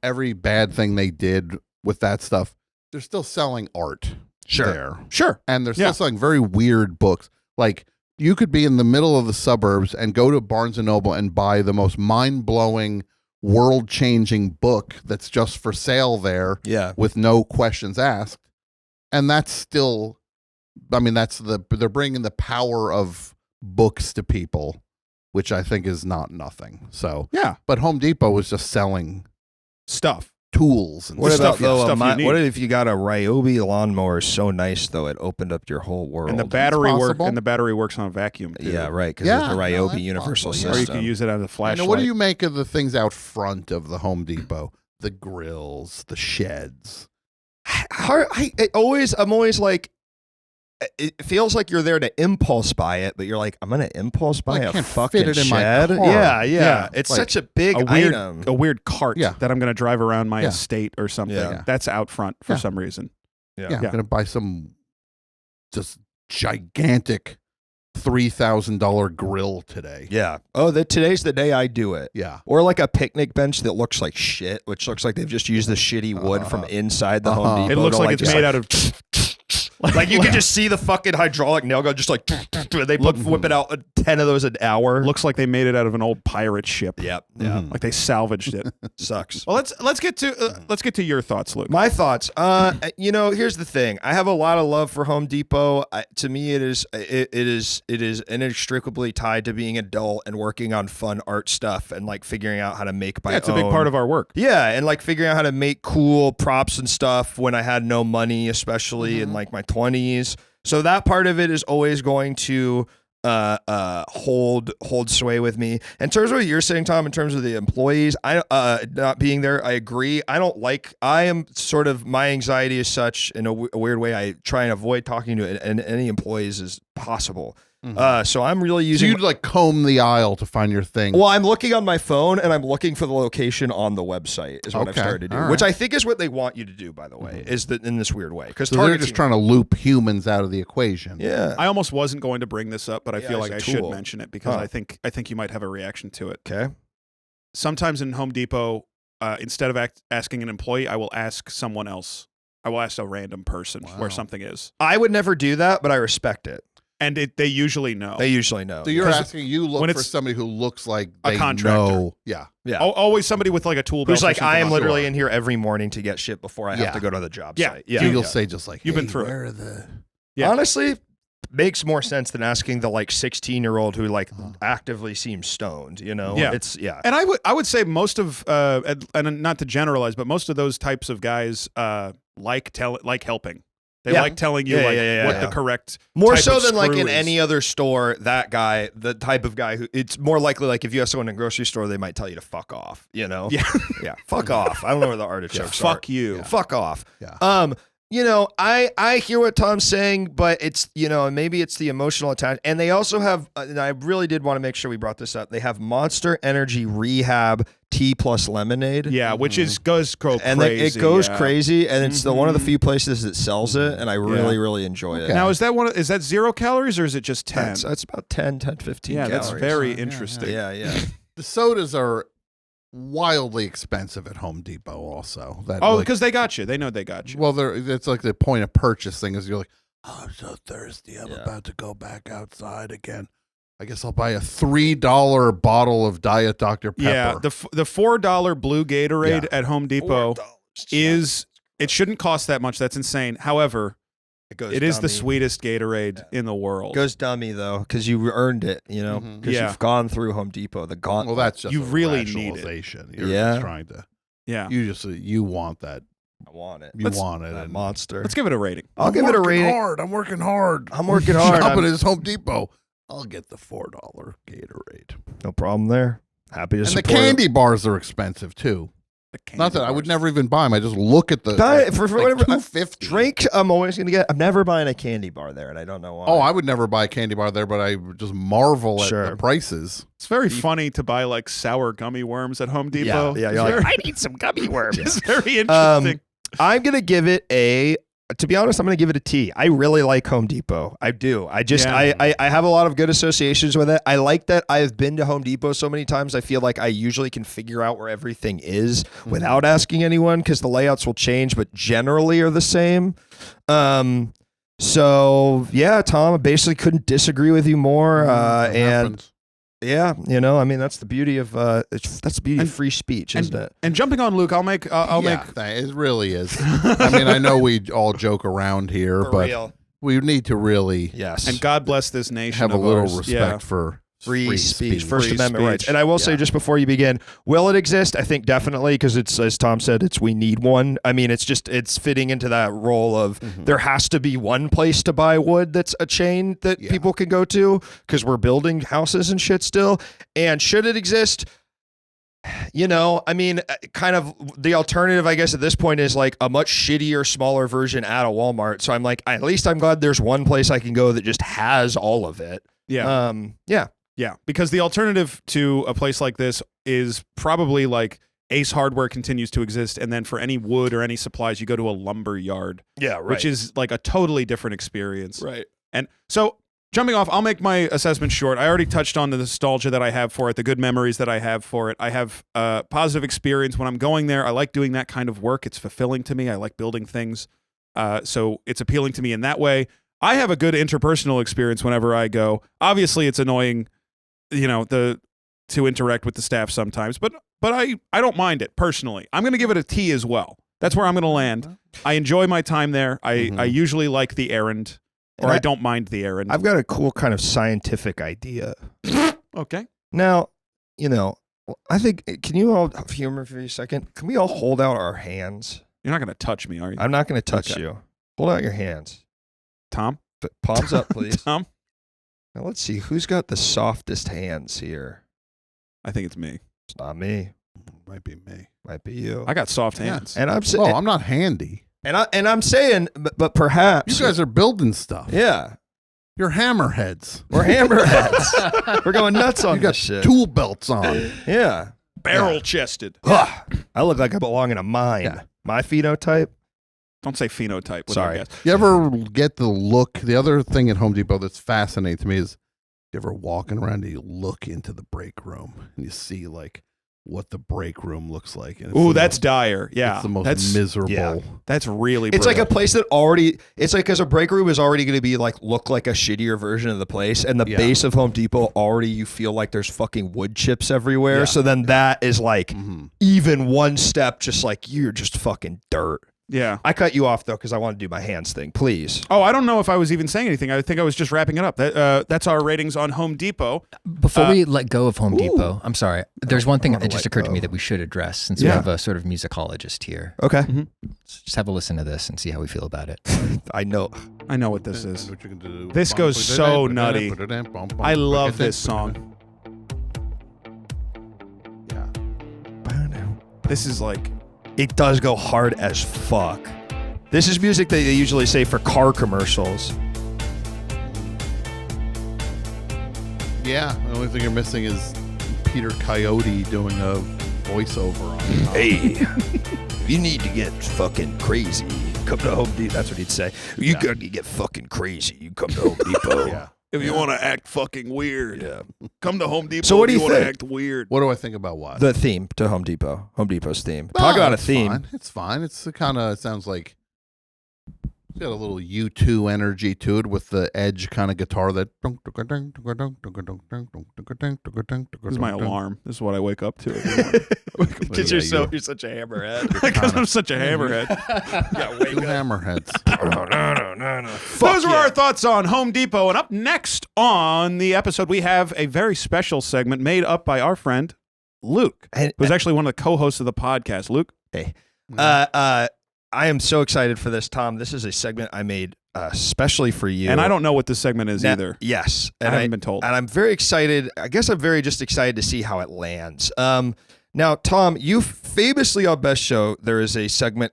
Speaker 4: Every bad thing they did with that stuff, they're still selling art. There,
Speaker 1: Sure.
Speaker 4: and they're still
Speaker 1: Yeah.
Speaker 4: selling very weird books. Like you could be in the middle of the suburbs and go to Barnes and Noble and buy the most mind-blowing, world-changing book that's just for sale there
Speaker 3: Yeah.
Speaker 4: with no questions asked. And that's still, I mean, they're bringing the power of books to people, which I think is not nothing. So,
Speaker 1: Yeah.
Speaker 4: but Home Depot was just selling
Speaker 1: Stuff.
Speaker 4: tools and
Speaker 3: What
Speaker 1: stuff-
Speaker 3: about though?
Speaker 1: stuff you need.
Speaker 3: What if you got a Ryobi launmower so nice though it opened up your whole world?
Speaker 1: And the battery
Speaker 4: possible.
Speaker 1: works on a vacuum too.
Speaker 3: Yeah, right. Because
Speaker 4: Yeah,
Speaker 3: it's the
Speaker 4: no,
Speaker 3: Ryobi
Speaker 4: that's
Speaker 3: universal
Speaker 4: possible,
Speaker 1: Or
Speaker 3: system.
Speaker 1: you could use it as a
Speaker 4: I
Speaker 1: flashlight.
Speaker 4: know, what do you make of the things out front of the Home Depot? The grills, the sheds.
Speaker 3: I'm always like, it feels like you're there to impulse buy it, but you're like, I'm gonna impulse buy
Speaker 4: I
Speaker 3: a
Speaker 4: can't
Speaker 3: fucking
Speaker 4: fit it in my
Speaker 3: shed.
Speaker 4: car.
Speaker 3: Yeah. It's
Speaker 4: Like,
Speaker 3: such a big item.
Speaker 1: a weird cart
Speaker 4: Yeah.
Speaker 1: that I'm going to drive around my
Speaker 4: Yeah.
Speaker 1: estate or something.
Speaker 3: Yeah.
Speaker 1: That's out front for
Speaker 4: Yeah.
Speaker 1: some reason.
Speaker 4: Yeah,
Speaker 3: Yeah.
Speaker 4: I'm gonna buy some just gigantic $3,000 grill today.
Speaker 3: Yeah. Oh, today's the day I do it.
Speaker 4: Yeah.
Speaker 3: Or like a picnic bench that looks like shit, which looks like they've just used the shitty wood from inside the Home Depot.
Speaker 1: It looks
Speaker 3: to,
Speaker 1: like it's
Speaker 3: just
Speaker 1: made out of
Speaker 3: like you can just see the fucking hydraulic nail gun just like they whip it out 10 of those an hour.
Speaker 1: looks like they made it out of an old pirate ship.
Speaker 3: Yep. Yeah.
Speaker 1: Like they salvaged it.
Speaker 3: Sucks.
Speaker 1: Well, let's get to your thoughts, Luke.
Speaker 3: My thoughts. Here's the thing. I have a lot of love for Home Depot. To me, it is inextricably tied to being adult and working on fun art stuff and like figuring out how to make my own.
Speaker 1: It's a big part of our work.
Speaker 3: Yeah, and like figuring out how to make cool props and stuff when I had no money, especially in like my 20s. So that part of it is always going to hold sway with me. In terms of what you're saying, Tom, in terms of the employees, I not being there, I agree. I am sort of, my anxiety is such in a weird way. I try and avoid talking to any employees as possible. So I'm really
Speaker 4: So
Speaker 3: using.
Speaker 4: you'd like comb the aisle to find your thing.
Speaker 3: Well, I'm looking on my phone and I'm looking for the location on the website is what I've
Speaker 4: Okay,
Speaker 3: started to do,
Speaker 4: all right.
Speaker 3: which I think is what they want you to do, by the way, is that in this weird way. Because
Speaker 4: so they're just trying to loop humans out of the equation.
Speaker 3: Yeah.
Speaker 1: I almost wasn't going to bring this up, but I
Speaker 3: Yeah,
Speaker 1: feel
Speaker 3: as
Speaker 1: like
Speaker 3: a
Speaker 1: I should
Speaker 3: tool.
Speaker 1: mention it because
Speaker 3: Huh.
Speaker 1: I think you might have a reaction to it.
Speaker 3: Okay.
Speaker 1: Sometimes in Home Depot, instead of asking an employee, I will ask someone else. I will ask a random person
Speaker 4: Wow.
Speaker 1: where something is,
Speaker 3: I would never do that, but I respect it.
Speaker 1: and they usually know.
Speaker 3: They usually know.
Speaker 4: So you're
Speaker 1: 'Cause
Speaker 4: asking, you
Speaker 1: when
Speaker 4: look for
Speaker 1: it's
Speaker 4: somebody who looks like
Speaker 1: a
Speaker 4: they
Speaker 1: contractor.
Speaker 4: know. Yeah.
Speaker 3: yeah.
Speaker 1: Always somebody with like a tool belt.
Speaker 3: Who's
Speaker 1: or
Speaker 3: like,
Speaker 1: something
Speaker 3: I am
Speaker 1: on.
Speaker 3: literally
Speaker 1: Sure.
Speaker 3: in here every morning to get shit before I have
Speaker 4: Yeah.
Speaker 3: to go to the job
Speaker 1: Yeah.
Speaker 3: site.
Speaker 4: So
Speaker 3: Yeah.
Speaker 4: you'll
Speaker 3: Yeah.
Speaker 4: say just like,
Speaker 1: You've been
Speaker 4: "Hey,
Speaker 1: through it."
Speaker 4: where are the
Speaker 1: Yeah.
Speaker 3: Honestly, makes more sense than asking the like 16-year-old who like actively seems stoned, you know?
Speaker 1: Yeah.
Speaker 3: It's
Speaker 1: And I would say most of and not to generalize, but most of those types of guys like helping. They
Speaker 3: Yeah.
Speaker 1: like telling you
Speaker 3: Yeah,
Speaker 1: like
Speaker 3: yeah,
Speaker 1: what
Speaker 3: yeah.
Speaker 1: the correct
Speaker 3: more
Speaker 1: type
Speaker 3: so
Speaker 1: of
Speaker 3: than like
Speaker 1: screw
Speaker 3: in
Speaker 1: is.
Speaker 3: any other store, that guy, the type of guy who it's more likely like if you have someone in a grocery store, they might tell you to fuck off, you know?
Speaker 1: Yeah.
Speaker 3: Yeah. Fuck off. I don't know where the artichokes are.
Speaker 1: Fuck you.
Speaker 4: Yeah.
Speaker 3: Fuck off.
Speaker 4: Yeah.
Speaker 3: I hear what Tom's saying, but it's, maybe it's the emotional attachment. And they also have, and I really did want to make sure we brought this up. They have Monster Energy Rehab Tea plus lemonade.
Speaker 1: Yeah, which is goes crazy.
Speaker 3: And it goes
Speaker 1: yeah.
Speaker 3: crazy, and it's one of the few places that sells it, and I really, really enjoy it.
Speaker 4: Okay.
Speaker 1: Now is that 0 calories or is it just 10?
Speaker 3: That's about 10, 15
Speaker 1: yeah,
Speaker 3: calories.
Speaker 1: that's very
Speaker 4: Yeah,
Speaker 1: interesting.
Speaker 3: Yeah.
Speaker 4: The sodas are wildly expensive at Home Depot also. That
Speaker 1: Oh,
Speaker 4: like,
Speaker 1: because they got you. They know they got you.
Speaker 4: well, it's like the point of purchase thing is you're like, oh, I'm so thirsty. I'm
Speaker 3: Yeah.
Speaker 4: about to go back outside again. I guess I'll buy a $3 bottle of Diet Dr. Pepper.
Speaker 1: Yeah, the $4 blue Gatorade at Home Depot it shouldn't cost that much. That's insane. However, it is the sweetest Gatorade in the world.
Speaker 3: Goes dummy though, because you earned it, because
Speaker 4: Mhm.
Speaker 1: Yeah.
Speaker 3: you've gone through Home Depot. The gauntlet.
Speaker 4: Well, that's just
Speaker 1: You
Speaker 4: a
Speaker 1: really need it.
Speaker 4: rationalization. You're
Speaker 3: Yeah.
Speaker 4: just trying to.
Speaker 1: Yeah.
Speaker 4: You want that.
Speaker 3: I want it.
Speaker 4: You want it.
Speaker 3: That
Speaker 4: and-
Speaker 3: monster.
Speaker 1: Let's give it a rating.
Speaker 3: I'll
Speaker 4: I'm
Speaker 3: give it a
Speaker 4: working
Speaker 3: rating.
Speaker 4: Hard. I'm working hard.
Speaker 3: I'm working hard.
Speaker 4: Shopping
Speaker 3: I'm-
Speaker 4: at his Home Depot. I'll get the $4 Gatorade.
Speaker 3: No problem there. Happy to
Speaker 4: And the
Speaker 3: support.
Speaker 4: candy bars are expensive too.
Speaker 1: The candy
Speaker 4: Not that I would
Speaker 1: bars.
Speaker 4: never even buy them. I just look at the
Speaker 3: For
Speaker 4: like
Speaker 3: whatever
Speaker 4: $2.50.
Speaker 3: drink. I'm always gonna get. I'm never buying a candy bar there, and I don't know why.
Speaker 4: Oh, I would never buy a candy bar there, but I just marvel at
Speaker 3: Sure.
Speaker 4: the prices.
Speaker 1: It's very funny to buy like sour gummy worms at Home Depot.
Speaker 3: yeah.
Speaker 1: It's
Speaker 3: You're like,
Speaker 1: very-
Speaker 3: I need some gummy worms.
Speaker 1: It's very interesting.
Speaker 3: I'm gonna give it a. To be honest, I'm gonna give it a T. I really like Home Depot. I do. I just
Speaker 1: Yeah.
Speaker 3: I have a lot of good associations with it. I like that I've been to Home Depot so many times. I feel like I usually can figure out where everything is without asking anyone because the layouts will change, but generally are the same. So yeah, Tom, I basically couldn't disagree with you more.
Speaker 4: That
Speaker 3: And
Speaker 4: happens.
Speaker 3: yeah, that's the beauty of that's the beauty of free speech, isn't it?
Speaker 1: And jumping on Luke, I'll make
Speaker 4: It really is. I mean, I know we all joke around here,
Speaker 3: For
Speaker 4: but
Speaker 3: real.
Speaker 4: we need to really
Speaker 3: Yes.
Speaker 1: and God bless this nation.
Speaker 4: have a
Speaker 1: of
Speaker 4: little
Speaker 1: ours.
Speaker 4: respect
Speaker 1: Yeah.
Speaker 4: for
Speaker 3: Free speech, First
Speaker 1: Free
Speaker 3: Amendment
Speaker 1: speech.
Speaker 3: rights. And I will say just before you begin, will it exist? I think definitely because it's, as Tom said, we need one. I mean, it's fitting into that role of there has to be one place to buy wood that's a chain that people can go to because we're building houses and shit still. And should it exist? I mean, kind of the alternative, I guess, at this point is like a much shittier, smaller version at a Walmart. So I'm like, at least I'm glad there's one place I can go that just has all of it.
Speaker 1: Yeah.
Speaker 3: Yeah.
Speaker 1: Yeah. Because the alternative to a place like this is probably like Ace Hardware continues to exist. And then for any wood or any supplies, you go to a lumber yard.
Speaker 3: Yeah, right.
Speaker 1: Which is like a totally different experience.
Speaker 3: Right.
Speaker 1: And so jumping off, I'll make my assessment short. I already touched on the nostalgia that I have for it, the good memories that I have for it. I have a positive experience when I'm going there. I like doing that kind of work. It's fulfilling to me. I like building things. So it's appealing to me in that way. I have a good interpersonal experience whenever I go. Obviously, it's annoying, to interact with the staff sometimes, but I don't mind it personally. I'm going to give it a T as well. That's where I'm going to land. I enjoy my time there. I usually like the errand. Or I don't mind the errand.
Speaker 3: I've got a cool kind of scientific idea.
Speaker 1: Okay.
Speaker 3: Now, I think, can you all humor for a second? Can we all hold out our hands?
Speaker 1: You're not going to touch me, are you?
Speaker 3: I'm not going to touch
Speaker 1: Okay.
Speaker 3: you. Hold out your hands.
Speaker 1: Tom?
Speaker 3: Palms up, please.
Speaker 1: Tom?
Speaker 3: Now let's see. Who's got the softest hands here?
Speaker 1: I think it's me.
Speaker 3: It's not me.
Speaker 4: Might be me.
Speaker 3: Might be you.
Speaker 1: I got soft
Speaker 4: Yeah.
Speaker 1: hands.
Speaker 3: And I'm saying,
Speaker 4: Well, I'm not handy.
Speaker 3: I'm saying, but perhaps
Speaker 4: You guys are building stuff.
Speaker 3: yeah,
Speaker 4: You're hammerheads.
Speaker 3: we're hammerheads. We're going nuts on
Speaker 4: You got
Speaker 3: this shit.
Speaker 4: tool belts on.
Speaker 3: Yeah.
Speaker 1: Barrel-chested.
Speaker 3: Ugh. I look like I belong in a mine.
Speaker 4: Yeah.
Speaker 3: My phenotype.
Speaker 1: Don't say phenotype. with
Speaker 3: Sorry.
Speaker 1: our guest.
Speaker 4: You ever get the look? The other thing at Home Depot that's fascinating to me is you ever walking around and you look into the break room and you see like what the break room looks like. And it's
Speaker 1: Ooh,
Speaker 4: the
Speaker 1: that's
Speaker 4: most,
Speaker 1: dire. Yeah.
Speaker 4: it's the most
Speaker 1: that's
Speaker 4: miserable.
Speaker 3: yeah.
Speaker 1: that's really
Speaker 3: It's like a
Speaker 1: brutal.
Speaker 3: place that already, it's like because a break room is already going to be like, look like a shittier version of the place. And the
Speaker 4: Yeah.
Speaker 3: base of Home Depot already, you feel like there's fucking wood chips everywhere.
Speaker 4: Yeah.
Speaker 3: So then that is like
Speaker 4: Mhm.
Speaker 3: even one step, just like you're just fucking dirt.
Speaker 1: Yeah.
Speaker 3: I cut you off though, because I want to do my hands thing. Please.
Speaker 1: Oh, I don't know if I was even saying anything. I think I was just wrapping it up. That's our ratings on Home Depot.
Speaker 5: Before we let go of Home Depot, I'm sorry. There's one thing
Speaker 3: wanna
Speaker 5: that just
Speaker 3: let
Speaker 5: occurred to me
Speaker 3: go.
Speaker 5: that we should address since
Speaker 1: Yeah.
Speaker 5: we have a sort of musicologist here.
Speaker 3: Okay.
Speaker 5: Just have a listen to this and see how we feel about it.
Speaker 3: I know.
Speaker 1: I know what this is.
Speaker 4: What you can do.
Speaker 1: This goes so nutty. I love this song.
Speaker 4: Yeah.
Speaker 1: This is like,
Speaker 3: It does go hard as fuck. This is music that they usually say for car commercials.
Speaker 4: Yeah. The only thing you're missing is Peter Coyote doing a voiceover on it.
Speaker 3: Hey, if you need to get fucking crazy, come to Home Depot. That's what he'd say. You
Speaker 4: Yeah.
Speaker 3: gotta get fucking crazy. You come to Home Depot.
Speaker 4: Yeah.
Speaker 1: if you want to act fucking weird, come to Home Depot.
Speaker 3: So what do
Speaker 1: if
Speaker 3: you
Speaker 1: wanna
Speaker 3: think?
Speaker 1: act weird.
Speaker 4: What do I think about what?
Speaker 3: The theme to Home Depot. Home Depot's theme.
Speaker 4: Oh,
Speaker 3: Talk about a
Speaker 4: it's
Speaker 3: theme.
Speaker 4: Fine. It's fine. It's kind of, it sounds like it's got a little U2 energy to it with the edge kind of guitar that.
Speaker 1: This is my alarm. This is what I wake up to every morning.
Speaker 3: Because
Speaker 4: Yeah,
Speaker 3: you're such a hammerhead.
Speaker 1: Because I'm such a hammerhead.
Speaker 4: Two hammerheads.
Speaker 1: Those were our thoughts on Home Depot. And up next on the episode, we have a very special segment made up by our friend Luke,
Speaker 3: And-
Speaker 1: who's actually one of the co-hosts of the podcast. Luke,
Speaker 3: Hey. I am so excited for this, Tom. This is a segment I made especially for you.
Speaker 1: and I don't know what this segment is
Speaker 3: Now-
Speaker 1: either.
Speaker 3: Yes.
Speaker 1: I haven't been told.
Speaker 3: And I'm very excited. I guess I'm very just excited to see how it lands. Now, Tom, you famously on Best Show, there is a segment,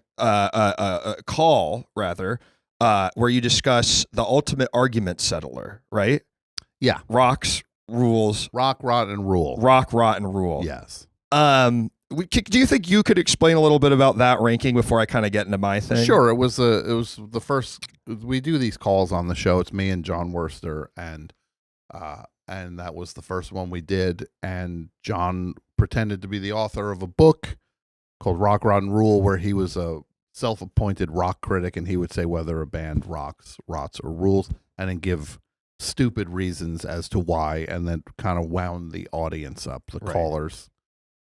Speaker 3: call rather, where you discuss the ultimate argument settler, right?
Speaker 4: Yeah.
Speaker 3: Rocks, rules,
Speaker 4: Rock, rot, and rule.
Speaker 3: rock, rot, and rule.
Speaker 4: Yes.
Speaker 3: Do you think you could explain a little bit about that ranking before I kind of get into my thing?
Speaker 4: Sure. It was the first. We do these calls on the show. It's me and John Worster, and that was the first one we did. And John pretended to be the author of a book called Rock, Rot, and Rule, where he was a self-appointed rock critic, and he would say whether a band rocks, rots, or rules, and then give stupid reasons as to why, and then kind of wound the audience up. The
Speaker 3: Right.
Speaker 4: callers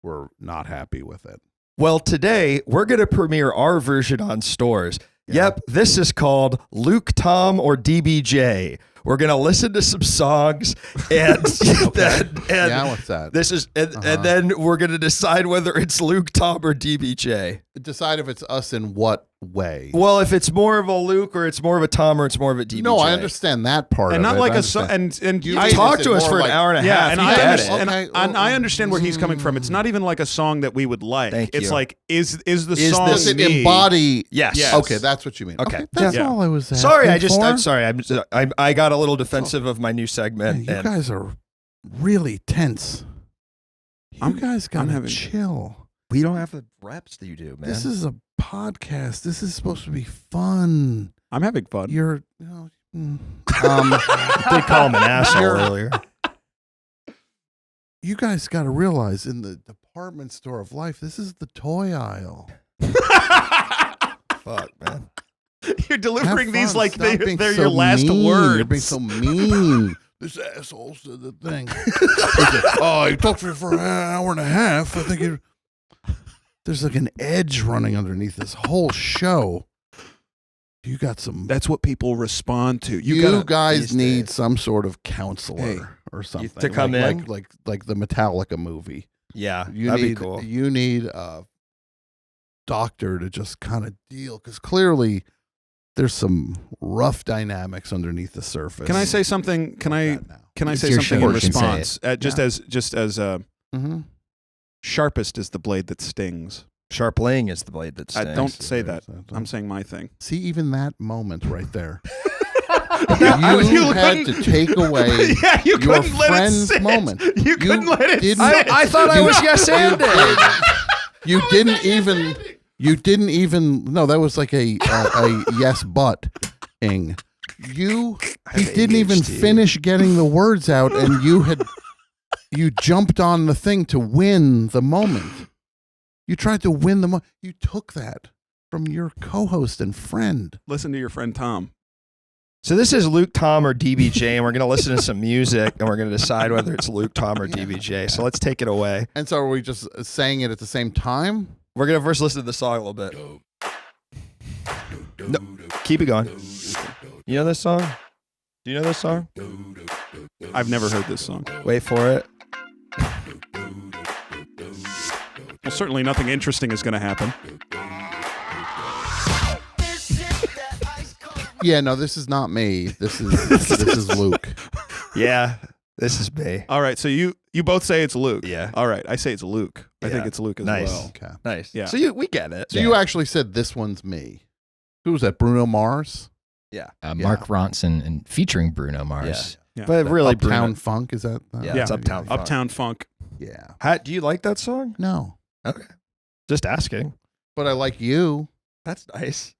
Speaker 4: were not happy with it.
Speaker 3: Well, today we're going to premiere our version on stores.
Speaker 4: Yeah.
Speaker 3: Yep, this is called Luke, Tom, or DBJ. We're going to listen to some songs and
Speaker 4: Yeah, what's that?
Speaker 3: this is and then we're going to decide whether it's Luke, Tom, or DBJ.
Speaker 4: Decide if it's us in what way.
Speaker 3: Well, if it's more of a Luke or it's more of a Tom or it's more of a DBJ.
Speaker 4: No, I understand that part
Speaker 1: And
Speaker 4: of
Speaker 1: not
Speaker 4: it.
Speaker 1: like
Speaker 4: I
Speaker 1: a song.
Speaker 4: understand.
Speaker 1: And
Speaker 4: You
Speaker 1: I
Speaker 4: mean,
Speaker 3: Talk
Speaker 4: is
Speaker 3: to
Speaker 4: it
Speaker 3: us
Speaker 4: more
Speaker 3: for an
Speaker 4: like-
Speaker 3: hour and a
Speaker 1: yeah,
Speaker 3: half.
Speaker 1: and
Speaker 3: You
Speaker 1: I,
Speaker 3: get
Speaker 1: understand,
Speaker 3: it.
Speaker 1: and I understand where he's coming from. It's not even like a song that we would like.
Speaker 3: Thank
Speaker 1: it's
Speaker 3: you.
Speaker 1: like is the
Speaker 3: Is
Speaker 1: song
Speaker 4: Does it
Speaker 1: me?
Speaker 4: embody?
Speaker 3: Yes.
Speaker 1: Yes.
Speaker 4: Okay, that's what you mean.
Speaker 3: Okay.
Speaker 4: That's
Speaker 1: Yeah.
Speaker 4: all I was asking
Speaker 3: Sorry,
Speaker 4: for.
Speaker 3: I'm sorry. I got a little defensive of my new
Speaker 4: Man,
Speaker 3: segment.
Speaker 4: you
Speaker 3: and
Speaker 4: guys are really tense. You guys
Speaker 1: I'm
Speaker 4: gotta
Speaker 1: having-
Speaker 4: chill.
Speaker 3: we don't have the reps that you do, man.
Speaker 4: This is a podcast. This is supposed to be fun.
Speaker 1: I'm having fun.
Speaker 4: You're, you know,
Speaker 3: I did call him an asshole
Speaker 4: You're-
Speaker 3: earlier.
Speaker 4: you guys got to realize in the department store of life, this is the toy aisle.
Speaker 3: Fuck, man.
Speaker 1: You're delivering
Speaker 4: Have
Speaker 1: these
Speaker 4: fun.
Speaker 1: like
Speaker 4: Stop being
Speaker 1: they're
Speaker 4: so
Speaker 1: your last
Speaker 4: mean.
Speaker 1: words.
Speaker 4: You're being so mean. This asshole said the thing. Oh, he talked to me for an hour and a half. I think there's like an edge running underneath this whole show. You got some.
Speaker 1: That's what people respond to.
Speaker 4: You
Speaker 1: gotta-
Speaker 4: guys
Speaker 3: these
Speaker 4: need
Speaker 3: days.
Speaker 4: some sort of counselor
Speaker 1: Hey,
Speaker 4: or something
Speaker 3: to come in?
Speaker 4: like the Metallica movie.
Speaker 3: Yeah,
Speaker 4: You
Speaker 3: that'd
Speaker 4: need
Speaker 3: be cool.
Speaker 4: you need a doctor to just kind of deal because clearly there's some rough dynamics underneath the surface.
Speaker 1: Can I say something? Can I
Speaker 5: It's
Speaker 1: say
Speaker 5: your
Speaker 1: something
Speaker 5: show.
Speaker 1: in
Speaker 5: You can say
Speaker 1: response? Just
Speaker 4: Yeah.
Speaker 1: as
Speaker 4: Mm-hmm.
Speaker 1: sharpest is the blade that stings.
Speaker 3: Scharpling is the blade that stings.
Speaker 1: Don't say that. I'm saying my thing.
Speaker 4: See, even that moment right there.
Speaker 1: You
Speaker 4: you had to take away
Speaker 1: yeah, you
Speaker 4: your
Speaker 1: couldn't let it
Speaker 4: friend's
Speaker 1: sit.
Speaker 4: moment.
Speaker 1: You couldn't let it
Speaker 4: didn't-
Speaker 1: sit.
Speaker 3: I thought I was yes
Speaker 4: you
Speaker 3: and.
Speaker 4: You didn't even. You didn't even. No, that was like a yes but ing. He didn't even
Speaker 3: ADHD.
Speaker 4: finish getting the words out, and you jumped on the thing to win the moment. You tried to win the moment. You took that from your co-host and friend.
Speaker 1: Listen to your friend Tom.
Speaker 3: So this is Luke, Tom, or DBJ, and we're going to listen to some music, and we're going to decide whether it's Luke, Tom, or DBJ. So let's take it away.
Speaker 4: And so, are we just saying it at the same time?
Speaker 3: We're going to first listen to the song a little bit. No, keep it going. You know this song? Do you know this song?
Speaker 1: I've never heard this song.
Speaker 3: Wait for it.
Speaker 1: Well, certainly nothing interesting is going to happen.
Speaker 4: Yeah, no, this is not me. This is Luke.
Speaker 3: Yeah, this is me.
Speaker 1: All right, so you both say it's Luke.
Speaker 3: Yeah.
Speaker 1: All right, I say it's Luke. I think
Speaker 3: Yeah.
Speaker 1: it's Luke as
Speaker 3: Nice.
Speaker 1: well.
Speaker 4: Okay.
Speaker 3: Nice.
Speaker 1: Yeah.
Speaker 3: So we get it.
Speaker 4: So you actually said this one's me. Who was that? Bruno Mars?
Speaker 5: Mark Ronson and featuring Bruno Mars.
Speaker 1: Yeah.
Speaker 3: But really,
Speaker 4: Uptown
Speaker 3: Bruno.
Speaker 4: Funk, is that?
Speaker 3: Yeah, it's Uptown Funk.
Speaker 1: Uptown Funk.
Speaker 4: Yeah.
Speaker 3: Do you like that song?
Speaker 4: No.
Speaker 3: Okay. Just asking.
Speaker 4: But I like you.
Speaker 3: That's nice.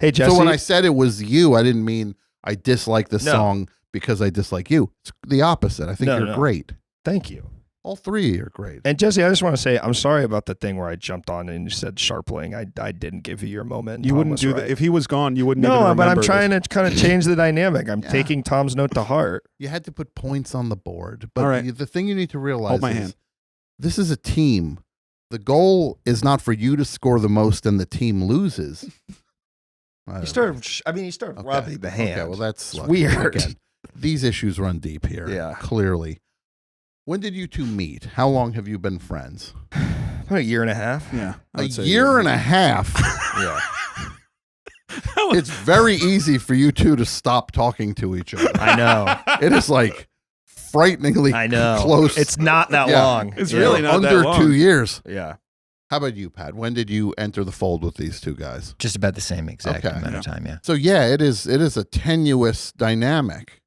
Speaker 3: Hey, Jesse.
Speaker 4: So when I said it was you, I didn't mean I dislike the
Speaker 3: No.
Speaker 4: song because I dislike you. It's the opposite. I think
Speaker 3: No,
Speaker 4: you're
Speaker 3: no.
Speaker 4: great.
Speaker 3: Thank you.
Speaker 4: All three of you are great.
Speaker 3: And Jesse, I just want to say I'm sorry about the thing where I jumped on and you said Scharpling. I didn't give you your moment.
Speaker 1: You
Speaker 3: Tom
Speaker 1: wouldn't
Speaker 3: was
Speaker 1: do
Speaker 3: right.
Speaker 1: that. If he was gone, you wouldn't even
Speaker 3: No,
Speaker 1: remember
Speaker 3: but I'm
Speaker 1: this.
Speaker 3: trying to kind of change the dynamic. I'm
Speaker 4: Yeah.
Speaker 3: taking Tom's note to heart.
Speaker 4: You had to put points on the board. But
Speaker 1: All right.
Speaker 4: the thing you need to realize
Speaker 1: Hold my
Speaker 4: is
Speaker 1: hand.
Speaker 4: this is a team. The goal is not for you to score the most and the team loses.
Speaker 3: You started rubbing the hand.
Speaker 4: Okay, well, that's
Speaker 3: It's weird.
Speaker 4: Again, these issues run deep here.
Speaker 3: Yeah.
Speaker 4: Clearly. When did you two meet? How long have you been friends?
Speaker 3: About a year and a half.
Speaker 1: Yeah. I
Speaker 4: A
Speaker 1: would say
Speaker 4: year and a half.
Speaker 3: Yeah.
Speaker 4: It's very easy for you two to stop talking to each other.
Speaker 3: I know.
Speaker 4: It is like frighteningly
Speaker 3: I know.
Speaker 4: close.
Speaker 3: It's not that
Speaker 4: Yeah.
Speaker 3: long.
Speaker 1: It's
Speaker 3: Yeah.
Speaker 1: really not that
Speaker 4: under
Speaker 1: long.
Speaker 4: 2 years.
Speaker 3: Yeah.
Speaker 4: How about you, Pat? When did you enter the fold with these two guys?
Speaker 5: Just about the same exact
Speaker 4: Okay.
Speaker 5: amount
Speaker 1: Yeah.
Speaker 5: of time, yeah.
Speaker 4: So yeah, it is a tenuous dynamic.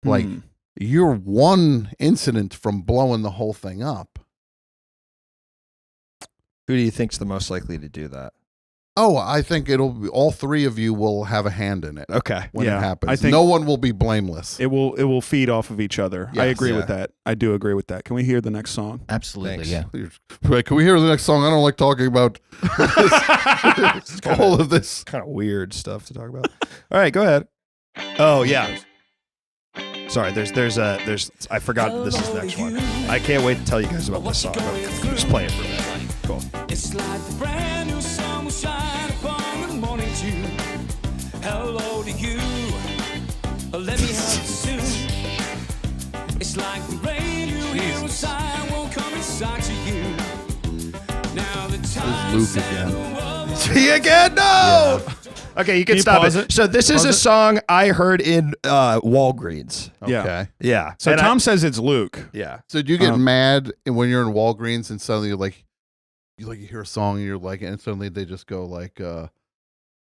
Speaker 4: Like
Speaker 1: Hmm.
Speaker 4: you're one incident from blowing the whole thing up.
Speaker 3: Who do you think's the most likely to do that?
Speaker 4: Oh, I think it'll be all three of you will have a hand in it
Speaker 3: Okay.
Speaker 4: when
Speaker 1: Yeah,
Speaker 4: it happens.
Speaker 1: I think-
Speaker 4: no one will be blameless.
Speaker 1: It will feed off of each other. I
Speaker 4: Yes.
Speaker 1: agree with
Speaker 3: Yeah.
Speaker 1: that. I do agree with that. Can we hear the next song?
Speaker 5: Absolutely,
Speaker 3: Thanks.
Speaker 5: yeah.
Speaker 4: Wait, can we hear the next song? I don't like talking about all of this.
Speaker 3: Kind of weird stuff to talk about. All right, go ahead. Oh yeah. Sorry, there's I forgot this is the next one. I can't wait to tell you guys about this song. Just play it for a minute. Cool.
Speaker 2: It's like the brand new sun will shine upon the morning dew. Hello to you. Let me help you soon. It's like the rain you hear inside won't come inside to you. Now the
Speaker 4: This is Luke again.
Speaker 3: See again? No. Okay, you can
Speaker 1: you
Speaker 3: stop
Speaker 1: pause
Speaker 3: it.
Speaker 1: it?
Speaker 3: So this is
Speaker 1: Pause
Speaker 3: a
Speaker 1: it?
Speaker 3: song I heard in Walgreens.
Speaker 1: Yeah.
Speaker 4: Okay.
Speaker 3: Yeah.
Speaker 1: So
Speaker 3: And
Speaker 1: Tom says it's Luke.
Speaker 3: yeah.
Speaker 4: So do you get
Speaker 1: Um,
Speaker 4: mad when you're in Walgreens and suddenly you're like, you hear a song and you're like, and suddenly they just go like,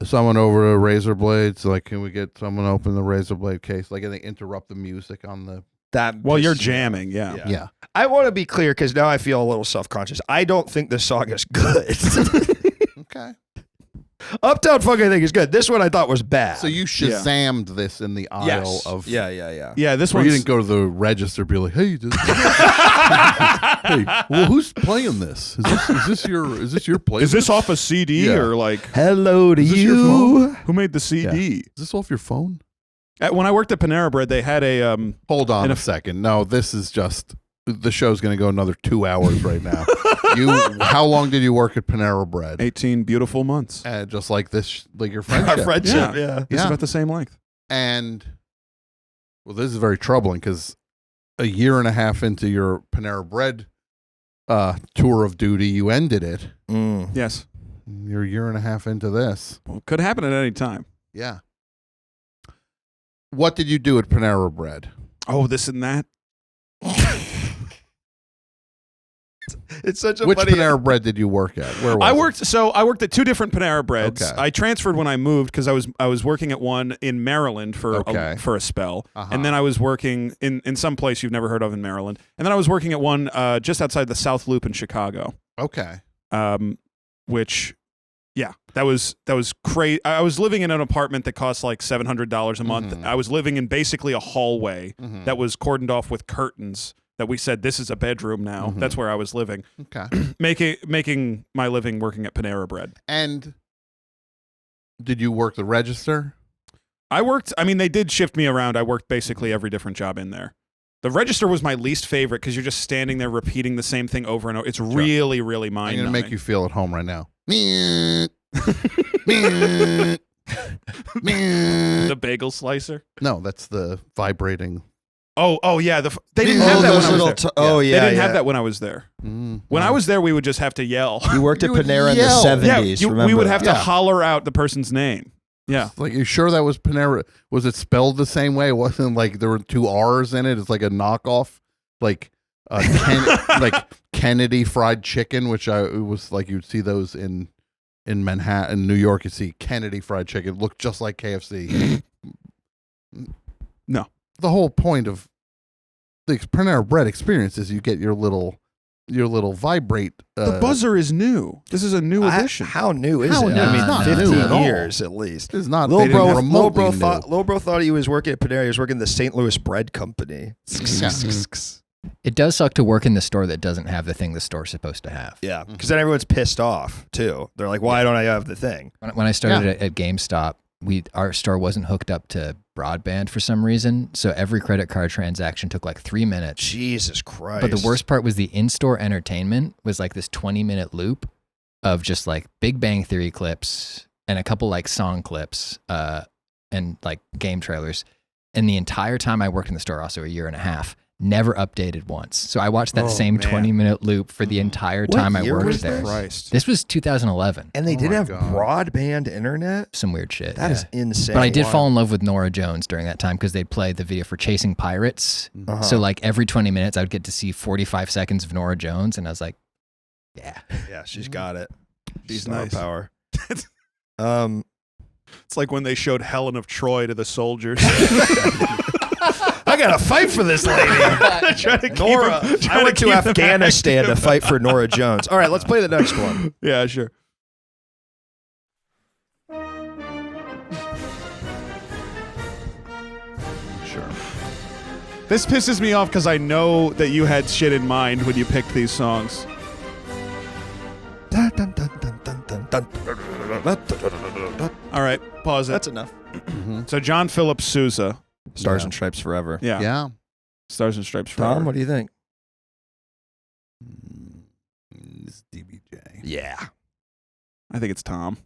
Speaker 4: someone over to razor blades, like, can we get someone to open the razor blade case? Like, and they interrupt the music on the.
Speaker 3: That
Speaker 1: Well, you're
Speaker 3: pisses me
Speaker 1: jamming, yeah.
Speaker 3: off.
Speaker 4: Yeah.
Speaker 3: I want to be clear because now I feel a little self-conscious. I don't think this song is good.
Speaker 4: Okay.
Speaker 3: Uptown Funk, I think, is good. This one I thought was bad.
Speaker 4: So you Shazammed this in the aisle
Speaker 3: yes.
Speaker 4: of.
Speaker 3: Yeah.
Speaker 1: Yeah, this
Speaker 4: Or
Speaker 1: one
Speaker 4: you didn't go to the register and be like, hey, hey, well, who's playing this? Is this your playlist?
Speaker 1: Is this off a CD
Speaker 4: Yeah.
Speaker 1: or like
Speaker 3: Hello to
Speaker 4: Is this your
Speaker 3: you.
Speaker 4: phone?
Speaker 1: who made the CD?
Speaker 4: Is this off your phone?
Speaker 1: When I worked at Panera Bread, they had a
Speaker 4: Hold on
Speaker 1: And
Speaker 4: a
Speaker 1: if-
Speaker 4: second. No, this is just the show's going to go another 2 hours right now. How long did you work at Panera Bread?
Speaker 1: 18 beautiful months.
Speaker 4: Just like this, like your
Speaker 3: Our
Speaker 4: friendship.
Speaker 3: friendship, yeah.
Speaker 1: It's
Speaker 4: Yeah.
Speaker 1: about the same length.
Speaker 4: And well, this is very troubling because a year and a half into your Panera Bread tour of duty, you ended it.
Speaker 3: Mm.
Speaker 1: Yes.
Speaker 4: You're a year and a half into this.
Speaker 1: Well, could happen at any time.
Speaker 4: Yeah. What did you do at Panera Bread?
Speaker 1: Oh, this and that.
Speaker 3: It's such a
Speaker 4: Which
Speaker 3: funny.
Speaker 4: Panera Bread did you work at? Where was
Speaker 1: I
Speaker 4: it?
Speaker 1: worked at two different Panera Breads.
Speaker 4: Okay.
Speaker 1: I transferred when I moved because I was working at one in Maryland for
Speaker 4: Okay.
Speaker 1: for a spell,
Speaker 4: Uh-huh.
Speaker 1: and then I was working in some place you've never heard of in Maryland, and then I was working at one just outside the South Loop in Chicago.
Speaker 4: Okay.
Speaker 1: Which, yeah, that was crazy. I was living in an apartment that cost like $700 a month.
Speaker 4: Mhm.
Speaker 1: I was living in basically a hallway
Speaker 4: Mhm.
Speaker 1: that was cordoned off with curtains. That we said this is a bedroom now.
Speaker 4: Mhm.
Speaker 1: That's where I was living,
Speaker 4: Okay.
Speaker 1: making my living working at Panera Bread.
Speaker 4: And did you work the register?
Speaker 1: I mean, they did shift me around. I worked basically every different job in there. The register was my least favorite because you're just standing there repeating the same thing over and over. It's really, really
Speaker 4: I'm
Speaker 1: mind
Speaker 4: going to make you feel at home right now.
Speaker 1: the bagel slicer.
Speaker 4: No, that's the vibrating.
Speaker 1: Oh yeah. They didn't have that when I was there.
Speaker 3: oh yeah,
Speaker 1: they didn't
Speaker 3: yeah.
Speaker 1: have that when I was there. When I was there, we would just have to yell.
Speaker 3: You worked at
Speaker 4: You would
Speaker 3: Panera in
Speaker 4: yell.
Speaker 3: the
Speaker 1: Yeah,
Speaker 3: 70s.
Speaker 1: we
Speaker 3: remember?
Speaker 1: would have to
Speaker 4: Yeah.
Speaker 1: holler out the person's name. Yeah.
Speaker 4: Like, you sure that was Panera? Was it spelled the same way? It wasn't like there were two R's in it. It's like a knockoff, like like Kennedy Fried Chicken, which it was like you'd see those in Manhattan, New York. You see Kennedy Fried Chicken, it looked just like KFC.
Speaker 1: No.
Speaker 4: The whole point of the Panera Bread experience is you get your little vibrate.
Speaker 1: The buzzer is new. This is a new addition.
Speaker 3: How new is
Speaker 4: How
Speaker 3: it?
Speaker 4: new?
Speaker 3: I mean,
Speaker 5: It's not
Speaker 3: 15
Speaker 4: new at all.
Speaker 3: years at least.
Speaker 4: It's not.
Speaker 3: Lil
Speaker 4: they didn't
Speaker 3: bro,
Speaker 4: remotely
Speaker 3: Lil
Speaker 4: new.
Speaker 3: bro thought he was working at Panera. He was working at the St. Louis Bread Company.
Speaker 5: It does suck to work in the store that doesn't have the thing the store's supposed to have.
Speaker 3: Yeah, because then everyone's pissed off too. They're like, "Why don't I have the thing?"
Speaker 5: When I started at GameStop, our store wasn't hooked up to broadband for some reason, so every credit card transaction took like 3 minutes.
Speaker 3: Jesus Christ!
Speaker 5: But the worst part was the in-store entertainment was like this 20-minute loop of just like Big Bang Theory clips and a couple like song clips and like game trailers. And the entire time I worked in the store, also a year and a half, never updated once. So I watched that
Speaker 1: Oh,
Speaker 5: same
Speaker 1: man.
Speaker 5: 20-minute loop for the entire time I
Speaker 3: year
Speaker 5: worked
Speaker 3: was
Speaker 5: there.
Speaker 3: this?
Speaker 1: Christ.
Speaker 5: This was 2011.
Speaker 3: and they
Speaker 4: Oh
Speaker 3: didn't
Speaker 4: my
Speaker 3: have
Speaker 4: God.
Speaker 3: broadband internet.
Speaker 5: Some weird shit.
Speaker 3: That
Speaker 5: yeah.
Speaker 3: is insane.
Speaker 5: But I did
Speaker 3: Wow.
Speaker 5: fall in love with Nora Jones during that time because they'd play the video for Chasing Pirates.
Speaker 3: Uh-huh.
Speaker 5: So like every 20 minutes, I would get to see 45 seconds of Nora Jones, and I was like, yeah.
Speaker 3: Yeah, she's got it.
Speaker 1: She's
Speaker 3: Star
Speaker 1: nice.
Speaker 3: power.
Speaker 1: It's like when they showed Helen of Troy to the soldiers.
Speaker 3: I gotta fight for this lady.
Speaker 1: Trying to keep
Speaker 3: Nora.
Speaker 1: him- trying
Speaker 3: I went to
Speaker 1: keep them
Speaker 3: Afghanistan to
Speaker 1: active.
Speaker 3: fight for Nora Jones. All right, let's play the next one.
Speaker 1: Yeah, sure.
Speaker 4: Sure.
Speaker 1: This pisses me off because I know that you had shit in mind when you picked these songs. All right, pause it.
Speaker 3: That's enough.
Speaker 1: So John Philip Sousa.
Speaker 3: Stars
Speaker 4: Yeah.
Speaker 3: and Stripes Forever.
Speaker 1: Yeah.
Speaker 4: Yeah.
Speaker 1: Stars and Stripes Forever.
Speaker 3: Tom, what do you think?
Speaker 4: It's DBJ.
Speaker 3: Yeah.
Speaker 1: I think it's Tom.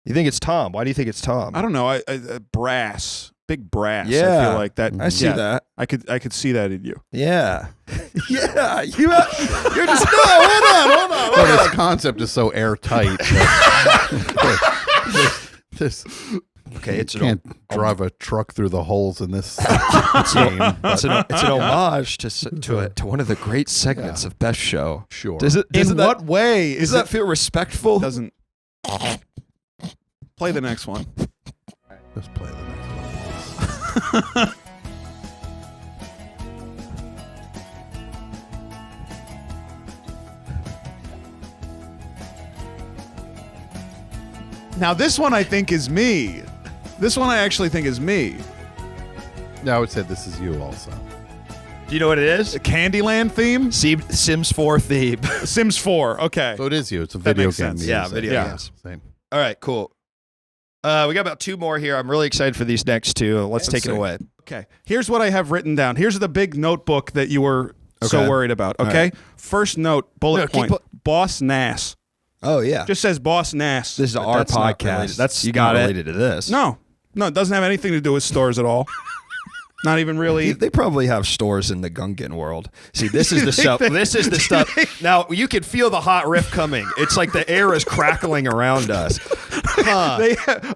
Speaker 3: You think it's Tom? Why do you think it's Tom?
Speaker 1: I don't know. I brass. Big brass. I
Speaker 3: Yeah.
Speaker 1: feel like that.
Speaker 3: I see
Speaker 1: yeah,
Speaker 3: that.
Speaker 1: I could see that in you.
Speaker 3: Yeah. Yeah, you're just no. Hold on.
Speaker 4: Well, this concept is so airtight. This
Speaker 3: Okay, it's
Speaker 4: you can't drive a truck through the holes in this game.
Speaker 3: it's an homage to one of the great segments of Best Show.
Speaker 4: Sure.
Speaker 1: In what way
Speaker 3: Does that feel respectful?
Speaker 1: Doesn't. Play the next one.
Speaker 4: Let's play the next one.
Speaker 1: Now this one I think is me. This one I actually think is me.
Speaker 4: Yeah, I would say this is you also.
Speaker 3: Do you know what it is?
Speaker 1: The Candyland theme?
Speaker 3: Sims 4 theme.
Speaker 1: Sims 4. Okay.
Speaker 4: So it is you. It's a
Speaker 1: That
Speaker 4: video
Speaker 1: makes
Speaker 4: game.
Speaker 1: sense.
Speaker 3: Yeah,
Speaker 4: music.
Speaker 3: video
Speaker 1: Yeah.
Speaker 3: games.
Speaker 4: Same.
Speaker 3: All right, cool. We got about 2 more here. I'm really excited for these next 2. Let's take it away.
Speaker 1: Okay. Here's what I have written down. Here's the big notebook that you were so
Speaker 3: Okay.
Speaker 1: worried about.
Speaker 3: All
Speaker 1: Okay.
Speaker 3: right.
Speaker 1: First note, bullet
Speaker 3: No, keep
Speaker 1: point. Boss Nass.
Speaker 3: Oh yeah,
Speaker 1: Just says Boss Nass.
Speaker 3: this is
Speaker 1: But
Speaker 3: our
Speaker 1: that's not
Speaker 3: podcast.
Speaker 1: related.
Speaker 3: That's
Speaker 1: you got
Speaker 3: not
Speaker 1: it.
Speaker 3: related to this.
Speaker 1: No, it doesn't have anything to do with stores at all. Not even really.
Speaker 3: They probably have stores in the Gungan world. See, this is the stuff. This is the stuff. Now you can feel the hot riff coming. It's like the air is crackling around us. Huh.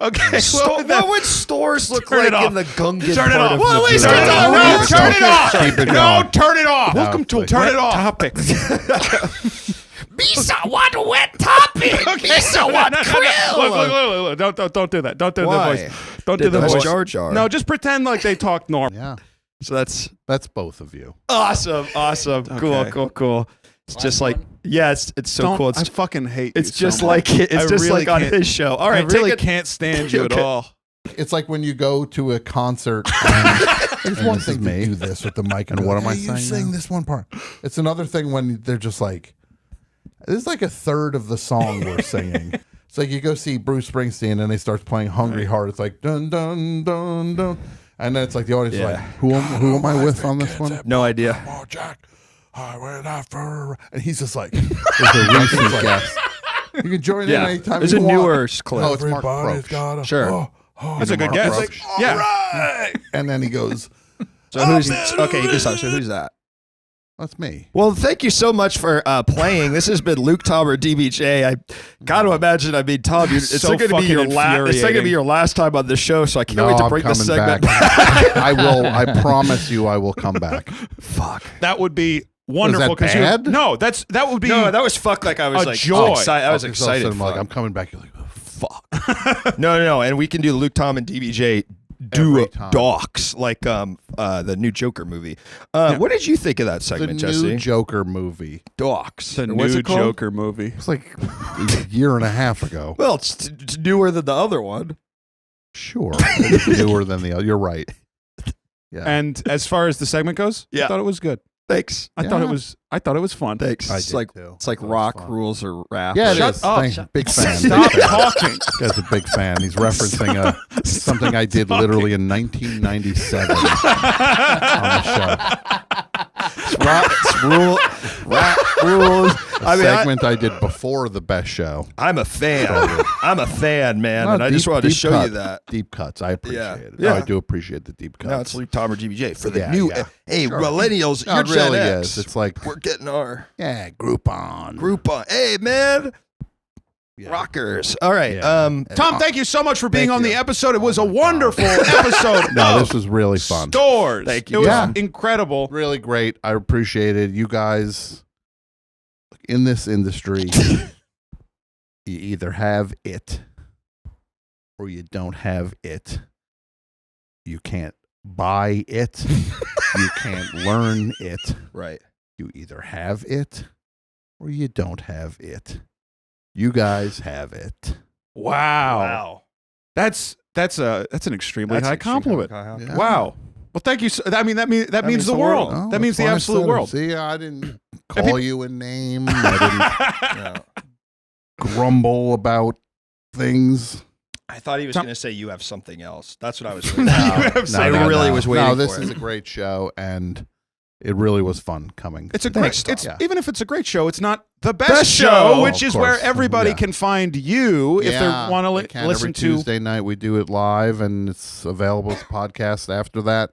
Speaker 1: Okay.
Speaker 3: What would stores look
Speaker 1: Turn it
Speaker 3: like
Speaker 1: off.
Speaker 3: in the Gungan
Speaker 1: Turn it
Speaker 3: part
Speaker 1: off.
Speaker 3: of
Speaker 1: Well,
Speaker 3: the
Speaker 1: at least
Speaker 3: Bureau?
Speaker 1: it's on. No, turn it off.
Speaker 4: Keep it
Speaker 1: No,
Speaker 4: going.
Speaker 1: turn it off.
Speaker 4: Welcome to
Speaker 1: Turn it off.
Speaker 3: Topic. Bisa want wet topic. Bisa want krill.
Speaker 1: Look. Don't do that. Don't do
Speaker 3: Why?
Speaker 1: the voice. Don't do the
Speaker 3: That's
Speaker 1: voice.
Speaker 3: Jar Jar.
Speaker 1: No, just pretend like they talk normal.
Speaker 4: Yeah.
Speaker 3: So that's
Speaker 4: That's both of you.
Speaker 3: awesome.
Speaker 1: Okay.
Speaker 3: Cool. It's just like it's so cool.
Speaker 1: I fucking hate you.
Speaker 3: It's just
Speaker 1: so much.
Speaker 3: like it. It's
Speaker 1: I
Speaker 3: just
Speaker 1: really
Speaker 3: like on
Speaker 1: can't-
Speaker 3: his show. All right,
Speaker 1: I really
Speaker 3: take it.
Speaker 1: can't stand you
Speaker 3: Okay.
Speaker 1: at all.
Speaker 4: It's like when you go to a concert. There's one thing to do this with the mic, and what am I saying? You sing this one part. It's another thing when they're just like, this is like a third of the song we're singing. It's like you go see Bruce Springsteen, and they start playing "Hungry Heart." It's like dun dun dun dun, and then it's like the audience is like, who am I with on this one?
Speaker 3: No idea.
Speaker 4: Come on, Jack. I went out for a... And he's just like, there's a recent guest. You can join in anytime
Speaker 3: There's
Speaker 4: you
Speaker 3: a
Speaker 4: want.
Speaker 3: newer clip.
Speaker 4: No, it's Mark Roach.
Speaker 3: Sure.
Speaker 1: That's a good
Speaker 4: Mark
Speaker 1: guess.
Speaker 4: Roach.
Speaker 1: Yeah.
Speaker 4: And then he goes,
Speaker 3: So who's okay? You can stop. So who's that?
Speaker 4: that's me.
Speaker 3: Well, thank you so much for playing. This has been Luke, Tom, or DBJ. I got to imagine. I mean, Tom, it's
Speaker 1: So
Speaker 3: not going to be your
Speaker 1: fucking
Speaker 3: last. It's not going to be
Speaker 1: infuriating.
Speaker 3: your last time on the show. So I can't
Speaker 4: No,
Speaker 3: wait to
Speaker 4: I'm
Speaker 3: bring this
Speaker 4: coming
Speaker 3: segment
Speaker 4: back. I will. I promise you, I will come back.
Speaker 3: Fuck.
Speaker 1: That would be wonderful.
Speaker 4: that bad?
Speaker 1: No, that would be.
Speaker 3: No, that was fuck. Like I was
Speaker 1: A
Speaker 3: like
Speaker 1: joy.
Speaker 3: excited. I was
Speaker 4: Okay, so all of a
Speaker 3: excited.
Speaker 4: sudden I'm like,
Speaker 3: fuck.
Speaker 4: I'm coming back. You're like, oh, fuck.
Speaker 3: No, and we can do Luke, Tom, and DBJ do
Speaker 4: Every time.
Speaker 3: docs like the new Joker movie. What did you think of that
Speaker 4: The
Speaker 3: segment,
Speaker 4: new
Speaker 3: Jesse?
Speaker 4: Joker movie.
Speaker 3: Docs.
Speaker 1: the
Speaker 3: What's
Speaker 1: new
Speaker 3: it called?
Speaker 1: Joker movie.
Speaker 4: It's like a year and a half ago.
Speaker 3: Well, it's newer than the other one.
Speaker 4: Sure, it's newer than the other. You're right. Yeah,
Speaker 1: And as far as the segment goes, I
Speaker 3: Yeah.
Speaker 1: thought it was good.
Speaker 3: Thanks.
Speaker 1: I thought
Speaker 4: Yeah.
Speaker 1: it was fun.
Speaker 3: Thanks.
Speaker 4: I
Speaker 3: It's
Speaker 4: did
Speaker 3: like
Speaker 4: too.
Speaker 3: it's like
Speaker 4: That was
Speaker 3: rock
Speaker 4: fun.
Speaker 3: rules or rap.
Speaker 4: yeah, it
Speaker 1: Shut
Speaker 4: is.
Speaker 1: up.
Speaker 4: Thank- Big fan.
Speaker 1: Stop
Speaker 4: Big fan.
Speaker 1: talking.
Speaker 4: This guy's a big fan. He's referencing something I did literally in 1997 on the show.
Speaker 3: Rap rules.
Speaker 4: A segment I did before the best show.
Speaker 3: I'm a fan. I'm a fan, man,
Speaker 4: No,
Speaker 3: and I just
Speaker 4: deep-
Speaker 3: wanted to
Speaker 4: deep
Speaker 3: show
Speaker 4: cut.
Speaker 3: you that.
Speaker 4: Deep cuts. I appreciate
Speaker 3: Yeah.
Speaker 4: it.
Speaker 3: Yeah.
Speaker 4: No, I do appreciate the deep cuts.
Speaker 3: Now it's Luke, Tom, or GBJ for the
Speaker 4: Yeah,
Speaker 3: new.
Speaker 4: yeah.
Speaker 3: Hey,
Speaker 4: Sure.
Speaker 3: millennials,
Speaker 4: No,
Speaker 3: you're
Speaker 4: it really
Speaker 3: Gen X.
Speaker 4: is. It's like,
Speaker 3: We're getting our
Speaker 4: yeah, Groupon.
Speaker 3: group on. Hey, man,
Speaker 4: Yeah.
Speaker 3: rockers. All right.
Speaker 4: Yeah.
Speaker 1: Tom, thank you so much for being
Speaker 4: Thank
Speaker 1: on the
Speaker 4: you.
Speaker 1: episode. It was a
Speaker 4: Oh my God.
Speaker 1: wonderful episode.
Speaker 4: No,
Speaker 1: of
Speaker 4: this was really fun.
Speaker 1: Stores.
Speaker 3: Thank
Speaker 1: It
Speaker 3: you.
Speaker 1: was
Speaker 4: Yeah.
Speaker 1: incredible.
Speaker 4: Really great. I appreciate it. You guys in this industry, you either have it or you don't have it. You can't buy it. You can't learn it.
Speaker 3: Right.
Speaker 4: You either have it or you don't have it. You guys have it.
Speaker 1: Wow. That's an extremely high compliment.
Speaker 4: Yeah.
Speaker 1: Wow. Well, thank you. That means the world.
Speaker 4: Oh,
Speaker 1: That means
Speaker 4: that's
Speaker 1: the
Speaker 4: why I
Speaker 1: absolute
Speaker 4: said it.
Speaker 1: world.
Speaker 4: See, I didn't
Speaker 1: And
Speaker 4: call
Speaker 1: peop-
Speaker 4: you a name. I didn't grumble about things.
Speaker 3: I thought he was
Speaker 1: Tom-
Speaker 3: going to say you have something else. That's what I was.
Speaker 1: No,
Speaker 3: I really was waiting.
Speaker 4: No, this
Speaker 3: for
Speaker 4: is
Speaker 3: it.
Speaker 4: a great show, and it really was fun coming.
Speaker 1: It's a
Speaker 3: Thanks,
Speaker 1: great. It's
Speaker 4: Tom.
Speaker 1: even if it's a great show, it's not the best,
Speaker 3: Best
Speaker 1: show,
Speaker 3: show.
Speaker 1: which
Speaker 4: Of
Speaker 1: is where
Speaker 4: course.
Speaker 1: everybody
Speaker 4: Yeah.
Speaker 1: can find you if they want
Speaker 4: they
Speaker 1: to
Speaker 4: can.
Speaker 1: listen
Speaker 4: Every
Speaker 1: to.
Speaker 4: Tuesday night we do it live, and it's available as a podcast after that.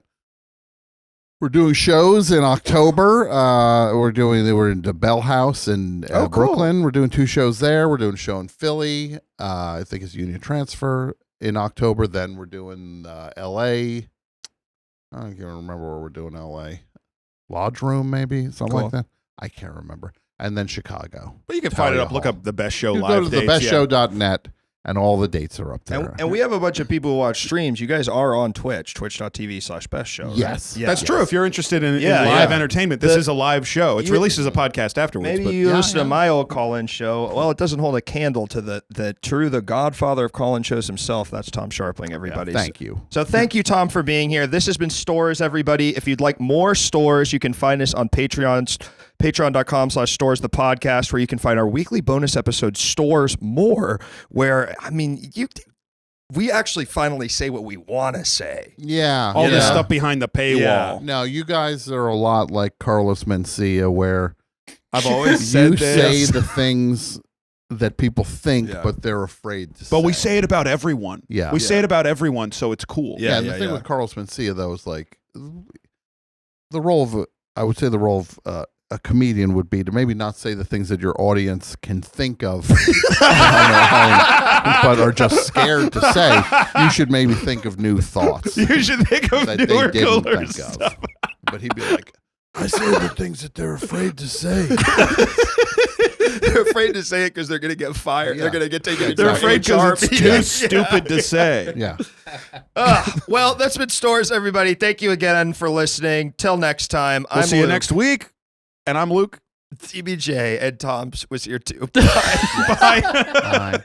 Speaker 4: We're doing shows in October. We're in the Bell House in
Speaker 3: Oh, cool.
Speaker 4: Brooklyn. We're doing 2 shows there. We're doing a show in Philly. I think it's Union Transfer in October. Then we're doing L.A. I don't even remember where we're doing L.A. Lodge Room, maybe something
Speaker 3: Cool.
Speaker 4: like that. I can't remember. And then Chicago.
Speaker 1: But you can find it
Speaker 4: Talia
Speaker 1: up. Look
Speaker 4: Hall.
Speaker 1: up the Best Show
Speaker 4: You
Speaker 1: live
Speaker 4: go to
Speaker 1: dates.
Speaker 4: thebestshow.net, and all the dates are up there.
Speaker 3: And we have a bunch of people who watch streams. You guys are on Twitch, twitch.tv/bestshow. Right?
Speaker 4: Yes.
Speaker 3: Yeah.
Speaker 1: That's true. If you're interested in
Speaker 3: Yeah,
Speaker 1: live
Speaker 3: yeah.
Speaker 1: entertainment, this is a live show. It's
Speaker 3: You-
Speaker 1: released as a podcast afterwards.
Speaker 3: Maybe
Speaker 1: but
Speaker 3: you
Speaker 4: Yeah,
Speaker 3: listen
Speaker 4: yeah.
Speaker 3: to my old call-in show. Well, it doesn't hold a candle to the godfather of call-in shows himself. That's Tom Sharpling, everybody.
Speaker 4: Thank you.
Speaker 3: So thank you, Tom, for being here. This has been Stores, everybody. If you'd like more Stores, you can find us on patreon.com/stores the podcast, where you can find our weekly bonus episode, Stores More, where, I mean, we actually finally say what we want to say.
Speaker 4: Yeah.
Speaker 1: all this
Speaker 3: Yeah.
Speaker 1: stuff behind the paywall.
Speaker 3: Yeah.
Speaker 4: No, you guys are a lot like Carlos Mencia, where
Speaker 1: I've always said
Speaker 4: you say
Speaker 1: this.
Speaker 4: the things that people think,
Speaker 3: Yeah.
Speaker 4: but they're afraid to say.
Speaker 1: But we say it about everyone.
Speaker 4: Yeah.
Speaker 1: We say it about everyone, so it's cool.
Speaker 3: Yeah.
Speaker 4: And the thing with Carlos Mencia, though, is like the role of a comedian would be to maybe not say the things that your audience can think of on their own, but are just scared to say. You should maybe think of new thoughts
Speaker 1: You should think of
Speaker 4: that they
Speaker 1: newer,
Speaker 4: didn't
Speaker 1: cooler
Speaker 4: think
Speaker 1: stuff.
Speaker 4: of. But he'd be like, I say the things that they're afraid to say.
Speaker 3: They're afraid to say it because they're going to get fired.
Speaker 4: Yeah.
Speaker 3: They're going to get taken.
Speaker 1: They're
Speaker 4: Exactly.
Speaker 1: afraid because it's too
Speaker 3: Yeah.
Speaker 1: stupid to say.
Speaker 4: Yeah.
Speaker 3: Well, that's been Stores, everybody. Thank you again for listening. Till next time.
Speaker 1: We'll
Speaker 3: I'm
Speaker 1: see you
Speaker 3: Luke.
Speaker 1: next week. And I'm Luke.
Speaker 3: TBJ, and Tom's was here too.
Speaker 1: Bye.
Speaker 4: Bye.